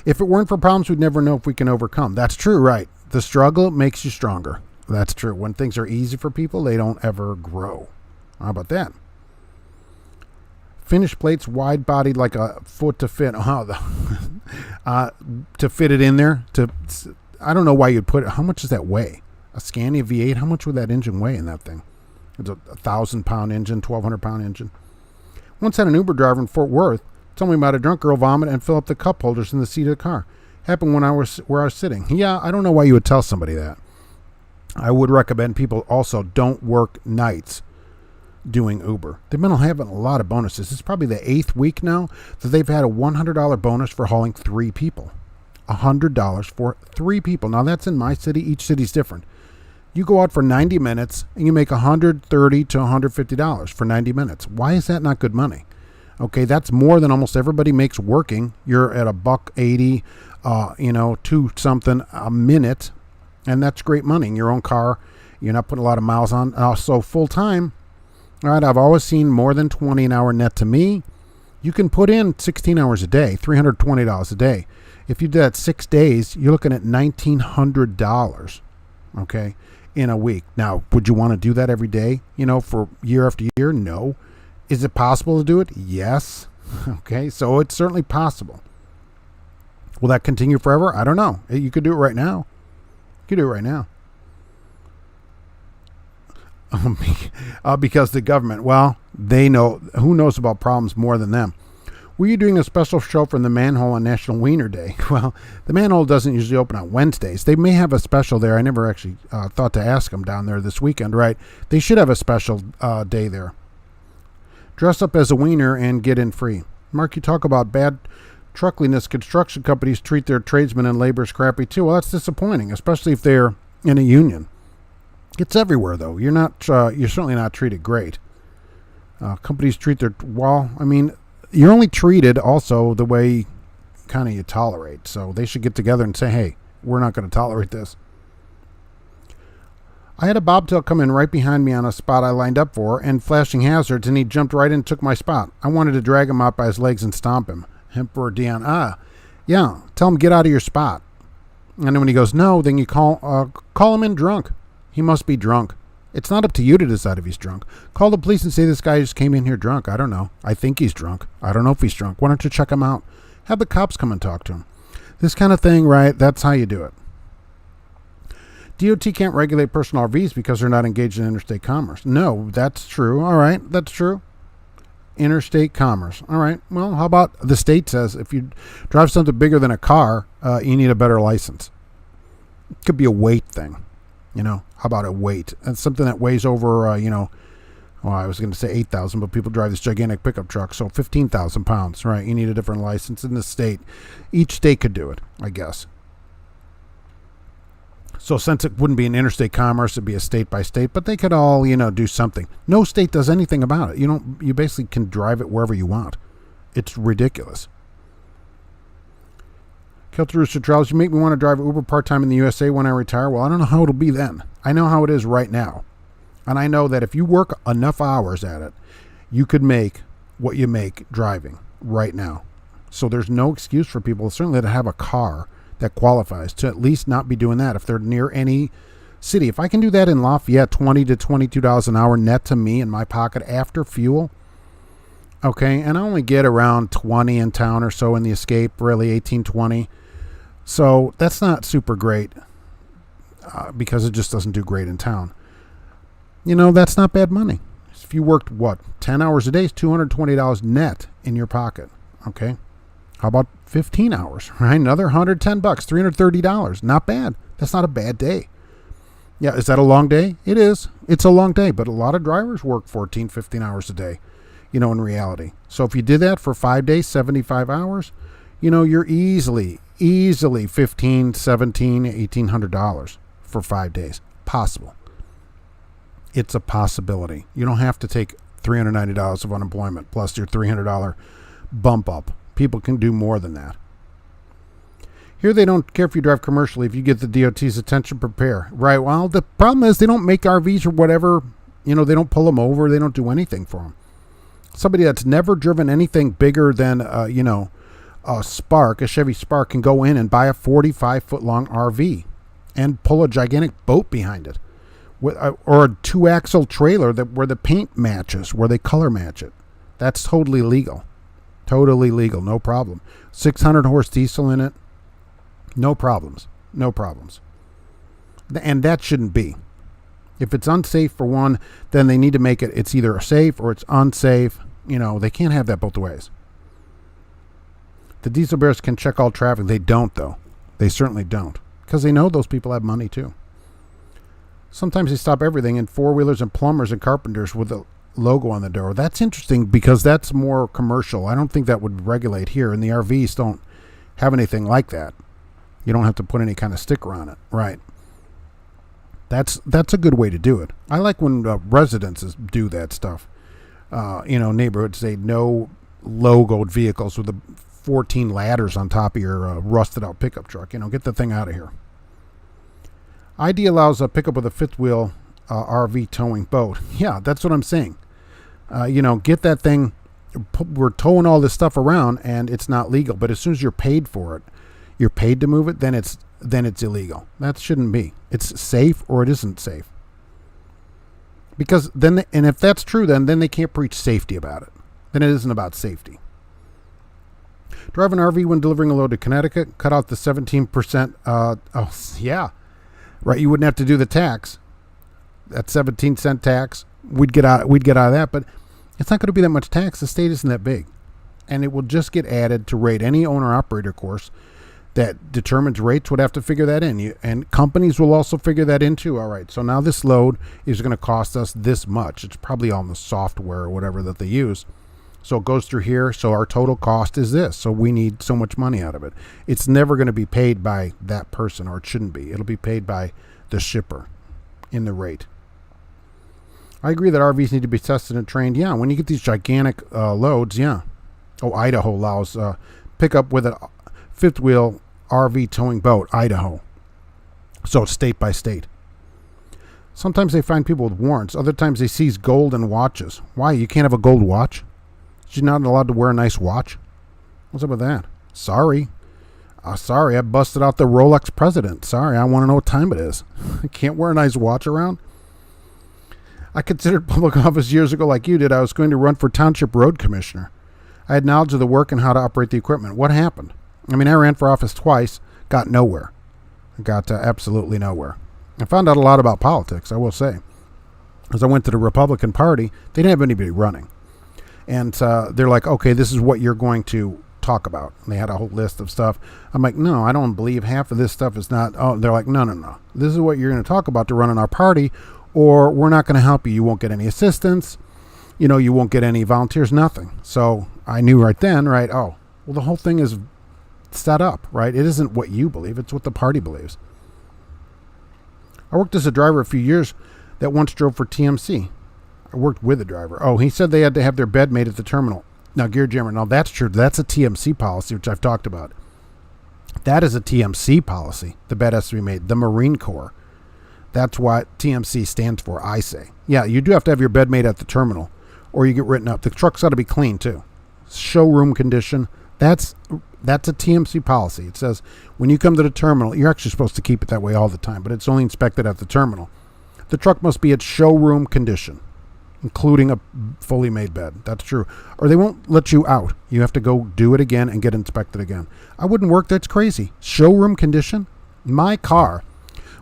If it weren't for problems, we'd never know if we can overcome. That's true, right? The struggle makes you stronger. That's true. When things are easy for people, they don't ever grow. How about that? Finished plates, wide-bodied like a foot to fit. To fit it in there. I don't know why you'd put it. How much does that weigh? A Scania V8, how much would that engine weigh in that thing? It's a 1,000-pound engine, 1,200-pound engine. Once had an Uber driver in Fort Worth told me about a drunk girl vomit and fill up the cup holders in the seat of the car. Happened where I was sitting. Yeah, I don't know why you would tell somebody that. I would recommend people also don't work nights doing Uber. They've been having a lot of bonuses. It's probably the 8th week now that they've had a $100 bonus for hauling 3 people. $100 for 3 people. Now that's in my city. Each city's different. You go out for 90 minutes and you make $130 to $150 for 90 minutes. Why is that not good money? Okay, that's more than almost everybody makes working. You're at $1.80, $2 something a minute. And that's great money in your own car. You're not putting a lot of miles on. So full time, all right, I've always seen more than 20 an hour net to me. You can put in 16 hours a day, $320 a day. If you do that 6 days, you're looking at $1,900, okay, in a week. Now, would you want to do that every day, for year after year? No. Is it possible to do it? Yes. Okay, so it's certainly possible. Will that continue forever? I don't know. You could do it right now. Because the government, well, they know. Who knows about problems more than them? Were you doing a special show from the manhole on National Wiener Day? Well, the manhole doesn't usually open on Wednesdays. They may have a special there. I never actually thought to ask them down there this weekend, right? They should have a special day there. Dress up as a wiener and get in free. Mark, you talk about bad truckliness. Construction companies treat their tradesmen and laborers crappy too. Well, that's disappointing, especially if they're in a union. It's everywhere, though. You're certainly not treated great. Companies treat their, you're only treated also the way kind of you tolerate. So they should get together and say, hey, we're not going to tolerate this. I had a bobtail come in right behind me on a spot I lined up for and flashing hazards, and he jumped right in and took my spot. I wanted to drag him out by his legs and stomp him. Emperor Dion, yeah, tell him get out of your spot. And then when he goes, no, then you call him in drunk. He must be drunk. It's not up to you to decide if he's drunk. Call the police and say this guy just came in here drunk. I don't know. I think he's drunk. I don't know if he's drunk. Why don't you check him out? Have the cops come and talk to him. This kind of thing, right? That's how you do it. DOT can't regulate personal RVs because they're not engaged in interstate commerce. No, that's true. All right, that's true. Interstate commerce. All right. Well, how about the state says if you drive something bigger than a car, you need a better license. It could be a weight thing. How about a weight? And something that weighs over, I was going to say 8,000, but people drive this gigantic pickup truck, so 15,000 pounds, right? You need a different license in the state. Each state could do it, I guess. So since it wouldn't be an interstate commerce, it'd be a state by state, but they could all, do something. No state does anything about it. You basically can drive it wherever you want. It's ridiculous. Kilter Rooster Trials, you make me want to drive Uber part-time in the USA when I retire. Well, I don't know how it'll be then. I know how it is right now. And I know that if you work enough hours at it, you could make what you make driving right now. So there's no excuse for people, certainly, to have a car that qualifies to at least not be doing that if they're near any city. If I can do that in Lafayette, $20 to $22 an hour net to me in my pocket after fuel, okay, and I only get around 20 in town or so in the Escape, really 18, 20. So that's not super great because it just doesn't do great in town. That's not bad money. If you worked, 10 hours a day is $220 net in your pocket, okay? How about 15 hours, right? Another $110, $330. Not bad. That's not a bad day. Yeah, is that a long day? It is. It's a long day, but a lot of drivers work 14, 15 hours a day, in reality. So if you did that for 5 days, 75 hours, you're easily $1,500, $1,700, $1,800 for 5 days. Possible. It's a possibility. You don't have to take $390 of unemployment plus your $300 bump up. People can do more than that. Here they don't care if you drive commercially. If you get the DOT's attention, prepare. Right, well, the problem is they don't make RVs or whatever. They don't pull them over. They don't do anything for them. Somebody that's never driven anything bigger than, a Spark, a Chevy Spark, can go in and buy a 45-foot-long RV and pull a gigantic boat behind it. Or a 2-axle trailer where the paint matches, where they color match it. That's totally legal. Totally legal, no problem. 600 horse diesel in it, no problems. No problems. And that shouldn't be. If it's unsafe for one, then they need to make it, it's either safe or it's unsafe. They can't have that both ways. The diesel bears can check all traffic. They don't, though. They certainly don't. Because they know those people have money, too. Sometimes they stop everything in four-wheelers and plumbers and carpenters with a logo on the door. That's interesting because that's more commercial. I don't think that would regulate here, and the RVs don't have anything like that. You don't have to put any kind of sticker on it. Right. That's a good way to do it. I like when residences do that stuff. Neighborhoods say no logoed vehicles with the 14 ladders on top of your rusted out pickup truck. Get the thing out of here. ID allows a pickup with a fifth wheel RV towing boat. Yeah, that's what I'm saying. Get that thing. We're towing all this stuff around, and it's not legal. But as soon as you're paid for it, you're paid to move it, then it's illegal. That shouldn't be. It's safe or it isn't safe. Because then, and if that's true, then they can't preach safety about it. Then it isn't about safety. Drive an RV when delivering a load to Connecticut. Cut out the 17%. Yeah, right. You wouldn't have to do the tax. That 17-cent tax. We'd get out of that, but it's not going to be that much tax. The state isn't that big, and it will just get added to rate. Any owner-operator course that determines rates would have to figure that in. And companies will also figure that in too. All right, so now this load is going to cost us this much. It's probably on the software or whatever that they use. So it goes through here. So our total cost is this. So we need so much money out of it. It's never going to be paid by that person, or it shouldn't be. It'll be paid by the shipper in the rate. I agree that RVs need to be tested and trained. Yeah, when you get these gigantic loads, yeah. Oh, Idaho allows pickup with a fifth wheel RV towing boat, Idaho. So it's state by state. Sometimes they find people with warrants. Other times they seize gold and watches. Why? You can't have a gold watch? You're not allowed to wear a nice watch? What's up with that? Sorry. Sorry, I busted out the Rolex President. Sorry, I want to know what time it is. I can't wear a nice watch around? I considered public office years ago like you did. I was going to run for township road commissioner. I had knowledge of the work and how to operate the equipment. What happened? I ran for office twice, got nowhere. Got absolutely nowhere. I found out a lot about politics, I will say. As I went to the Republican Party, they didn't have anybody running. And they're like, okay, this is what you're going to talk about. And they had a whole list of stuff. I'm like, no, I don't believe half of this stuff is not. Oh, they're like, no. This is what you're going to talk about to run in our party, or we're not going to help you. You won't get any assistance. You won't get any volunteers, nothing. So I knew right then, right, oh, well, the whole thing is set up, right? It isn't what you believe. It's what the party believes. I worked as a driver a few years that once drove for TMC. I worked with a driver. Oh, he said they had to have their bed made at the terminal. Now, Gear Jammer, now that's true. That's a TMC policy, which I've talked about. That is a TMC policy. The bed has to be made. The Marine Corps. That's what TMC stands for, I say. Yeah, you do have to have your bed made at the terminal, or you get written up. The truck's got to be clean, too. Showroom condition. That's a TMC policy. It says when you come to the terminal, you're actually supposed to keep it that way all the time, but it's only inspected at the terminal. The truck must be at showroom condition, including a fully made bed. That's true. Or they won't let you out. You have to go do it again and get inspected again. I wouldn't work. That's crazy. Showroom condition? My car,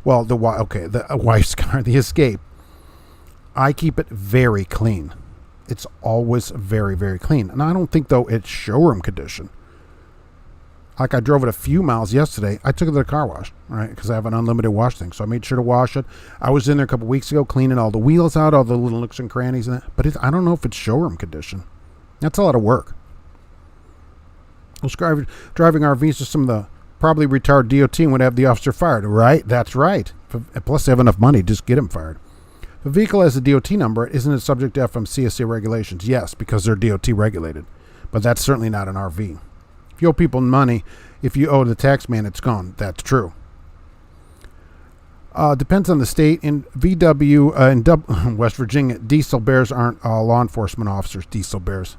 well, the wife's car, the Escape, I keep it very clean. It's always very, very clean. And I don't think, though, it's showroom condition. Like I drove it a few miles yesterday. I took it to the car wash, right? Because I have an unlimited wash thing. So I made sure to wash it. I was in there a couple weeks ago cleaning all the wheels out, all the little nooks and crannies and that. But I don't know if it's showroom condition. That's a lot of work. Driving RVs to some of the probably retired DOT and would have the officer fired. Right? That's right. Plus they have enough money. Just get him fired. If a vehicle has a DOT number, isn't it subject to FMCSA regulations? Yes, because they're DOT regulated. But that's certainly not an RV. If you owe people money, if you owe the tax man, it's gone. That's true. Depends on the state. In VW, in West Virginia, diesel bears aren't law enforcement officers. Diesel bears.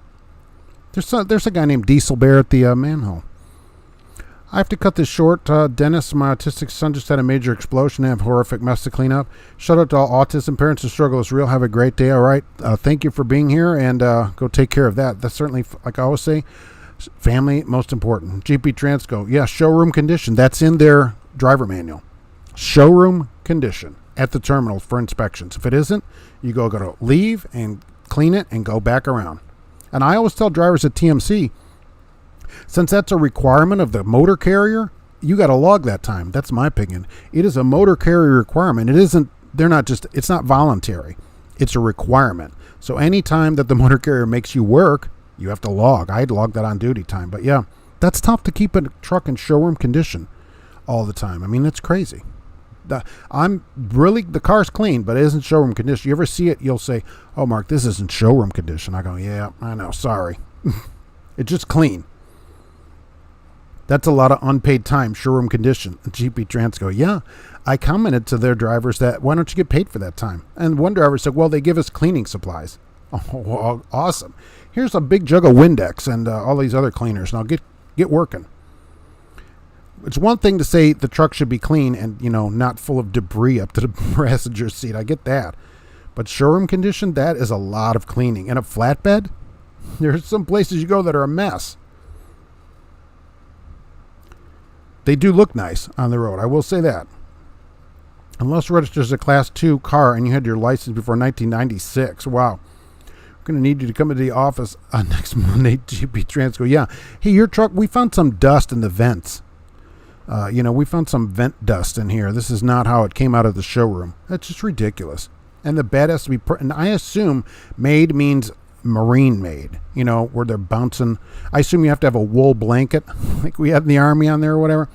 There's a guy named Diesel Bear at the manhole. I have to cut this short. Dennis, my autistic son, just had a major explosion and have a horrific mess to clean up. Shout out to all autism parents. The struggle is real. Have a great day. All right. Thank you for being here, and go take care of that. That's certainly, like I always say, family most important. GP Transco. Yeah, showroom condition. That's in their driver manual. Showroom condition at the terminal for inspections. If it isn't, you go to leave and clean it and go back around. And I always tell drivers at TMC, since that's a requirement of the motor carrier, you got to log that time. That's my opinion. It is a motor carrier requirement. It's not voluntary. It's a requirement. So any time that the motor carrier makes you work, you have to log. I'd log that on duty time. But yeah, that's tough to keep a truck in showroom condition all the time. I mean, that's crazy. The car's clean, but it isn't showroom condition. You ever see it, you'll say, oh, Mark, this isn't showroom condition. I go, yeah, I know. Sorry. It's just clean. That's a lot of unpaid time, showroom condition, GP Transco. Yeah, I commented to their drivers that, why don't you get paid for that time? And one driver said, well, they give us cleaning supplies. Oh, well, awesome. Here's a big jug of Windex and all these other cleaners. Now get working. It's one thing to say the truck should be clean and, not full of debris up to the passenger seat. I get that. But showroom condition, that is a lot of cleaning. And a flatbed, there's some places you go that are a mess. They do look nice on the road, I will say that. Unless registered as a Class 2 car and you had your license before 1996. Wow. We're going to need you to come to the office next Monday, GP Transco. Yeah. Hey, your truck, we found some dust in the vents. We found some vent dust in here. This is not how it came out of the showroom. That's just ridiculous. And the bed has to be, and I assume made means marine made, where they're bouncing. I assume you have to have a wool blanket like we had in the Army on there or whatever.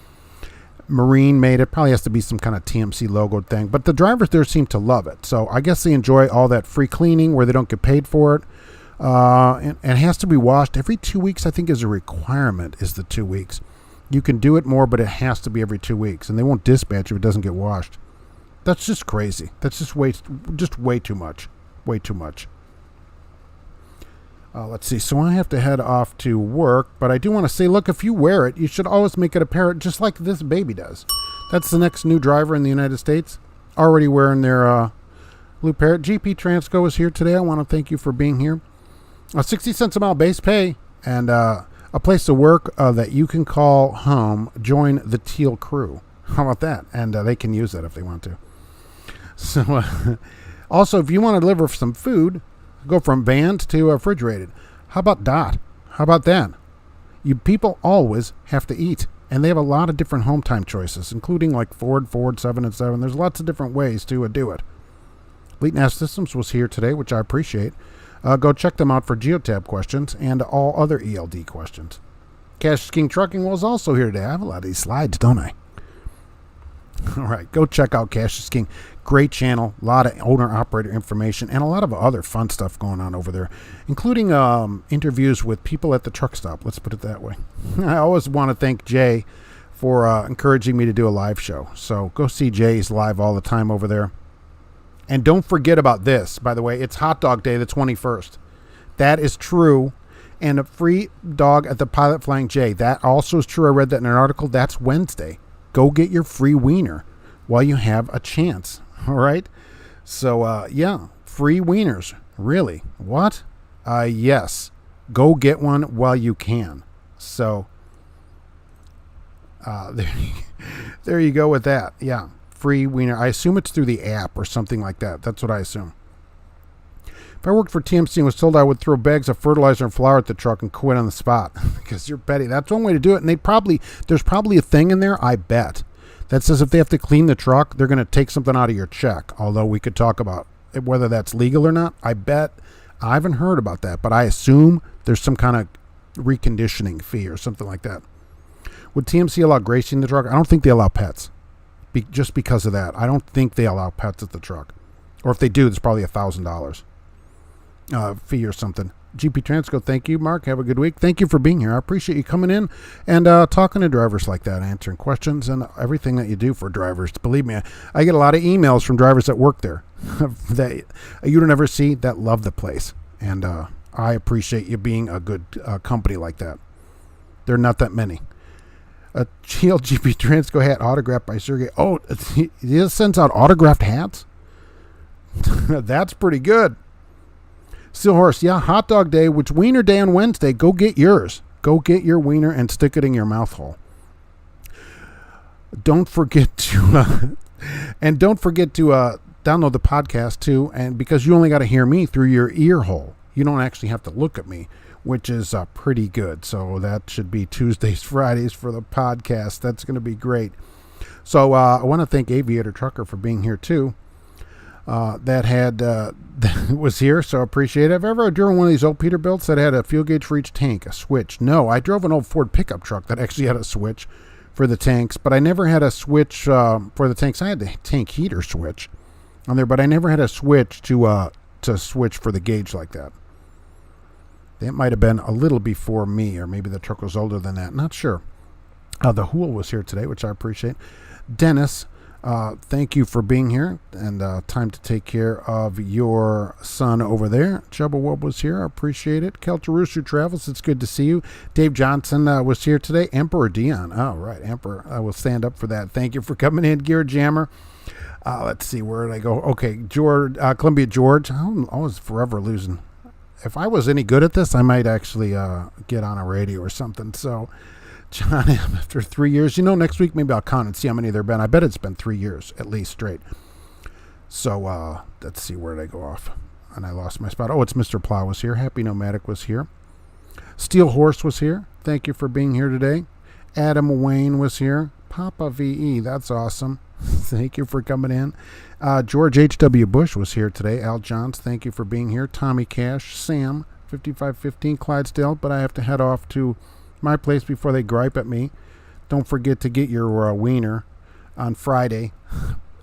Marine made. It probably has to be some kind of TMC logo thing. But the drivers there seem to love it. So I guess they enjoy all that free cleaning where they don't get paid for it. And it has to be washed every 2 weeks, I think is a requirement, is the 2 weeks. You can do it more, but it has to be every 2 weeks. And they won't dispatch if it doesn't get washed. That's just crazy. That's just way too much. Way too much. Let's see. So I have to head off to work, but I do want to say, look, if you wear it, you should always make it a parrot, just like this baby does. That's the next new driver in the United States, already wearing their blue parrot. GP Transco is here today. I want to thank you for being here. 60 cents a mile base pay and a place to work that you can call home. Join the Teal crew. How about that? And they can use that if they want to. So, also, if you want to deliver some food, go from vans to refrigerated. How about DOT? How about that? You people always have to eat. And they have a lot of different home time choices, including like Ford 7 and 7. There's lots of different ways to do it. Fleet Nav Systems was here today, which I appreciate. Go check them out for Geotab questions and all other ELD questions. Cash is King Trucking was also here today. I have a lot of these slides, don't I? All right, go check out Cash is King. Great channel, a lot of owner-operator information, and a lot of other fun stuff going on over there, including interviews with people at the truck stop. Let's put it that way. I always want to thank Jay for encouraging me to do a live show. So go see Jay's live all the time over there. And don't forget about this, by the way. It's Hot Dog Day, the 21st. That is true. And a free dog at the Pilot Flying J. That also is true. I read that in an article. That's Wednesday. Go get your free wiener while you have a chance. All right? So, yeah, free wieners. Really? What? Yes. Go get one while you can. So, there you go with that. Yeah, free wiener. I assume it's through the app or something like that. That's what I assume. If I worked for TMC and was told I would throw bags of fertilizer and flour at the truck and quit on the spot because you're petty. That's one way to do it. And there's probably a thing in there, I bet, that says if they have to clean the truck, they're going to take something out of your check. Although we could talk about whether that's legal or not. I bet. I haven't heard about that, but I assume there's some kind of reconditioning fee or something like that. Would TMC allow grazing the truck? I don't think they allow pets. Just because of that. I don't think they allow pets at the truck. Or if they do, it's probably $1,000 fee or something. GP Transco, thank you, Mark. Have a good week. Thank you for being here. I appreciate you coming in and talking to drivers like that, answering questions and everything that you do for drivers. Believe me, I get a lot of emails from drivers that work there that you don't ever see that love the place. And I appreciate you being a good company like that. There are not that many. A GLGP Transco hat autographed by Sergey. Oh, he just sends out autographed hats? That's pretty good. Steel Horse, yeah, Hot Dog Day, which Wiener Day on Wednesday. Go get yours. Go get your wiener and stick it in your mouth hole. Don't forget to, download the podcast too. And because you only got to hear me through your ear hole, you don't actually have to look at me, which is pretty good. So that should be Tuesdays, Fridays for the podcast. That's going to be great. So I want to thank Aviator Trucker for being here too. That was here, so I appreciate it. Have you ever driven one of these old Peterbilts that had a fuel gauge for each tank, a switch? No, I drove an old Ford pickup truck that actually had a switch for the tanks, but I never had a switch for the tanks. I had the tank heater switch on there, but I never had a switch to switch for the gauge like that. That might have been a little before me, or maybe the truck was older than that. Not sure. The Hool was here today, which I appreciate. Dennis, thank you for being here, and time to take care of your son over there. Jubba Wub was here. I appreciate it. Keltarusu Travels, it's good to see you. Dave Johnson was here today. Emperor Dion. Oh, right. Emperor. I will stand up for that. Thank you for coming in, Gear Jammer. Let's see. Where did I go? Okay. Columbia George. I'm always forever losing. If I was any good at this, I might actually get on a radio or something. So, John M., after 3 years, next week maybe I'll count and see how many there have been. I bet it's been 3 years at least straight. So let's see, where did I go off? And I lost my spot. Oh, it's Mr. Plow was here. Happy Nomadic was here. Steel Horse was here. Thank you for being here today. Adam Wayne was here. Papa VE, that's awesome. Thank you for coming in. George H.W. Bush was here today. Al Johns, thank you for being here. Tommy Cash, Sam, 5515 Clydesdale, but I have to head off to my place before they gripe at me. Don't forget to get your wiener on Friday,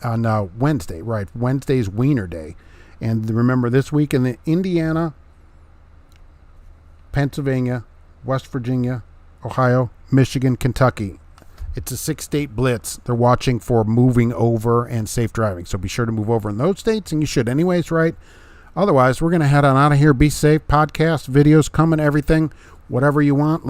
on Wednesday, right? Wednesday's Wiener Day. And remember, this week in the Indiana, Pennsylvania, West Virginia, Ohio, Michigan, Kentucky, it's a 6-state blitz. They're watching for moving over and safe driving. So be sure to move over in those states, and you should anyways, right? Otherwise, we're going to head on out of here. Be safe. Podcast, videos coming, everything. Whatever you want.